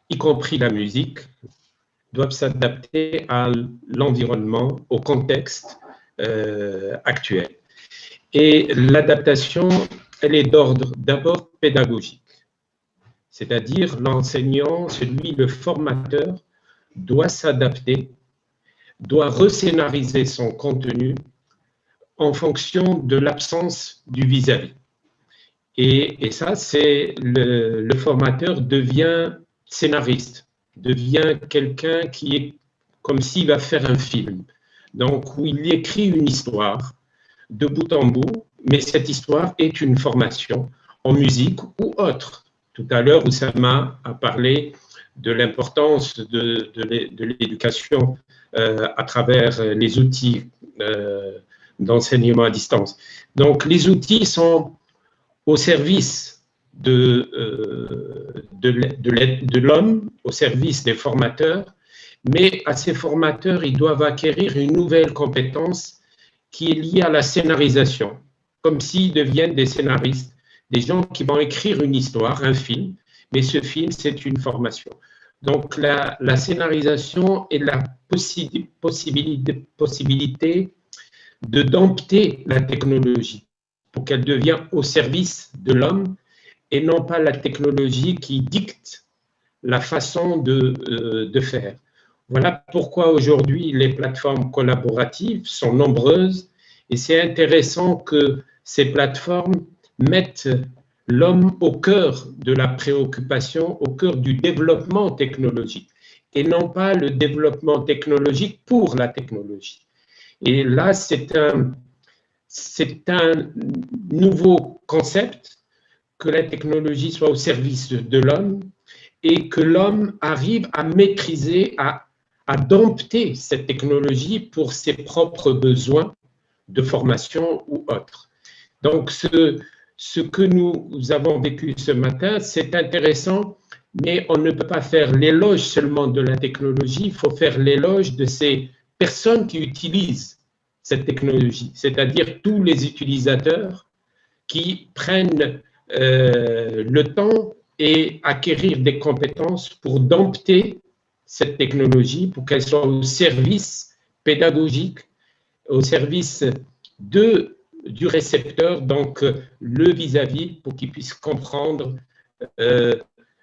y compris la musique, doivent s'adapter à l'environnement, au contexte actuel. Et l'adaptation, elle est d'ordre d'abord pédagogique. C'est-à-dire l'enseignant, le formateur, doit s'adapter, doit rescénariser son contenu en fonction de l'absence du vis-à-vis. Et ça, c'est le formateur devient scénariste, devient quelqu'un qui est comme s'il va faire un film. Donc, où il écrit une histoire de bout en bout, mais cette histoire est une formation en musique ou autre. Tout à l'heure, Osama a parlé de l'importance de l'éducation à travers les outils d'enseignement à distance. Donc, les outils sont au service de l'homme, au service des formateurs, mais à ces formateurs, ils doivent acquérir une nouvelle compétence qui est liée à la scénarisation, comme s'ils deviennent des scénaristes, des gens qui vont écrire une histoire, un film, mais ce film, c'est une formation. Donc, la scénarisation est la possibilité de dompter la technologie pour qu'elle devienne au service de l'homme et non pas la technologie qui dicte la façon de faire. Voilà pourquoi aujourd'hui les plateformes collaboratives sont nombreuses et c'est intéressant que ces plateformes mettent l'homme au cœur de la préoccupation, au cœur du développement technologique et non pas le développement technologique pour la technologie. Et là, c'est un nouveau concept, que la technologie soit au service de l'homme et que l'homme arrive à maîtriser, à dompter cette technologie pour ses propres besoins de formation ou autres. Donc, ce que nous avons vécu ce matin, c'est intéressant, mais on ne peut pas faire l'éloge seulement de la technologie, il faut faire l'éloge de ces personnes qui utilisent cette technologie, c'est-à-dire tous les utilisateurs qui prennent le temps et acquérir des compétences pour dompter cette technologie, pour qu'elle soit au service pédagogique, au service du récepteur, donc le vis-à-vis, pour qu'il puisse comprendre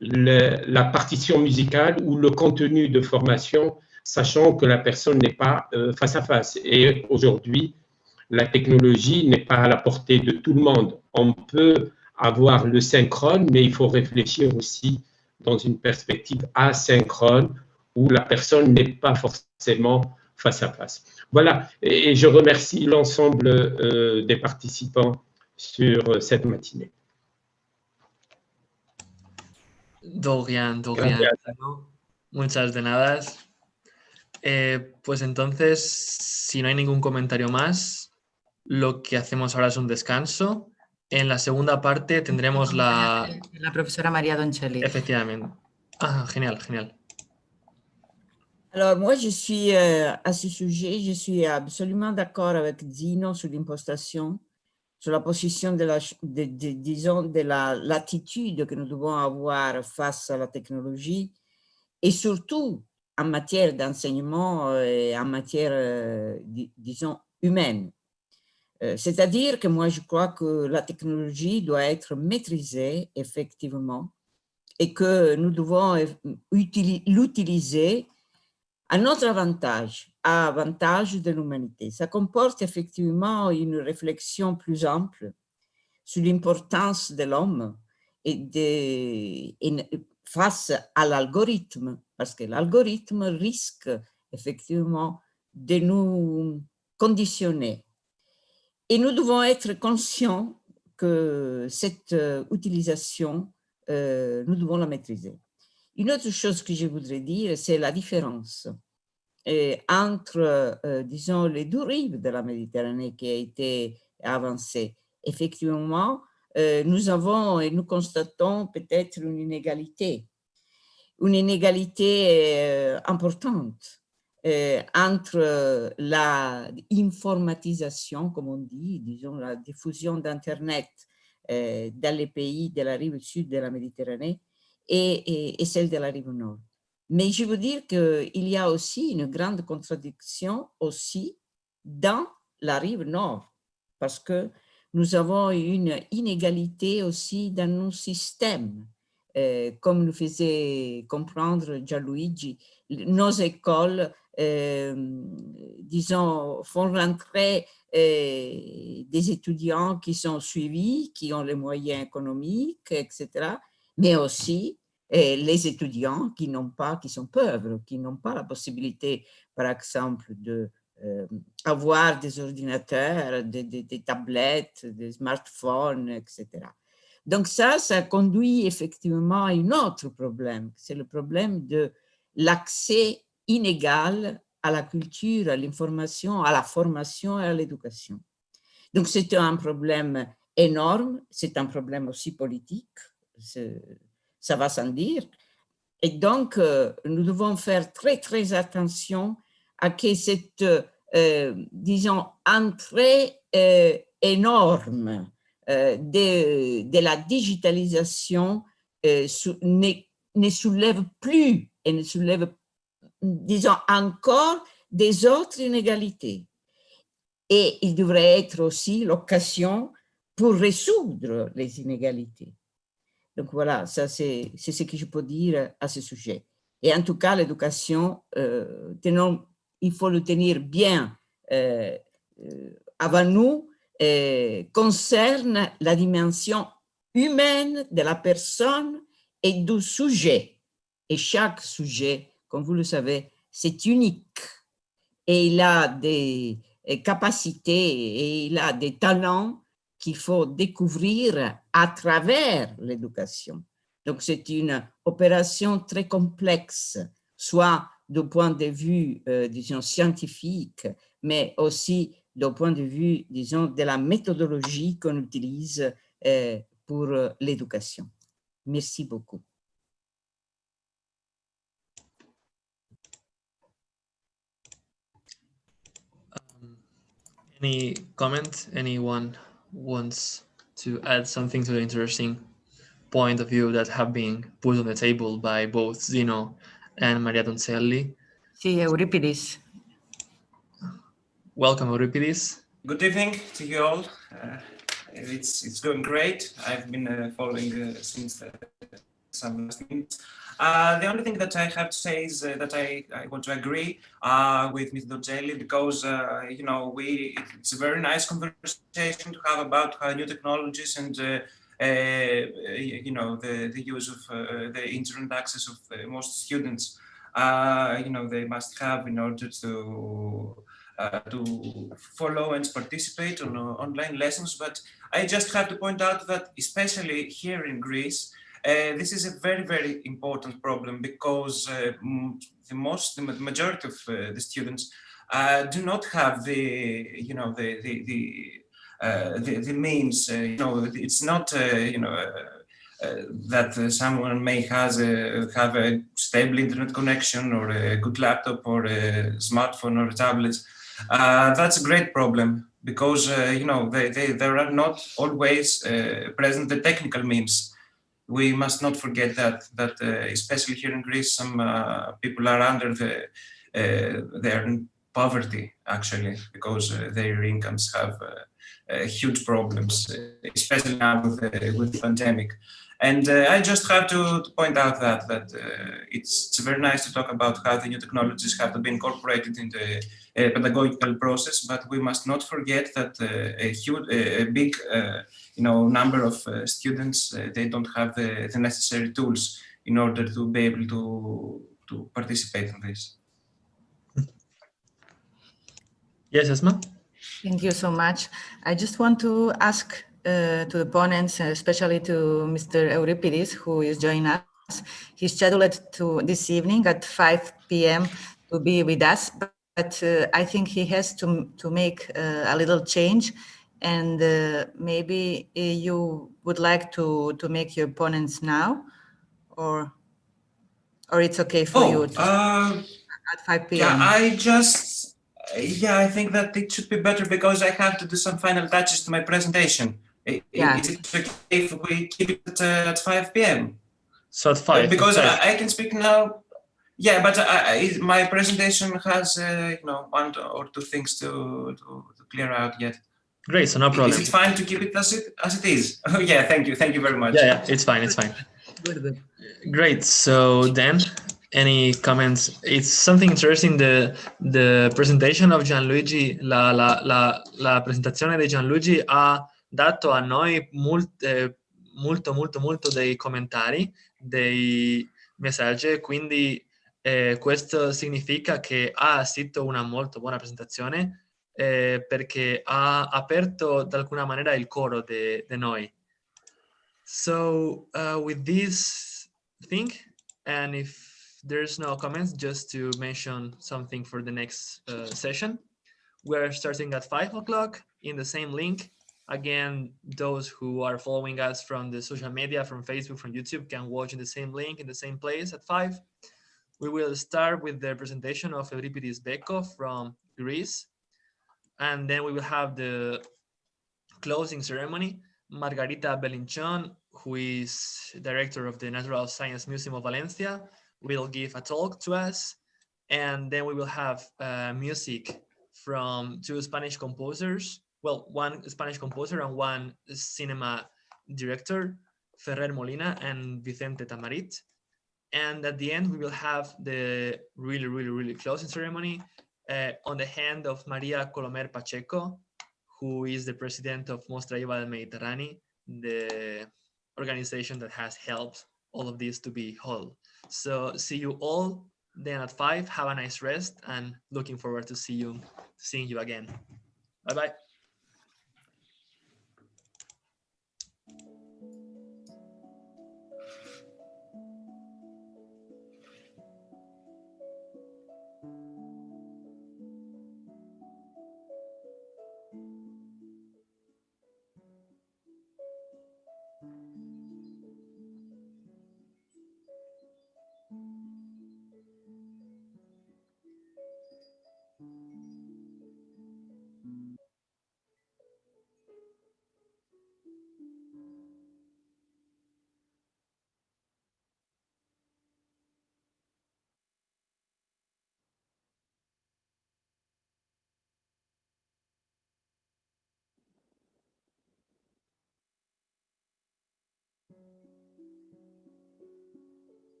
la partition musicale ou le contenu de formation, sachant que la personne n'est pas face à face. Et aujourd'hui, la technologie n'est pas à la portée de tout le monde. On peut avoir le synchrone, mais il faut réfléchir aussi dans une perspective asynchrone où la personne n'est pas forcément face à face. Voilà, et je remercie l'ensemble des participants sur cette matinée. Dorian. Gracias. Muchas de nada. Pues entonces, si no hay ningún comentario más, lo que hacemos ahora es un descanso. En la segunda parte tendremos la profesora María Doncelli. Efectivamente. Ah, genial. Alors, moi, je suis à ce sujet, je suis absolument d'accord avec Zino sur l'impostation, sur la position disons, de l'attitude que nous devons avoir face à la technologie et surtout en matière d'enseignement et en matière, disons, humaine. C'est-à-dire que moi, je crois que la technologie doit être maîtrisée, effectivement, et que nous devons l'utiliser à notre avantage, à avantage de l'humanité. Ça comporte effectivement une réflexion plus ample sur l'importance de l'homme et face à l'algorithme, parce que l'algorithme risque effectivement de nous conditionner. Et nous devons être conscients que cette utilisation, nous devons la maîtriser. Une autre chose que je voudrais dire, c'est la différence entre, disons, les deux rives de la Méditerranée qui a été avancée. Effectivement, nous avons et nous constatons peut-être une inégalité importante entre la informatisation, comme on dit, disons, la diffusion d'Internet dans les pays de la rive sud de la Méditerranée et celle de la rive nord. Mais je veux dire qu'il y a aussi une grande contradiction aussi dans la rive nord, parce que nous avons une inégalité aussi dans nos systèmes. Comme nous faisait comprendre Gianluigi, nos écoles, disons, font rentrer des étudiants qui sont suivis, qui ont les moyens économiques, etc., mais aussi les étudiants qui sont pauvres, qui n'ont pas la possibilité, par exemple, d'avoir des ordinateurs, des tablettes, des smartphones, etc. Donc ça conduit effectivement à un autre problème, c'est le problème de l'accès inégal à la culture, à l'information, à la formation et à l'éducation. Donc c'est un problème énorme, c'est un problème aussi politique, ça va sans dire. Et donc, nous devons faire très, très attention à que cette, disons, entrée énorme de la digitalisation ne soulève plus et ne soulève, disons, encore des autres inégalités. Et il devrait être aussi l'occasion pour résoudre les inégalités. Donc voilà, ça c'est ce que je peux dire à ce sujet. Et en tout cas, l'éducation, il faut le tenir bien avant nous, concerne la dimension humaine de la personne et du sujet. Et chaque sujet, comme vous le savez, c'est unique. Et il a des capacités et il a des talents qu'il faut découvrir à travers l'éducation. Donc, c'est une opération très complexe, soit du point de vue, disons, scientifique, mais aussi du point de vue, disons, de la méthodologie qu'on utilise pour l'éducation. Merci beaucoup. Any comment? Anyone wants to add something to the interesting point of view that have been put on the table by both Zino and Maria Doncelli? Sí, Euripides. Welcome, Euripides. Good evening to you all. It's going great. I've been following since some last minutes. The only thing that I have to say is that I want to agree with Ms. Doncelli because, you know, it's a very nice conversation to have about new technologies and the use of the internet access of most students, they must have in order to follow and participate on online lessons. But I just have to point out that, especially here in Greece, this is a very, very important problem, because the majority of the students do not have the means. It's not that someone may have a stable internet connection, or a good laptop, or a smartphone, or a tablet. That's a great problem, because there are not always present the technical means. We must not forget that especially here in Greece, some people are under they're in poverty, actually, because their incomes have huge problems, especially now with the pandemic. And I just have to point out that it's very nice to talk about how the new technologies have to be incorporated in the pedagogical process, but we must not forget that a big number of students, they don't have the necessary tools in order to be able to participate in this. Yes, Esma? Thank you so much. I just want to ask to the opponents, especially to Mr. Euripides, who is joining us. He's scheduled to this evening at 5 p.m. to be with us, but I think he has to make a little change, and maybe you would like to make your opponents now, or it's okay for you to at 5 p.m. Yeah, I think that it should be better, because I have to do some final touches to my presentation. Yeah. Is it okay if we keep it at 5 p.m.? So at 5? Because I can speak now. Yeah, but my presentation has one or two things to clear out yet. Great, so no problem. Is it fine to keep it as it is? Oh, yeah, thank you very much. Yeah, it's fine. Good. Great. So then, any comments? It's something interesting. The presentation of Gianluigi, la presentazione di Gianluigi ha dato a noi molto dei commentari, dei messaggi, quindi questo significa che ha scritto una molto buona presentazione, perché ha aperto di alcuna maniera il coro di noi. So with this thing, and if there's no comments, just to mention something for the next session, we're starting at 5 o'clock in the same link. Again, those who are following us from the social media, from Facebook, from YouTube, can watch in the same link, in the same place at 5. We will start with the presentation of Euripides Beko from Greece, and then we will have the closing ceremony. Margarita Belinchon, who is director of the Natural Science Museum of Valencia, will give a talk to us, and then we will have music from two Spanish composers. Well, one Spanish composer and one cinema director, Ferrer Molina and Vicente Tamarit. And at the end, we will have the really closing ceremony on the hand of Maria Colomer Pacheco, who is the president of Mostra Viva del Mediterrani, the organization that has helped all of this to be whole. So see you all then at 5. Have a nice rest, and looking forward to seeing you again. Bye-bye.